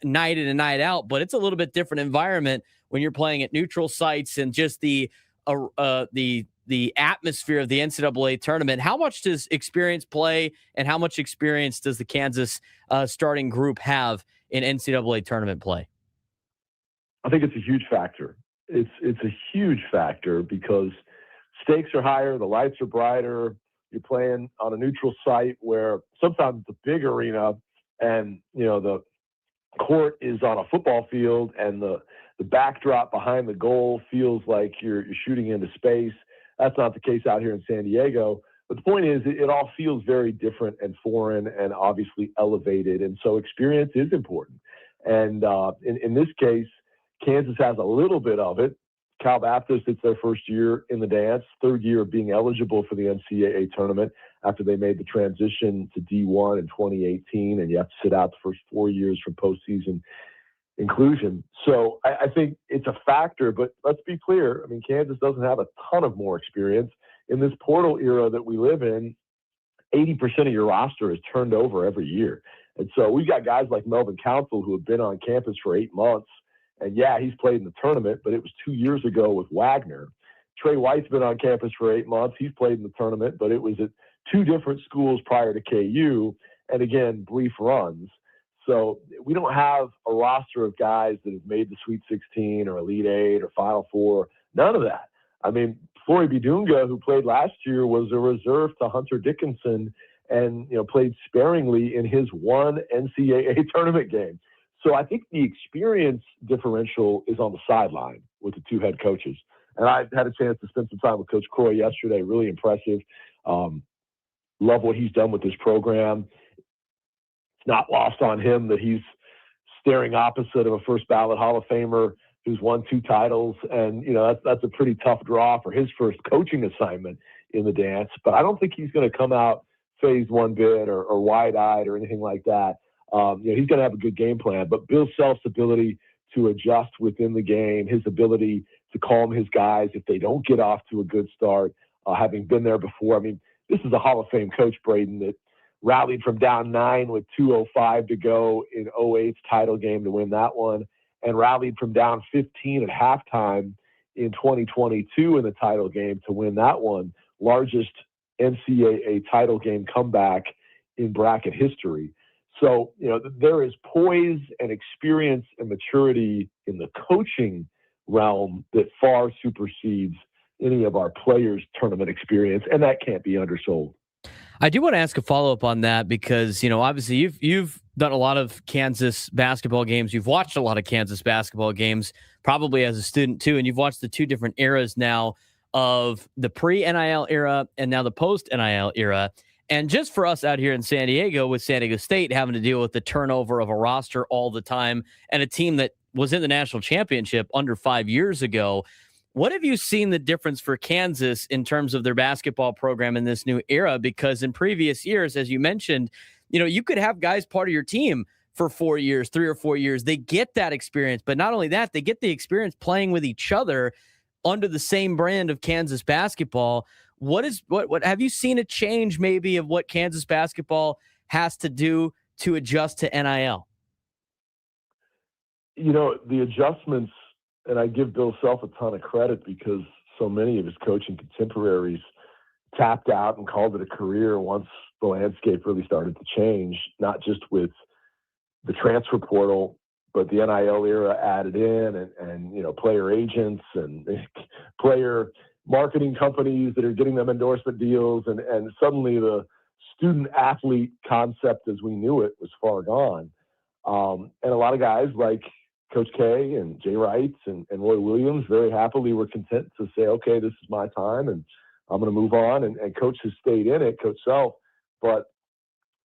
night in and night out. But it's a little bit different environment when you're playing at neutral sites and just the atmosphere of the NCAA tournament. How much does experience play, and how much experience does the Kansas starting group have in NCAA tournament play? I think it's a huge factor. It's a huge factor because stakes are higher, the lights are brighter. You're playing on a neutral site where sometimes it's a big arena, and the court is on a football field, and the backdrop behind the goal feels like you're shooting into space. That's not the case out here in San Diego. But the point is, it all feels very different and foreign and obviously elevated. And so experience is important. And in this case, Kansas has a little bit of it. Cal Baptist, it's their first year in the dance, third year of being eligible for the NCAA tournament after they made the transition to D1 in 2018, and you have to sit out the first 4 years for postseason inclusion. So I think it's a factor, but let's be clear. I mean, Kansas doesn't have a ton of more experience. In this portal era that we live in, 80% of your roster is turned over every year. And so we've got guys like Melvin Council who have been on campus for 8 months. And yeah, he's played in the tournament, but it was 2 years ago with Wagner. Trey White's been on campus for 8 months. He's played in the tournament, but it was at 2 different schools prior to KU. And again, brief runs. So we don't have a roster of guys that have made the Sweet 16 or Elite 8 or Final Four. None of that. I mean, Flory Bidunga, who played last year, was a reserve to Hunter Dickinson and, played sparingly in his one NCAA tournament game. So I think the experience differential is on the sideline with the 2 head coaches. And I had a chance to spend some time with Coach Croy yesterday. Really impressive. Love what he's done with this program. It's not lost on him that he's staring opposite of a first ballot Hall of Famer who's won 2 titles. And, that's a pretty tough draw for his first coaching assignment in the dance. But I don't think he's going to come out phased one bit or wide-eyed or anything like that. He's going to have a good game plan. But Bill Self's ability to adjust within the game, his ability to calm his guys if they don't get off to a good start, having been there before. I mean, this is a Hall of Fame coach, Braden, that rallied from down 9 with 2:05 to go in 08's title game to win that one, and rallied from down 15 at halftime in 2022 in the title game to win that one. Largest NCAA title game comeback in bracket history. So, there is poise and experience and maturity in the coaching realm that far supersedes any of our players' tournament experience, and that can't be undersold. I do want to ask a follow-up on that because, obviously you've done a lot of Kansas basketball games. You've watched a lot of Kansas basketball games, probably as a student too, and you've watched the 2 different eras now of the pre-NIL era and now the post-NIL era. And just for us out here in San Diego with San Diego State having to deal with the turnover of a roster all the time and a team that was in the national championship under 5 years ago, what have you seen the difference for Kansas in terms of their basketball program in this new era? Because in previous years, as you mentioned, you could have guys part of your team for 4 years, 3 or 4 years. They get that experience, but not only that, they get the experience playing with each other under the same brand of Kansas basketball. What have you seen a change maybe of what Kansas basketball has to do to adjust to NIL? The adjustments, and I give Bill Self a ton of credit because so many of his coaching contemporaries tapped out and called it a career once the landscape really started to change, not just with the transfer portal, but the NIL era added in and player agents and player marketing companies that are getting them endorsement deals. And suddenly the student athlete concept as we knew it was far gone. And a lot of guys like Coach K and Jay Wrights and Roy Williams very happily were content to say, okay, this is my time and I'm going to move on. And Coach has stayed in it, Coach Self. But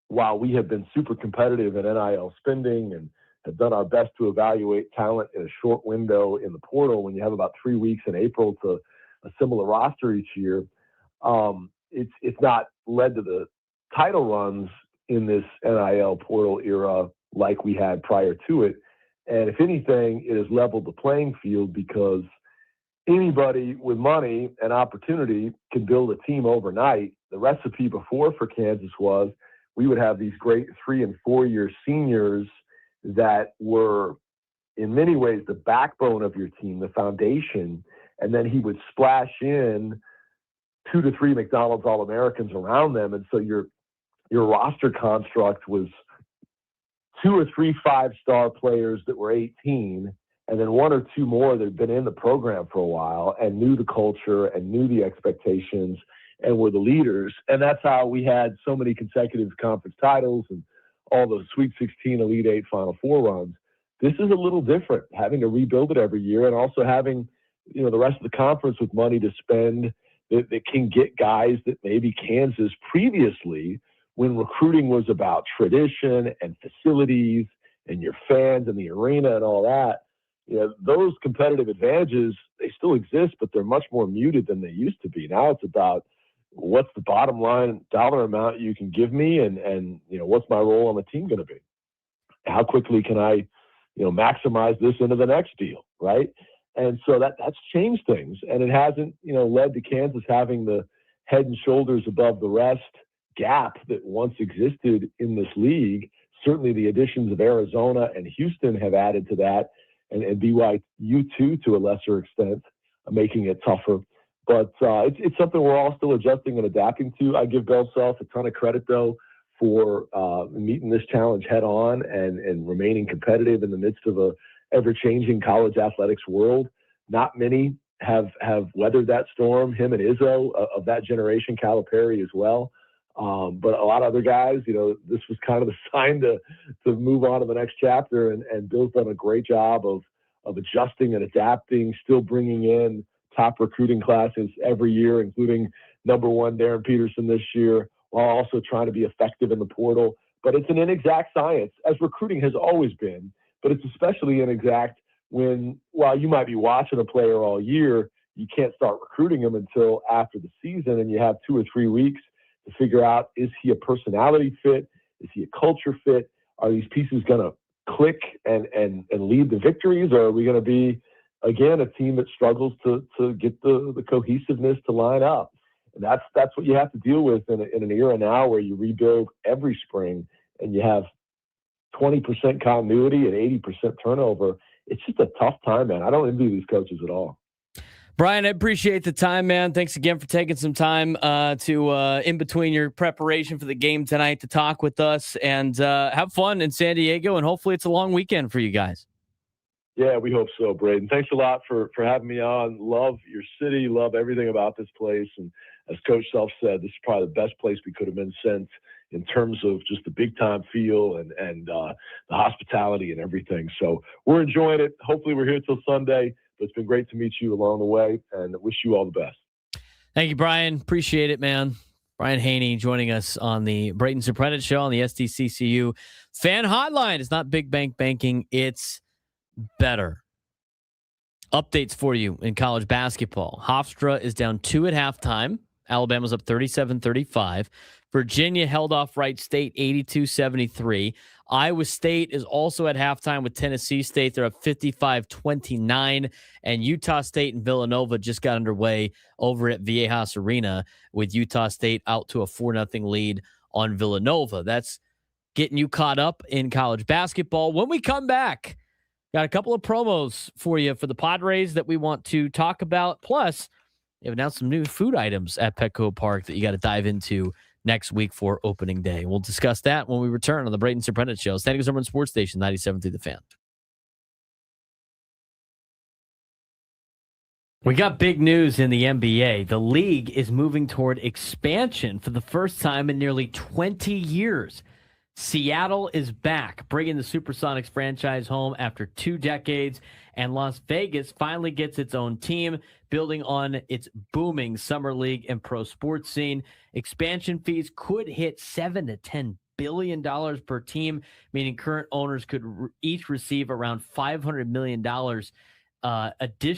while we have been super competitive in NIL spending and have done our best to evaluate talent in a short window in the portal, when you have about 3 weeks in April to assemble a roster each year, it's not led to the title runs in this NIL portal era like we had prior to it. And if anything, it has leveled the playing field because anybody with money and opportunity can build a team overnight. The recipe before for Kansas was we would have these great 3 and 4 year seniors that were in many ways the backbone of your team, the foundation. And then he would splash in 2 to 3 McDonald's All-Americans around them. And so your roster construct was 2 or 3 5-star players that were 18, and then 1 or 2 more that had been in the program for a while and knew the culture and knew the expectations and were the leaders. And that's how we had so many consecutive conference titles and all the Sweet 16, Elite 8, Final Four runs. This is a little different, having to rebuild it every year and also having the rest of the conference with money to spend that can get guys that maybe Kansas previously, when recruiting was about tradition and facilities and your fans and the arena and all that, those competitive advantages, they still exist, but they're much more muted than they used to be. Now it's about what's the bottom line dollar amount you can give me, and what's my role on the team going to be? How quickly can I, maximize this into the next deal, right? And so that's changed things, and it hasn't, led to Kansas having the head and shoulders above the rest gap that once existed in this league. Certainly the additions of Arizona and Houston have added to that, and BYU too, to a lesser extent, making it tougher. But it's something we're all still adjusting and adapting to. I give Bill Self a ton of credit, though, for meeting this challenge head on and remaining competitive in the midst of a ever-changing college athletics world. Not many have weathered that storm. Him and Izzo of that generation, Calipari as well. But a lot of other guys, this was kind of the sign to move on to the next chapter. And Bill's done a great job of adjusting and adapting, still bringing in top recruiting classes every year, including number 1 Darren Peterson this year, while also trying to be effective in the portal. But it's an inexact science, as recruiting has always been. But it's especially inexact when, while you might be watching a player all year, you can't start recruiting him until after the season, and you have 2 or 3 weeks to figure out, is he a personality fit? Is he a culture fit? Are these pieces going to click and lead to victories, or are we going to be, again, a team that struggles to get the cohesiveness to line up? And that's what you have to deal with in an era now where you rebuild every spring and you have 20% continuity and 80% turnover. It's just a tough time, man. I don't envy these coaches at all. Brian, I appreciate the time, man. Thanks again for taking some time to in between your preparation for the game tonight to talk with us, and have fun in San Diego, and hopefully it's a long weekend for you guys. Yeah, we hope so, Braden. Thanks a lot for having me on. Love your city, love everything about this place. And as Coach Self said, this is probably the best place we could have been sent in terms of just the big-time feel and the hospitality and everything. So we're enjoying it. Hopefully we're here till Sunday, but it's been great to meet you along the way, and wish you all the best. Thank you, Brian. Appreciate it, man. Brian Hanni joining us on the Braden Surprenant Show on the SDCCU Fan Hotline. It's not big bank banking. It's better. Updates for you in college basketball. Hofstra is down 2 at halftime. Alabama's up 37-35. Virginia held off Wright State 82-73. Iowa State is also at halftime with Tennessee State. They're up 55-29. And Utah State and Villanova just got underway over at Viejas Arena with Utah State out to a 4-0 lead on Villanova. That's getting you caught up in college basketball. When we come back, got a couple of promos for you for the Padres that we want to talk about. Plus, they've announced some new food items at Petco Park that you got to dive into next week for opening day. We'll discuss that when we return on the Braden Surprenant Show. San Diego's number 1 sports station, 97.3 The Fan. We got big news in the NBA. The league is moving toward expansion for the first time in nearly 20 years. Seattle is back, bringing the Supersonics franchise home after 2 decades, and Las Vegas finally gets its own team, building on its booming summer league and pro sports scene. Expansion fees could hit $7 to $10 billion per team, meaning current owners could each receive around $500 million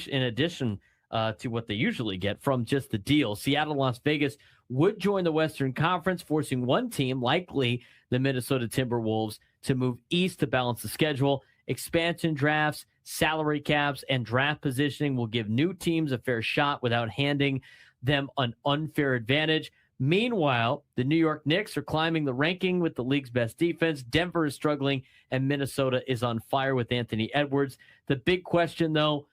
in addition to what they usually get from just the deal. Seattle and Las Vegas would join the Western Conference, forcing one team, likely the Minnesota Timberwolves, to move east to balance the schedule. Expansion drafts, salary caps, and draft positioning will give new teams a fair shot without handing them an unfair advantage. Meanwhile, the New York Knicks are climbing the ranking with the league's best defense. Denver is struggling, and Minnesota is on fire with Anthony Edwards. The big question, though,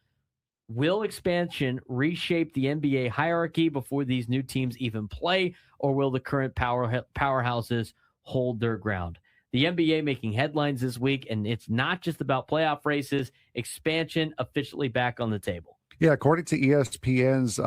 will expansion reshape the NBA hierarchy before these new teams even play, or will the current powerhouses hold their ground? The NBA making headlines this week, and it's not just about playoff races. Expansion officially back on the table. Yeah, according to ESPN's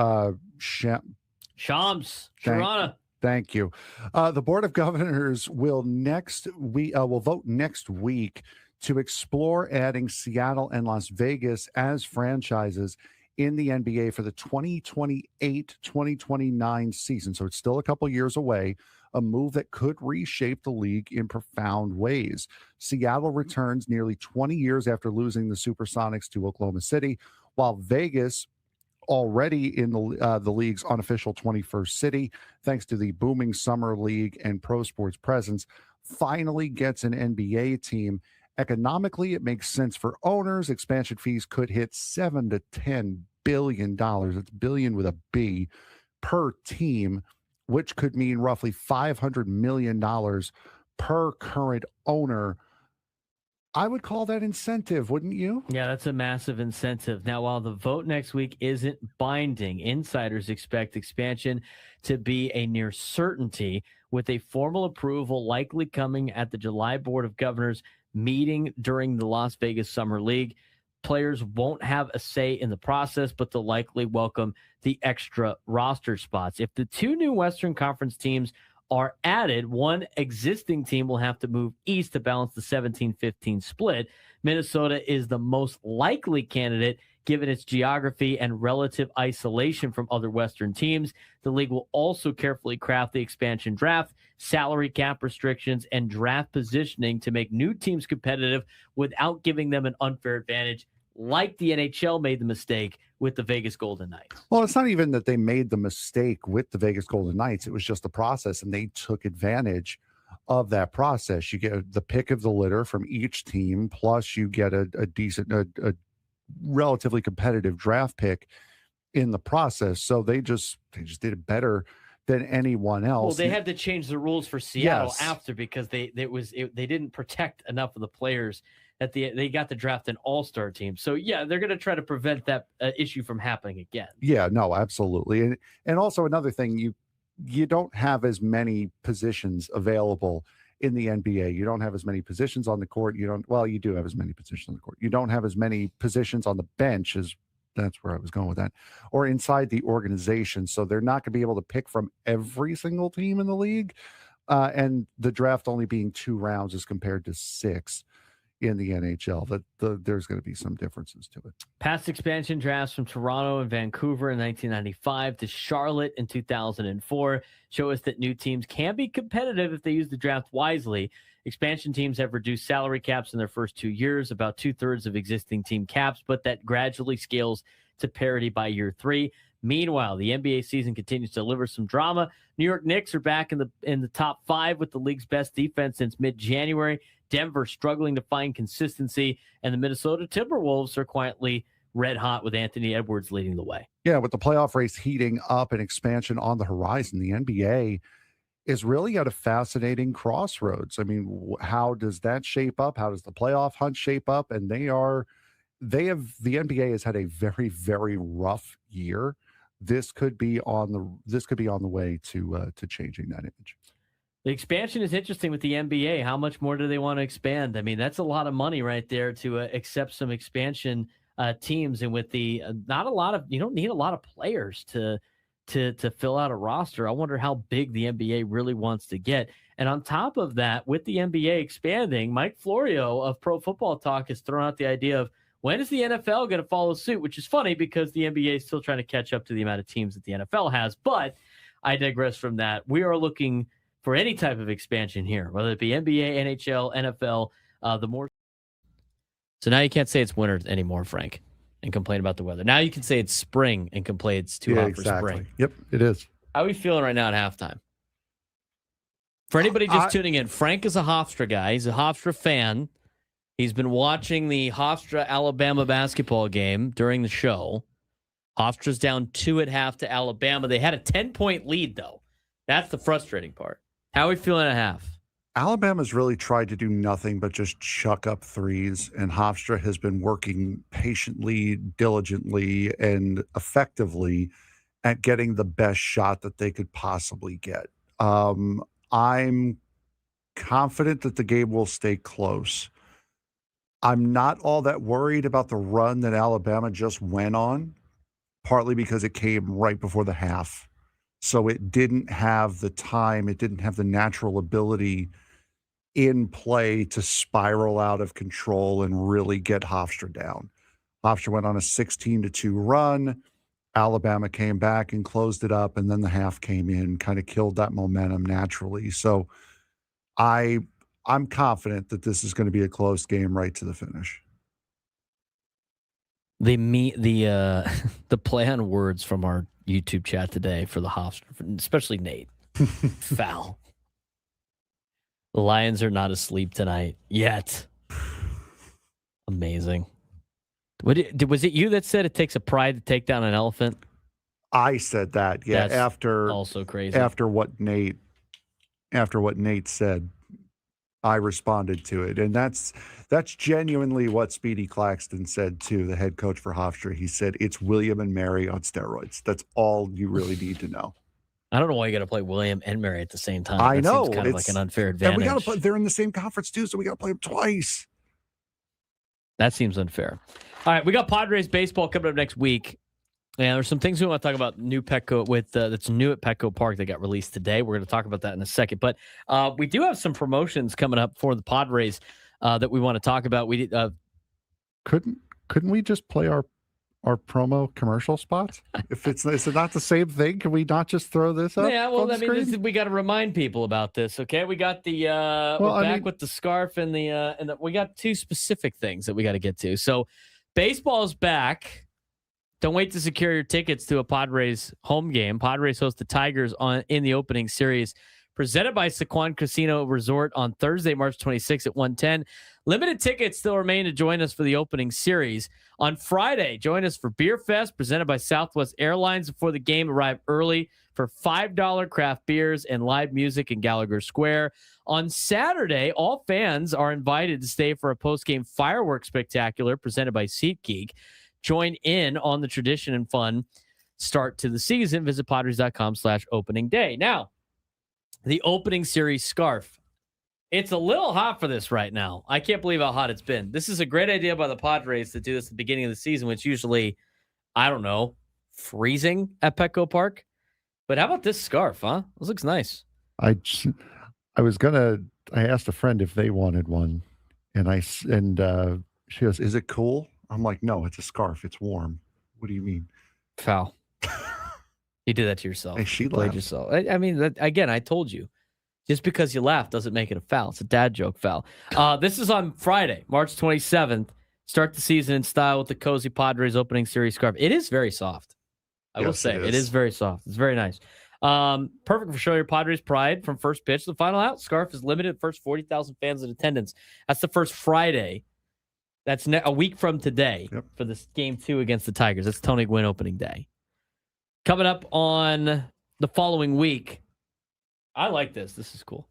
Shams Charana. Thank you. The Board of Governors will vote next week to explore adding Seattle and Las Vegas as franchises in the NBA for the 2028-2029 season. So it's still a couple years away. a move that could reshape the league in profound ways. Seattle returns nearly 20 years after losing the Supersonics to Oklahoma City, while Vegas, already in the league's unofficial 21st city, thanks to the booming summer league and pro sports presence, finally gets an NBA team. Economically, it makes sense for owners. Expansion fees could hit $7 to $10 billion. It's billion with a B per team, which could mean roughly $500 million per current owner. I would call that incentive, wouldn't you? Yeah, that's a massive incentive. Now, while the vote next week isn't binding, insiders expect expansion to be a near certainty, with a formal approval likely coming at the July Board of Governors meeting during the Las Vegas Summer League. Players won't have a say in the process, but they'll likely welcome the extra roster spots. If the two new Western Conference teams are added, one existing team will have to move east to balance the 17-15 split. Minnesota is the most likely candidate given its geography and relative isolation from other Western teams. The league will also carefully craft the expansion draft, salary cap restrictions, and draft positioning to make new teams competitive without giving them an unfair advantage, like the NHL made the mistake with the Vegas Golden Knights. Well, it's not even that they made the mistake with the Vegas Golden Knights. It was just the process, and they took advantage of that process. You get the pick of the litter from each team, plus you get a decent, a relatively competitive draft pick in the process. So they just did it better than anyone else. Well, they had to change the rules for Seattle after, because they didn't protect enough of the players that they got to draft an all-star team. So yeah, they're going to try to prevent that issue from happening again. Yeah, no, absolutely. And also another thing, you don't have as many positions available in the NBA. You don't have as many positions on the court. You do have as many positions on the court. You don't have as many positions on the bench as that's where I was going with that, or inside the organization. So they're not going to be able to pick from every single team in the league. And the draft only being 2 rounds as compared to 6 in the NHL, there's going to be some differences to it. Past expansion drafts from Toronto and Vancouver in 1995 to Charlotte in 2004 show us that new teams can be competitive if they use the draft wisely. Expansion teams have reduced salary caps in their first 2 years, about 2/3 of existing team caps, but that gradually scales to parity by year 3. Meanwhile, the NBA season continues to deliver some drama. New York Knicks are back in the top 5 with the league's best defense since mid-January. Denver struggling to find consistency, and the Minnesota Timberwolves are quietly red hot with Anthony Edwards leading the way. Yeah, with the playoff race heating up and expansion on the horizon, the NBA is really at a fascinating crossroads. I mean, how does that shape up? How does the playoff hunt shape up? And the NBA has had a very, very rough year. This could be on the way to changing that image. The expansion is interesting with the NBA. How much more do they want to expand? I mean, that's a lot of money right there to accept some expansion teams. And with the you don't need a lot of players to fill out a roster. I wonder how big the NBA really wants to get. And on top of that, with the NBA expanding, Mike Florio of Pro Football Talk has thrown out the idea of, when is the NFL going to follow suit? Which is funny because the NBA is still trying to catch up to the amount of teams that the NFL has. But I digress from that. We are looking for any type of expansion here, whether it be NBA, NHL, NFL, the more. So now you can't say it's winter anymore, Frank, and complain about the weather. Now you can say it's spring and complain it's too hot for spring. Yep, it is. How are we feeling right now at halftime? For anybody just tuning in, Frank is a Hofstra guy. He's a Hofstra fan. He's been watching the Hofstra-Alabama basketball game during the show. Hofstra's down 2 at half to Alabama. They had a 10-point lead, though. That's the frustrating part. How are we feeling at half? Alabama's really tried to do nothing but just chuck up threes, and Hofstra has been working patiently, diligently, and effectively at getting the best shot that they could possibly get. I'm confident that the game will stay close. I'm not all that worried about the run that Alabama just went on, partly because it came right before the half. So it didn't have the time, it didn't have the natural ability in play to spiral out of control and really get Hofstra down. Hofstra went on a 16-2 run. Alabama came back and closed it up, and then the half came in, kind of killed that momentum naturally. So I'm confident that this is going to be a close game right to the finish. The play on words from our YouTube chat today for the Hofstra, especially Nate. Foul. The Lions are not asleep tonight yet. Amazing. Was it you that said it takes a pride to take down an elephant? I said that, yeah. That's after also crazy. After what Nate said, I responded to it, and that's genuinely what Speedy Claxton said too. The head coach for Hofstra, he said it's William and Mary on steroids. That's all you really need to know. I don't know why you got to play William and Mary at the same time. I know, seems kind of like an unfair advantage. And we got to play. They're in the same conference too, so we got to play them twice. That seems unfair. All right, we got Padres baseball coming up next week. And there's some things we want to talk about new Petco that's new at Petco Park that got released today. We're going to talk about that in a second. But we do have some promotions coming up for the Padres that we want to talk about. We couldn't we just play our promo commercial spots? If is it not the same thing? Can we not just throw this up? Yeah, well, I mean, we got to remind people about this. Okay, we got the we're back with the scarf and the we got two specific things that we got to get to. So, baseball is back. Don't wait to secure your tickets to a Padres home game. Padres host the Tigers in the opening series, presented by Sequan Casino Resort on Thursday, March 26th at 1:10. Limited tickets still remain to join us for the opening series. On Friday, join us for Beer Fest, presented by Southwest Airlines. Before the game, arrive early for $5 craft beers and live music in Gallagher Square. On Saturday, all fans are invited to stay for a post-game fireworks spectacular presented by SeatGeek. Join in on the tradition and fun start to the season. Visit Padres.com/opening day. Now, the opening series scarf. It's a little hot for this right now. I can't believe how hot it's been. This is a great idea by the Padres to do this at the beginning of the season, which usually, I don't know, freezing at Petco Park. But how about this scarf, huh? This looks nice. I asked a friend if they wanted one, and she goes, "Is it cool?" I'm like, "No, it's a scarf. It's warm." What do you mean? Foul. You did that to yourself. Hey, she played laughed. yourself. I mean, again, I told you. Just because you laugh doesn't make it a foul. It's a dad joke foul. This is on Friday, March 27th. Start the season in style with the Cozy Padres opening series scarf. It is very soft. I will say it is very soft. It's very nice. Perfect for showing your Padres pride from first pitch to the final out. Scarf is limited. First 40,000 fans in attendance. That's the first Friday. That's a week from today for this game 2 against the Tigers. That's Tony Gwynn opening day. Coming up on the following week. I like this. This is cool.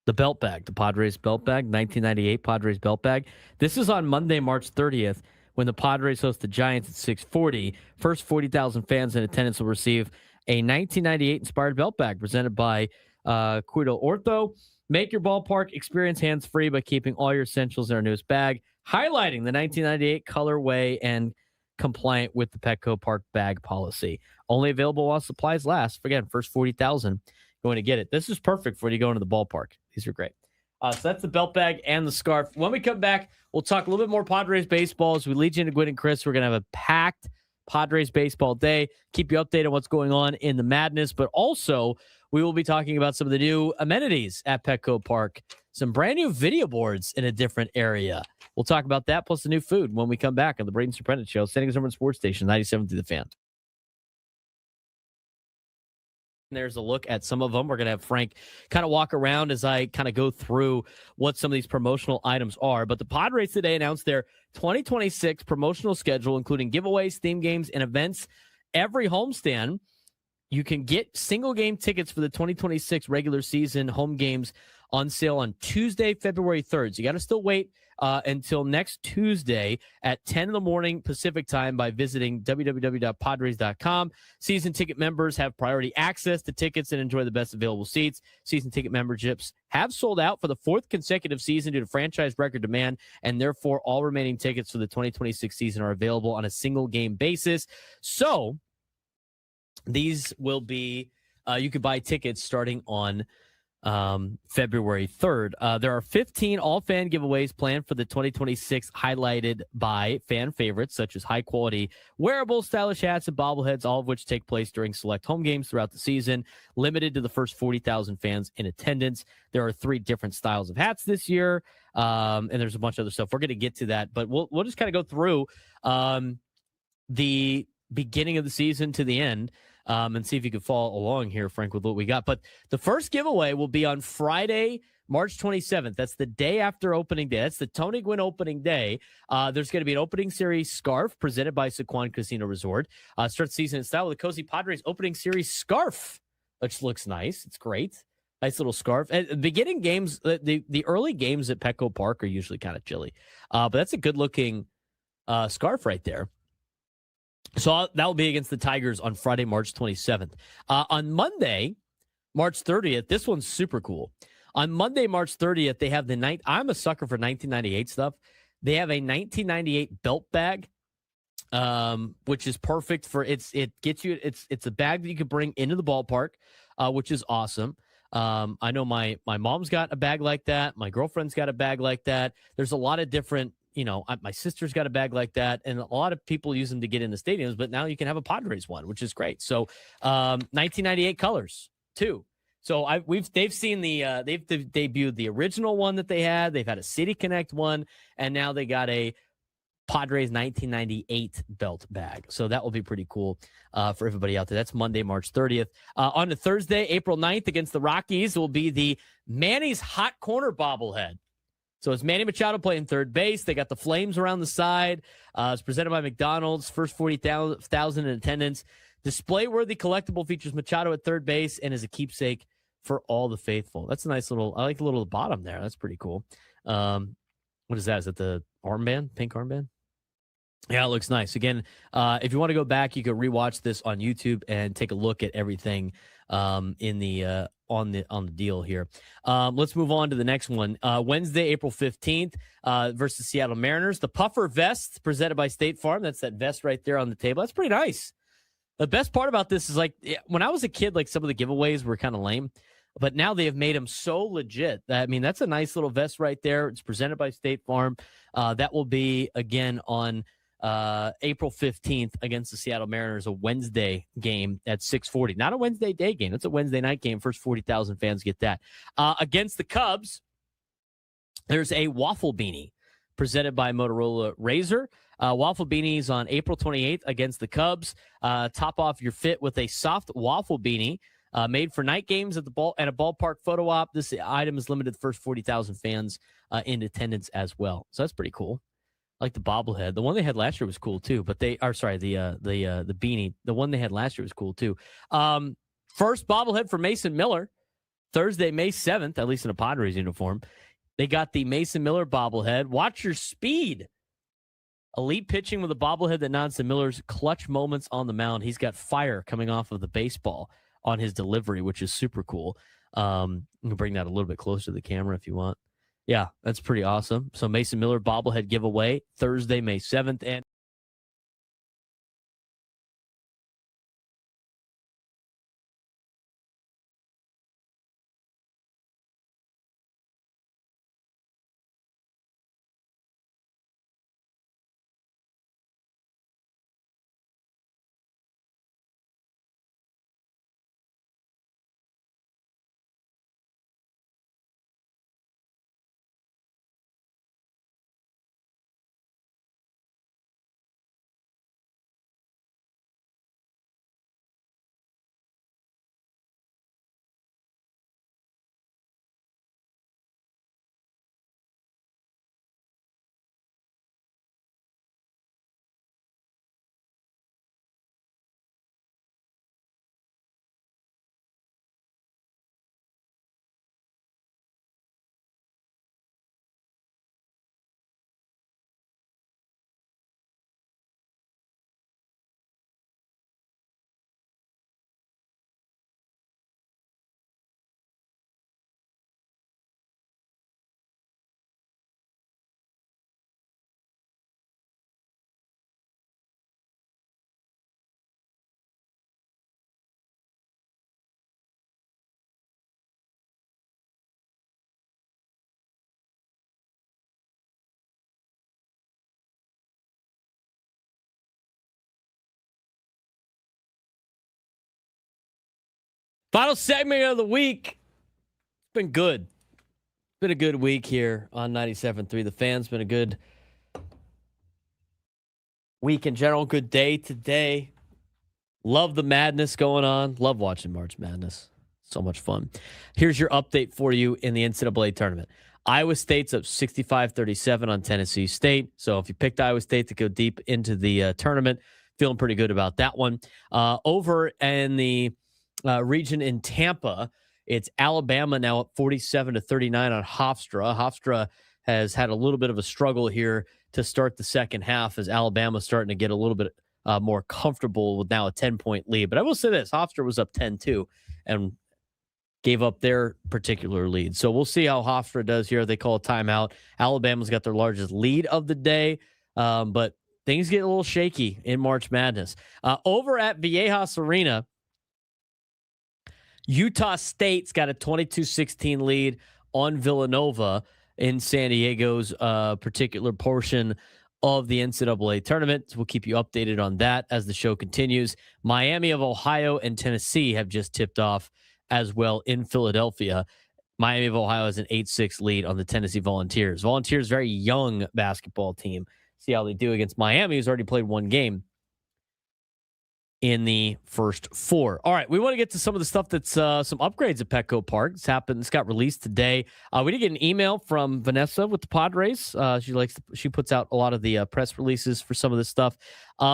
The belt bag, the Padres belt bag, 1998 Padres belt bag. This is on Monday, March 30th, when the Padres host the Giants at 6:40. First 40,000 fans in attendance will receive a 1998 inspired belt bag presented by Cuido Ortho. Make your ballpark experience hands-free by keeping all your essentials in our newest bag, highlighting the 1998 colorway and compliant with the Petco Park bag policy. Only available while supplies last. Again, first 40,000 going to get it. This is perfect for when you go into the ballpark. These are great. So that's the belt bag and the scarf. When we come back, we'll talk a little bit more Padres baseball as we lead you into Gwynn and Chris. We're going to have a packed Padres baseball day. Keep you updated on what's going on in the madness, but also we will be talking about some of the new amenities at Petco Park. Some brand new video boards in a different area. We'll talk about that plus the new food when we come back on the Braden Surprenant Show, Standing Number Sports Station, 97 through the Fan. There's a look at some of them. We're going to have Frank kind of walk around as I kind of go through what some of these promotional items are. But the Padres today announced their 2026 promotional schedule, including giveaways, theme games, and events. Every homestand, you can get single game tickets for the 2026 regular season home games on sale on Tuesday, February 3rd. So you got to still wait until next Tuesday at 10 in the morning Pacific time by visiting www.padres.com. Season ticket members have priority access to tickets and enjoy the best available seats. Season ticket memberships have sold out for the 4th consecutive season due to franchise record demand, and therefore all remaining tickets for the 2026 season are available on a single game basis. So these will be, you could buy tickets starting on February 3rd. There are 15 all-fan giveaways planned for the 2026, highlighted by fan favorites such as high-quality wearable, stylish hats and bobbleheads, all of which take place during select home games throughout the season, limited to the first 40,000 fans in attendance. There are 3 different styles of hats this year, and there's a bunch of other stuff. We're going to get to that, but we'll just kind of go through the beginning of the season to the end. And see if you can follow along here, Frank, with what we got. But the first giveaway will be on Friday, March 27th. That's the day after opening day. That's the Tony Gwynn opening day. There's going to be an opening series scarf presented by Saquon Casino Resort. Start the season in style with a cozy Padres opening series scarf, which looks nice. It's great. Nice little scarf. At the beginning games, the early games at Petco Park are usually kind of chilly. But that's a good-looking scarf right there. So that will be against the Tigers on Friday, March 27th. On Monday, March 30th, this one's super cool. On Monday, March 30th, they have the night. I'm a sucker for 1998 stuff. They have a 1998 belt bag, which is perfect for it gets you. It's a bag that you can bring into the ballpark, which is awesome. I know my mom's got a bag like that. My girlfriend's got a bag like that. There's a lot of different. My sister's got a bag like that, and a lot of people use them to get in the stadiums, but now you can have a Padres one, which is great. So 1998 colors too. So they've seen they've debuted the original one that they had. They've had a City Connect one, and now they got a Padres 1998 belt bag. So that will be pretty cool for everybody out there. That's Monday, March 30th. On to Thursday, April 9th against the Rockies will be the Manny's Hot Corner bobblehead. So it's Manny Machado playing third base. They got the flames around the side. It's presented by McDonald's. First 40,000 in attendance. Display-worthy collectible features Machado at third base and is a keepsake for all the faithful. That's a nice little. I like the little bottom there. That's pretty cool. What is that? Is that the armband? Pink armband? Yeah, it looks nice. Again, if you want to go back, you can rewatch this on YouTube and take a look at everything in the on the deal here. Let's move on to the next one. Wednesday, April 15th versus Seattle Mariners. The puffer vest presented by State Farm. That's that vest right there on the table. That's pretty nice. The best part about this is, like, when I was a kid, like, some of the giveaways were kind of lame, but now they have made them so legit. I mean, that's a nice little vest right there. It's presented by State Farm. That will be, again, on April 15th against the Seattle Mariners, a Wednesday game at 6:40. Not a Wednesday day game. It's a Wednesday night game. First 40,000 fans get that. Against the Cubs, there's a waffle beanie presented by Motorola Razr. Waffle beanies on April 28th against the Cubs. Top off your fit with a soft waffle beanie made for night games at a ballpark photo op. This item is limited to the first 40,000 fans in attendance as well. So that's pretty cool. I like the bobblehead. The one they had last year was cool too, but the beanie. The one they had last year was cool too. First bobblehead for Mason Miller, Thursday, May 7th, at least in a Padres uniform. They got the Mason Miller bobblehead. Watch your speed. Elite pitching with a bobblehead that nods to Miller's clutch moments on the mound. He's got fire coming off of the baseball on his delivery, which is super cool. You can bring that a little bit closer to the camera if you want. Yeah, that's pretty awesome. So Mason Miller bobblehead giveaway Thursday, May 7th. And Final segment of the week. It's been good. It's been a good week here on 97.3. The Fan's been a good week in general. Good day today. Love the madness going on. Love watching March Madness. So much fun. Here's your update for you in the NCAA tournament. Iowa State's up 65-37 on Tennessee State. So if you picked Iowa State to go deep into the tournament, feeling pretty good about that one. Over in the region in Tampa, it's Alabama now up 47-39 on Hofstra. Hofstra has had a little bit of a struggle here to start the second half as Alabama's starting to get a little bit more comfortable with now a 10-point lead. But I will say this, Hofstra was up 10-2 and gave up their particular lead. So we'll see how Hofstra does here. They call a timeout. Alabama's got their largest lead of the day, but things get a little shaky in March Madness. Over at Viejas Arena, Utah State's got a 22-16 lead on Villanova in San Diego's particular portion of the NCAA tournament. So we'll keep you updated on that as the show continues. Miami of Ohio and Tennessee have just tipped off as well in Philadelphia. Miami of Ohio has an 8-6 lead on the Tennessee Volunteers. Volunteers, very young basketball team. See how they do against Miami, who's already played one game in the first four. All right, we want to get to some of the stuff that's some upgrades at Petco Park. It's happened. It's got released today. We did get an email from Vanessa with the Padres. She puts out a lot of the press releases for some of this stuff.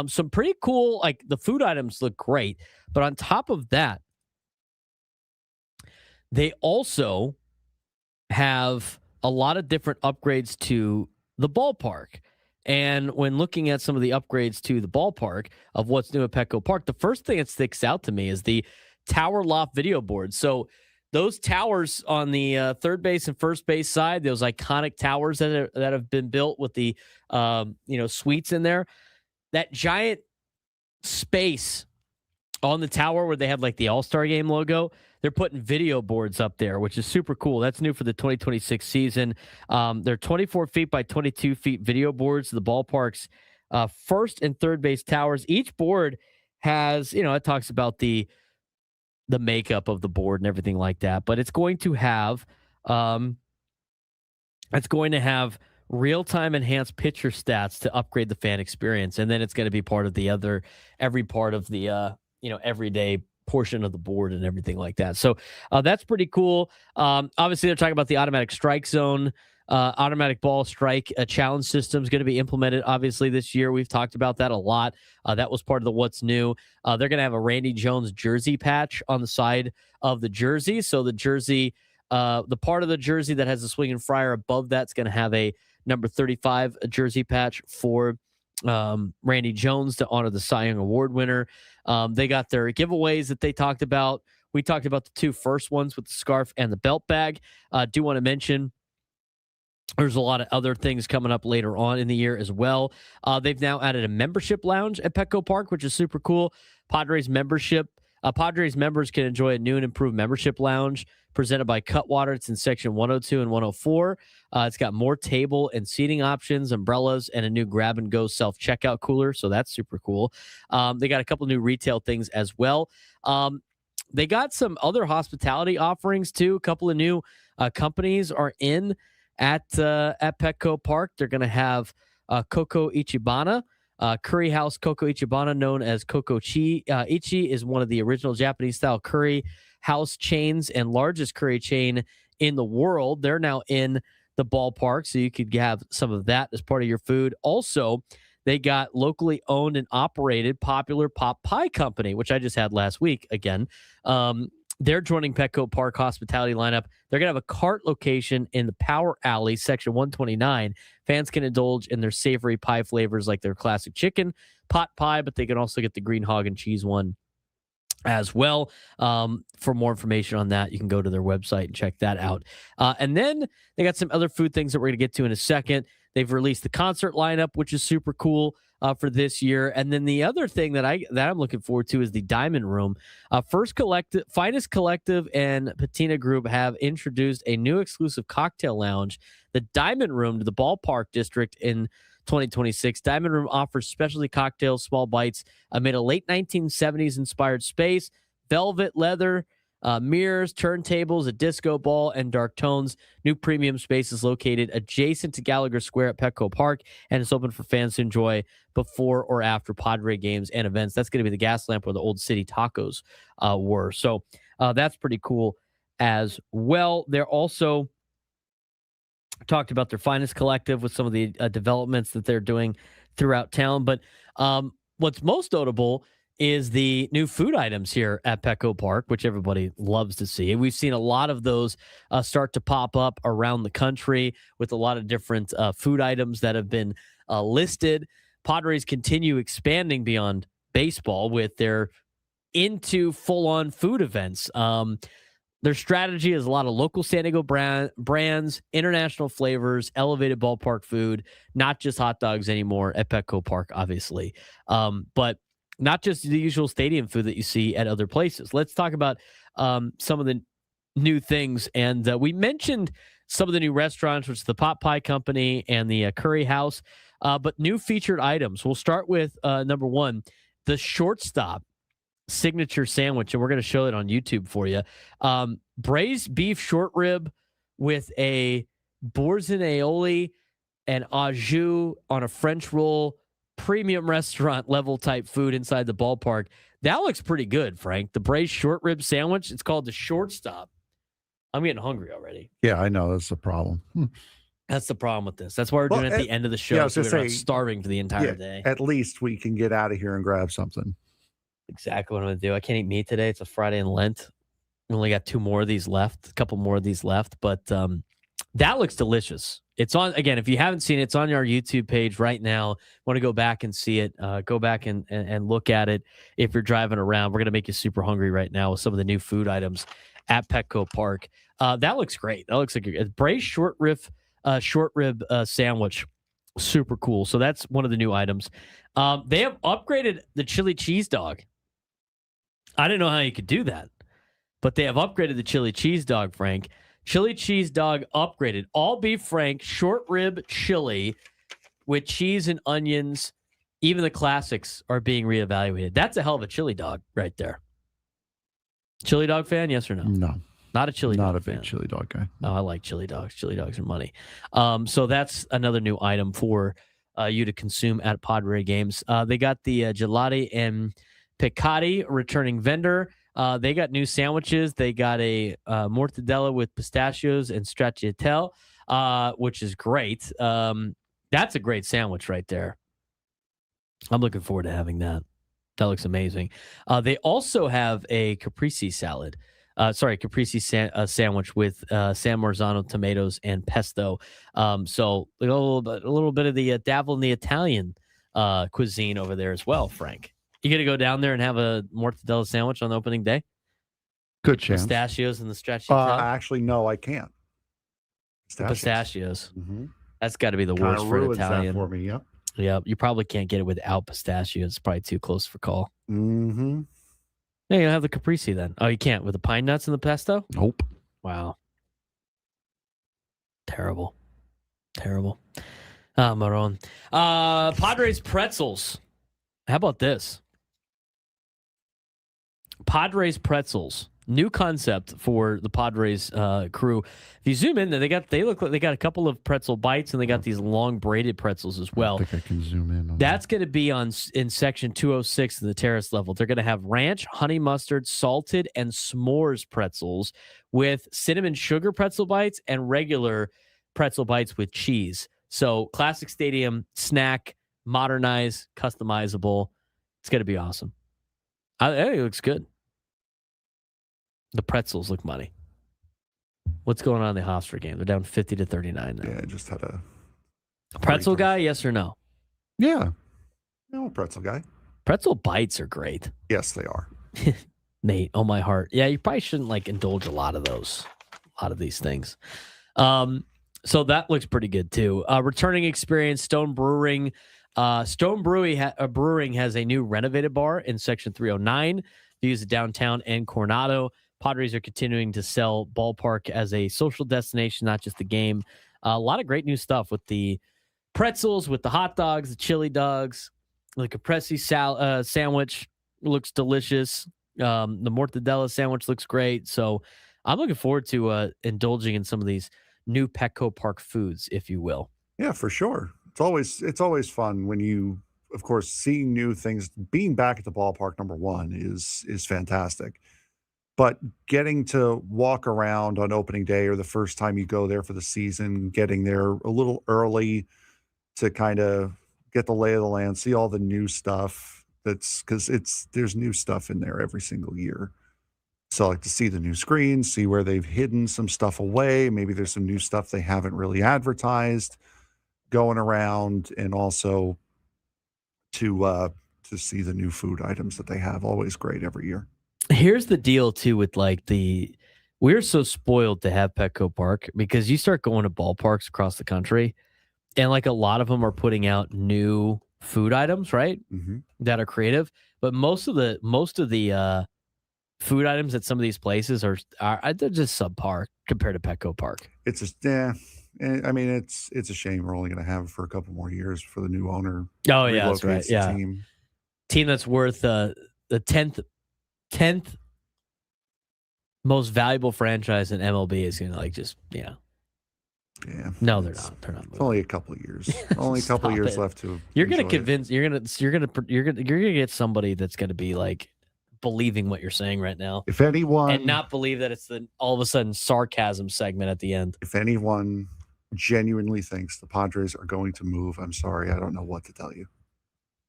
Some pretty cool, like the food items look great, but on top of that, they also have a lot of different upgrades to the ballpark. And when looking at some of the upgrades to the ballpark of what's new at Petco Park, the first thing that sticks out to me is the tower loft video board. So those towers on the third base and first base side, those iconic towers that have been built with the suites in there, that giant space on the tower where they have like the All-Star Game logo, they're putting video boards up there, which is super cool. That's new for the 2026 season. They're 24 feet by 22 feet video boards. The ballpark's first and third base towers. Each board has, it talks about the makeup of the board and everything like that. But it's going to have, real-time enhanced pitcher stats to upgrade the fan experience, and then it's going to be part of every part of the everyday portion of the board and everything like that. So that's pretty cool. Obviously, they're talking about the automatic strike zone, automatic ball strike challenge system is going to be implemented, obviously, this year. We've talked about that a lot. That was part of the what's new. They're going to have a Randy Jones jersey patch on the side of the jersey. So the jersey, the part of the jersey that has the swinging friar above that's going to have a number 35 jersey patch for Randy Jones to honor the Cy Young Award winner. They got their giveaways that they talked about. We talked about the two first ones with the scarf and the belt bag. Do want to mention there's a lot of other things coming up later on in the year as well. They've now added a membership lounge at Petco Park, which is super cool. Padres members can enjoy a new and improved membership lounge presented by Cutwater. It's in section 102 and 104. It's got more table and seating options, umbrellas, and a new grab-and-go self-checkout cooler, so that's super cool. They got a couple new retail things as well. They got some other hospitality offerings, too. A couple of new companies are in at Petco Park. They're going to have Coco Ichibana. Curry House Coco Ichibana, known as Coco Ichi, is one of the original Japanese-style curry house chains and largest curry chain in the world. They're now in the ballpark, so you could have some of that as part of your food. Also, they got locally owned and operated Popular Pot Pie Company, which I just had last week again. They're joining Petco Park hospitality lineup. They're going to have a cart location in the Power Alley, section 129. Fans can indulge in their savory pie flavors like their classic chicken pot pie, but they can also get the green hog and cheese one as well. For more information on that, you can go to their website and check that out. And then they got some other food things that we're going to get to in a second. They've released the concert lineup, which is super cool for this year. And then the other thing that I'm looking forward to is the Diamond Room. Finest Collective and Patina Group have introduced a new exclusive cocktail lounge, the Diamond Room, to the Ballpark District in 2026. Diamond Room offers specialty cocktails, small bites amid a late 1970s inspired space, velvet leather, Mirrors, turntables, a disco ball, and dark tones. New premium space is located adjacent to Gallagher Square at Petco Park, and it's open for fans to enjoy before or after Padre games and events. That's going to be the gas lamp where the Old City Tacos were. So that's pretty cool as well. They're also talked about their Finest Collective with some of the developments that they're doing throughout town. But what's most notable is the new food items here at Petco Park, which everybody loves to see. We've seen a lot of those start to pop up around the country with a lot of different food items that have been listed. Padres continue expanding beyond baseball with their into full-on food events. Their strategy is a lot of local San Diego brands, international flavors, elevated ballpark food, not just hot dogs anymore at Petco Park, obviously. But not just the usual stadium food that you see at other places. Let's talk about some of the new things. And we mentioned some of the new restaurants, which is the Pot Pie Company and the Curry House, but new featured items. We'll start with number one, the Shortstop signature sandwich, and we're going to show it on YouTube for you. Braised beef short rib with a boursin aioli and au jus on a French roll, premium restaurant level type food inside the ballpark. That looks pretty good, Frank. The braised short rib sandwich, it's called the Shortstop. I'm getting hungry already. Yeah, I know. That's the problem. That's the problem with this. That's why we're doing it at the end of the show. Yeah, so we're not starving for the entire day. At least we can get out of here and grab something. Exactly what I'm going to do. I can't eat meat today. It's a Friday in Lent. We only got 2 more of these left, a couple more of these left, but that looks delicious. It's on, again, if you haven't seen it, it's on our YouTube page right now. Want to go back and see it, go back and look at it if you're driving around. We're going to make you super hungry right now with some of the new food items at Petco Park. That looks great. That looks like a braised short rib sandwich. Super cool. So that's one of the new items. They have upgraded the chili cheese dog. I didn't know how you could do that, but they have upgraded the chili cheese dog, Frank. Chili cheese dog upgraded. All beef Frank, short rib chili with cheese and onions. Even the classics are being reevaluated. That's a hell of a chili dog right there. Chili dog fan, yes or no? No. Not a chili dog Not a fan. big chili dog guy. No, I like chili dogs. Chili dogs are money. So that's another new item for you to consume at Padre games. They got the gelati and piccati returning vendor. They got new sandwiches. They got a mortadella with pistachios and stracciatelle, which is great. That's a great sandwich right there. I'm looking forward to having that. That looks amazing. They also have a caprese salad. Caprese sandwich with San Marzano tomatoes and pesto. So a little bit of the dabble in the Italian cuisine over there as well, Frank. You gonna go down there and have a mortadella sandwich on opening day? Good chance. Pistachios and the stracciatelle? Actually, no, I can't. Pistachios. Mm-hmm. That's got to be the worst for an Italian. That for me, yep. Yeah, you probably can't get it without pistachios. It's probably too close for call. Mm-hmm. Yeah, you have the caprese then. Oh, you can't with the pine nuts and the pesto? Nope. Wow. Terrible. Maron. Padres pretzels. How about this? Padres pretzels. New concept for the Padres crew. If you zoom in, they look like they got a couple of pretzel bites, and they got these long braided pretzels as well. I think I can zoom in. That's going to be in section 206 in the terrace level. They're going to have ranch, honey mustard, salted, and s'mores pretzels with cinnamon sugar pretzel bites and regular pretzel bites with cheese. So classic stadium snack, modernized, customizable. It's going to be awesome. It looks good. The pretzels look money. What's going on in the Hofstra game? They're down 50-39 now. Yeah, I just had a pretzel guy, yes or no? Yeah. No, pretzel guy. Pretzel bites are great. Yes, they are. Nate, oh my heart. Yeah, you probably shouldn't indulge a lot of these things. So that looks pretty good too. Returning experience, Stone Brewing. Stone Brewing has a new renovated bar in section 309. Views of downtown and Coronado. Padres are continuing to sell ballpark as a social destination, not just a game. A lot of great new stuff with the pretzels, with the hot dogs, the chili dogs, the caprese sandwich looks delicious. The mortadella sandwich looks great. So I'm looking forward to indulging in some of these new Petco Park foods, if you will. Yeah, for sure. It's always fun when you, of course, seeing new things. Being back at the ballpark, number one, is fantastic. But getting to walk around on opening day or the first time you go there for the season, getting there a little early to kind of get the lay of the land, see all the new stuff. That's because there's new stuff in there every single year. So I like to see the new screens, see where they've hidden some stuff away. Maybe there's some new stuff they haven't really advertised going around, and also to see the new food items that they have. Always great every year. Here's the deal too with we're so spoiled to have Petco Park because you start going to ballparks across the country and like a lot of them are putting out new food items, right? Mm-hmm. That are creative, but most of the food items at some of these places are they're just subpar compared to Petco Park. It's just I mean, it's a shame we're only going to have it for a couple more years for the new owner. Oh yeah, that's right. Yeah, team that's worth the 10th most valuable franchise in MLB is going to Yeah. No, they're not. They're not. It's only a couple of years. Only a couple of years left to. You're going to convince. You're going to get somebody that's going to be like believing what you're saying right now. If anyone, and not believe that it's the all of a sudden sarcasm segment at the end. If anyone genuinely thinks the Padres are going to move, I'm sorry, I don't know what to tell you.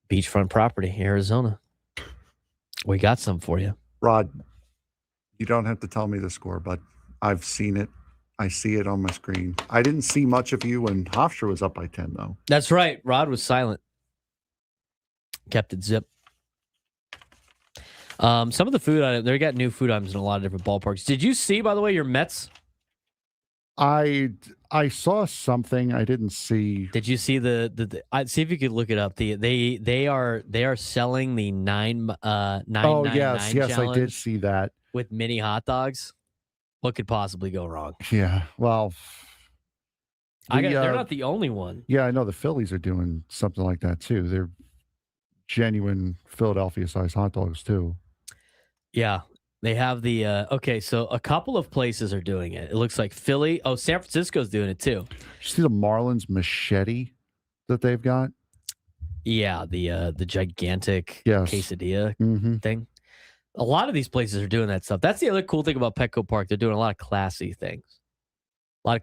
Beachfront property, Arizona. We got some for you. Rod, you don't have to tell me the score, but I've seen it. I see it on my screen. I didn't see much of you when Hofstra was up by 10, though. That's right. Rod was silent. Kept it zip. Some of the food items, they got new food items in a lot of different ballparks. Did you see, by the way, your Mets? I saw something. I didn't see. Did you see I'd see if you could look it up. They are selling the 999 Oh yes, I did see that with mini hot dogs. What could possibly go wrong? Yeah, well, they're not the only one. Yeah, I know the Phillies are doing something like that too. They're genuine Philadelphia-sized hot dogs too. Yeah. They have the okay, so a couple of places are doing it. It looks like Philly. Oh, San Francisco's doing it too. Did you see the Marlins machete that they've got? Yeah, the gigantic Yes. quesadilla thing. A lot of these places are doing that stuff. That's the other cool thing about Petco Park. They're doing a lot of classy things. A lot of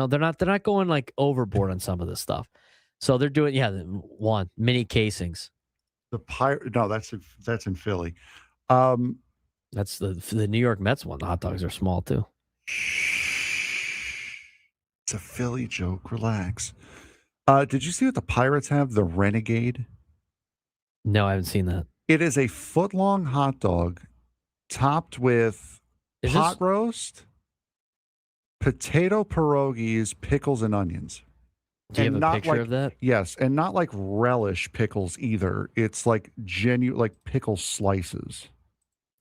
they're not going like overboard on some of this stuff. So they're doing mini casings. No, that's in Philly. That's the New York Mets one. The hot dogs are small too. It's a Philly joke. Relax. Did you see what the Pirates have? The Renegade? No, I haven't seen that. It is a foot-long hot dog topped with pot roast, potato pierogies, pickles, and onions. Do you have a picture of that? Yes, and not like relish pickles either. It's like genuine, like pickle slices.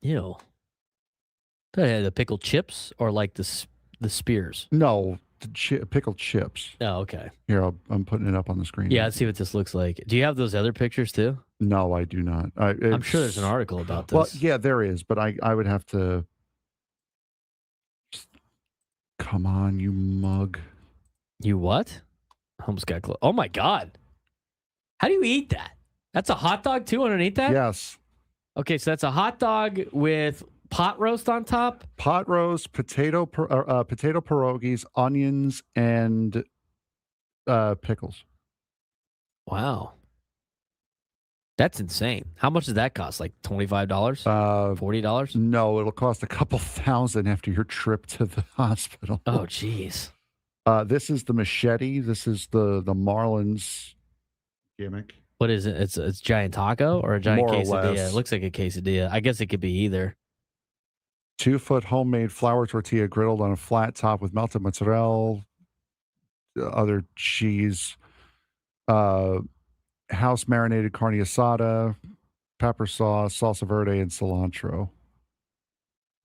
Ew. The pickled chips or like the spears? No, pickled chips. Oh, okay. Here, I'm putting it up on the screen. Yeah, let's see what this looks like. Do you have those other pictures too? No, I do not. I'm sure there's an article about this. Well, yeah, there is, but I would have to. Come on, you mug. You what? Almost got close. Oh my God. How do you eat that? That's a hot dog too underneath that? Yes. Okay, so that's a hot dog with pot roast on top? Pot roast, potato pierogies, onions, and pickles. Wow. That's insane. How much does that cost? Like $25? $40? No, it'll cost a couple $1,000 after your trip to the hospital. Oh, jeez. This is the machete. This is the Marlins gimmick. What is it? It's giant taco or a giant More or quesadilla? less. It looks like a quesadilla. I guess it could be either. 2-foot homemade flour tortilla griddled on a flat top with melted mozzarella, other cheese, house marinated carne asada, pepper sauce, salsa verde, and cilantro.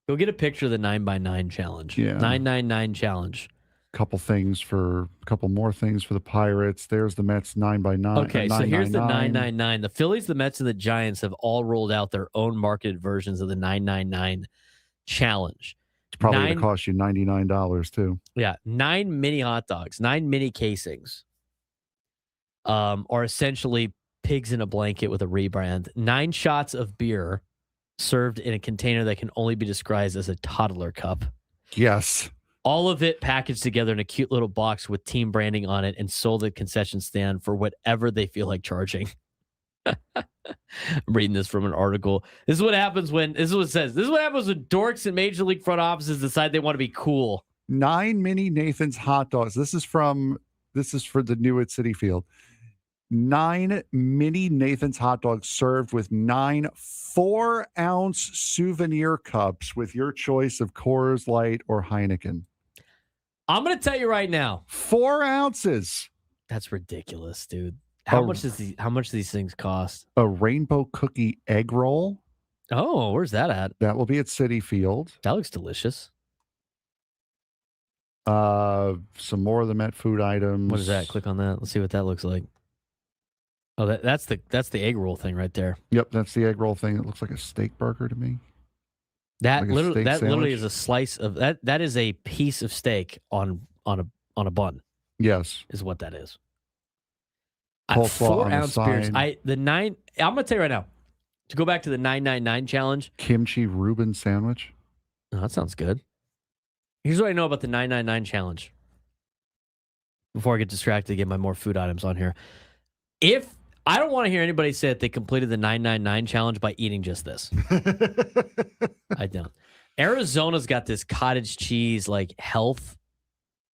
Go get a picture of the 9x9 challenge. Yeah. 999 challenge. couple more things for the Pirates. There's the Mets 9x9. Okay, so here's the 999. The Phillies, the Mets, and the Giants have all rolled out their own marketed versions of the 999 challenge. It's probably going to cost you $99 too. Yeah, 9 mini hot dogs, 9 mini casings, are essentially pigs in a blanket with a rebrand. 9 shots of beer served in a container that can only be described as a toddler cup. Yes. All of it packaged together in a cute little box with team branding on it and sold at concession stand for whatever they feel like charging. I'm reading this from an article. This is what happens when, this is what it says. This is what happens when dorks in Major League front offices decide they want to be cool. 9 mini Nathan's hot dogs. This is for the new at Citi Field. 9 mini Nathan's hot dogs served with 9 4-ounce souvenir cups with your choice of Coors Light or Heineken. I'm going to tell you right now. 4 ounces. That's ridiculous, dude. How much do these things cost? A rainbow cookie egg roll. Oh, where's that at? That will be at Citi Field. That looks delicious. Some more of the Met food items. What is that? Click on that. Let's see what that looks like. Oh, that's the egg roll thing right there. Yep, that's the egg roll thing. It looks like a steak burger to me. That like literally is a slice of that. That is a piece of steak on a bun. Yes, is what that is. Coleslaw 4-ounce beers. I'm gonna tell you right now. To go back to the 999 challenge, kimchi Reuben sandwich. Oh, that sounds good. Here's what I know about the 999 challenge. Before I get distracted to get my more food items on here, if I don't want to hear anybody say that they completed the 999 challenge by eating just this. I don't. Arizona's got this cottage cheese like health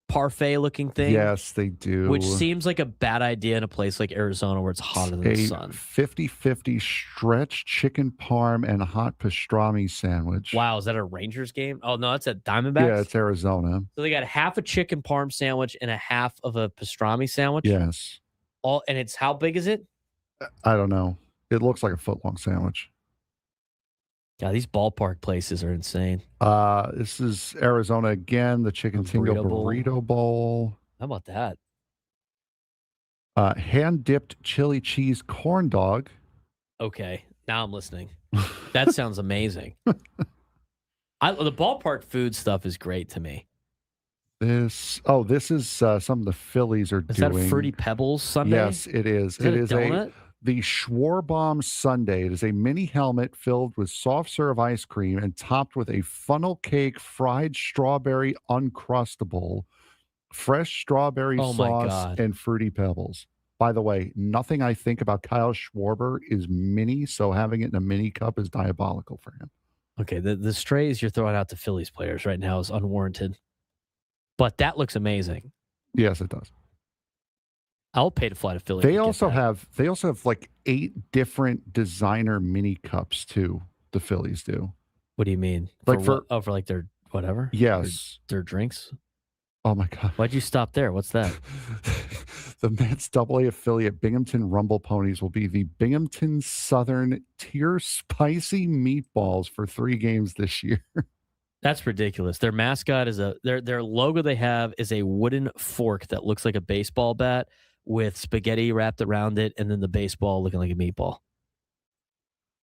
parfait looking thing. Yes, they do. Which seems like a bad idea in a place like Arizona where it's hotter than the sun. 50-50 stretch chicken parm and hot pastrami sandwich. Wow, is that a Rangers game? Oh, no, that's at Diamondbacks? Yeah, it's Arizona. So they got half a chicken parm sandwich and a half of a pastrami sandwich? Yes. And it's how big is it? I don't know. It looks like a foot-long sandwich. Yeah, these ballpark places are insane. This is Arizona again, the Chicken Tingo Burrito Bowl. How about that? Hand-dipped chili cheese corn dog. Okay, now I'm listening. That sounds amazing. The ballpark food stuff is great to me. This is some of the Phillies are doing. Is that a Fruity Pebbles sundae? Yes, it is. It is the Schwarbomb Sundae. It is a mini helmet filled with soft serve ice cream and topped with a funnel cake fried strawberry uncrustable, fresh strawberry sauce, and Fruity Pebbles. By the way, nothing I think about Kyle Schwarber is mini, so having it in a mini cup is diabolical for him. Okay, the strays you're throwing out to Phillies players right now is unwarranted. But that looks amazing. Yes, it does. I'll pay to fly to Philly. They also have like 8 different designer mini cups too. The Phillies do. What do you mean? Like for like their whatever? Yes. Their drinks? Oh my God. Why'd you stop there? What's that? The Mets AA affiliate Binghamton Rumble Ponies will be the Binghamton Southern Tier Spicy Meatballs for 3 games this year. That's ridiculous. Their mascot is their logo they have is a wooden fork that looks like a baseball bat with spaghetti wrapped around it, and then the baseball looking like a meatball.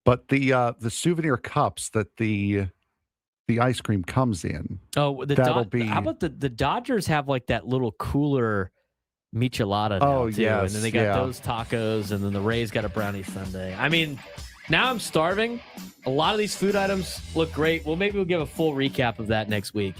But the souvenir cups that the ice cream comes in. Oh, that'll be. How about the Dodgers have like that little cooler michelada now too, yes, and then they got those tacos, and then the Rays got a brownie sundae. I mean, now I'm starving. A lot of these food items look great. Well, maybe we'll give a full recap of that next week.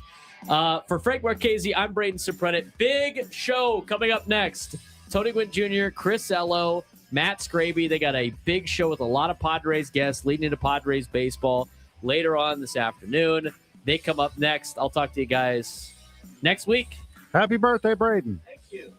For Frank Marchese, I'm Braden Surprenant. Big show coming up next. Tony Gwynn Jr., Chris Ello, Matt Scraby. They got a big show with a lot of Padres guests leading into Padres baseball later on this afternoon. They come up next. I'll talk to you guys next week. Happy birthday, Braden. Thank you.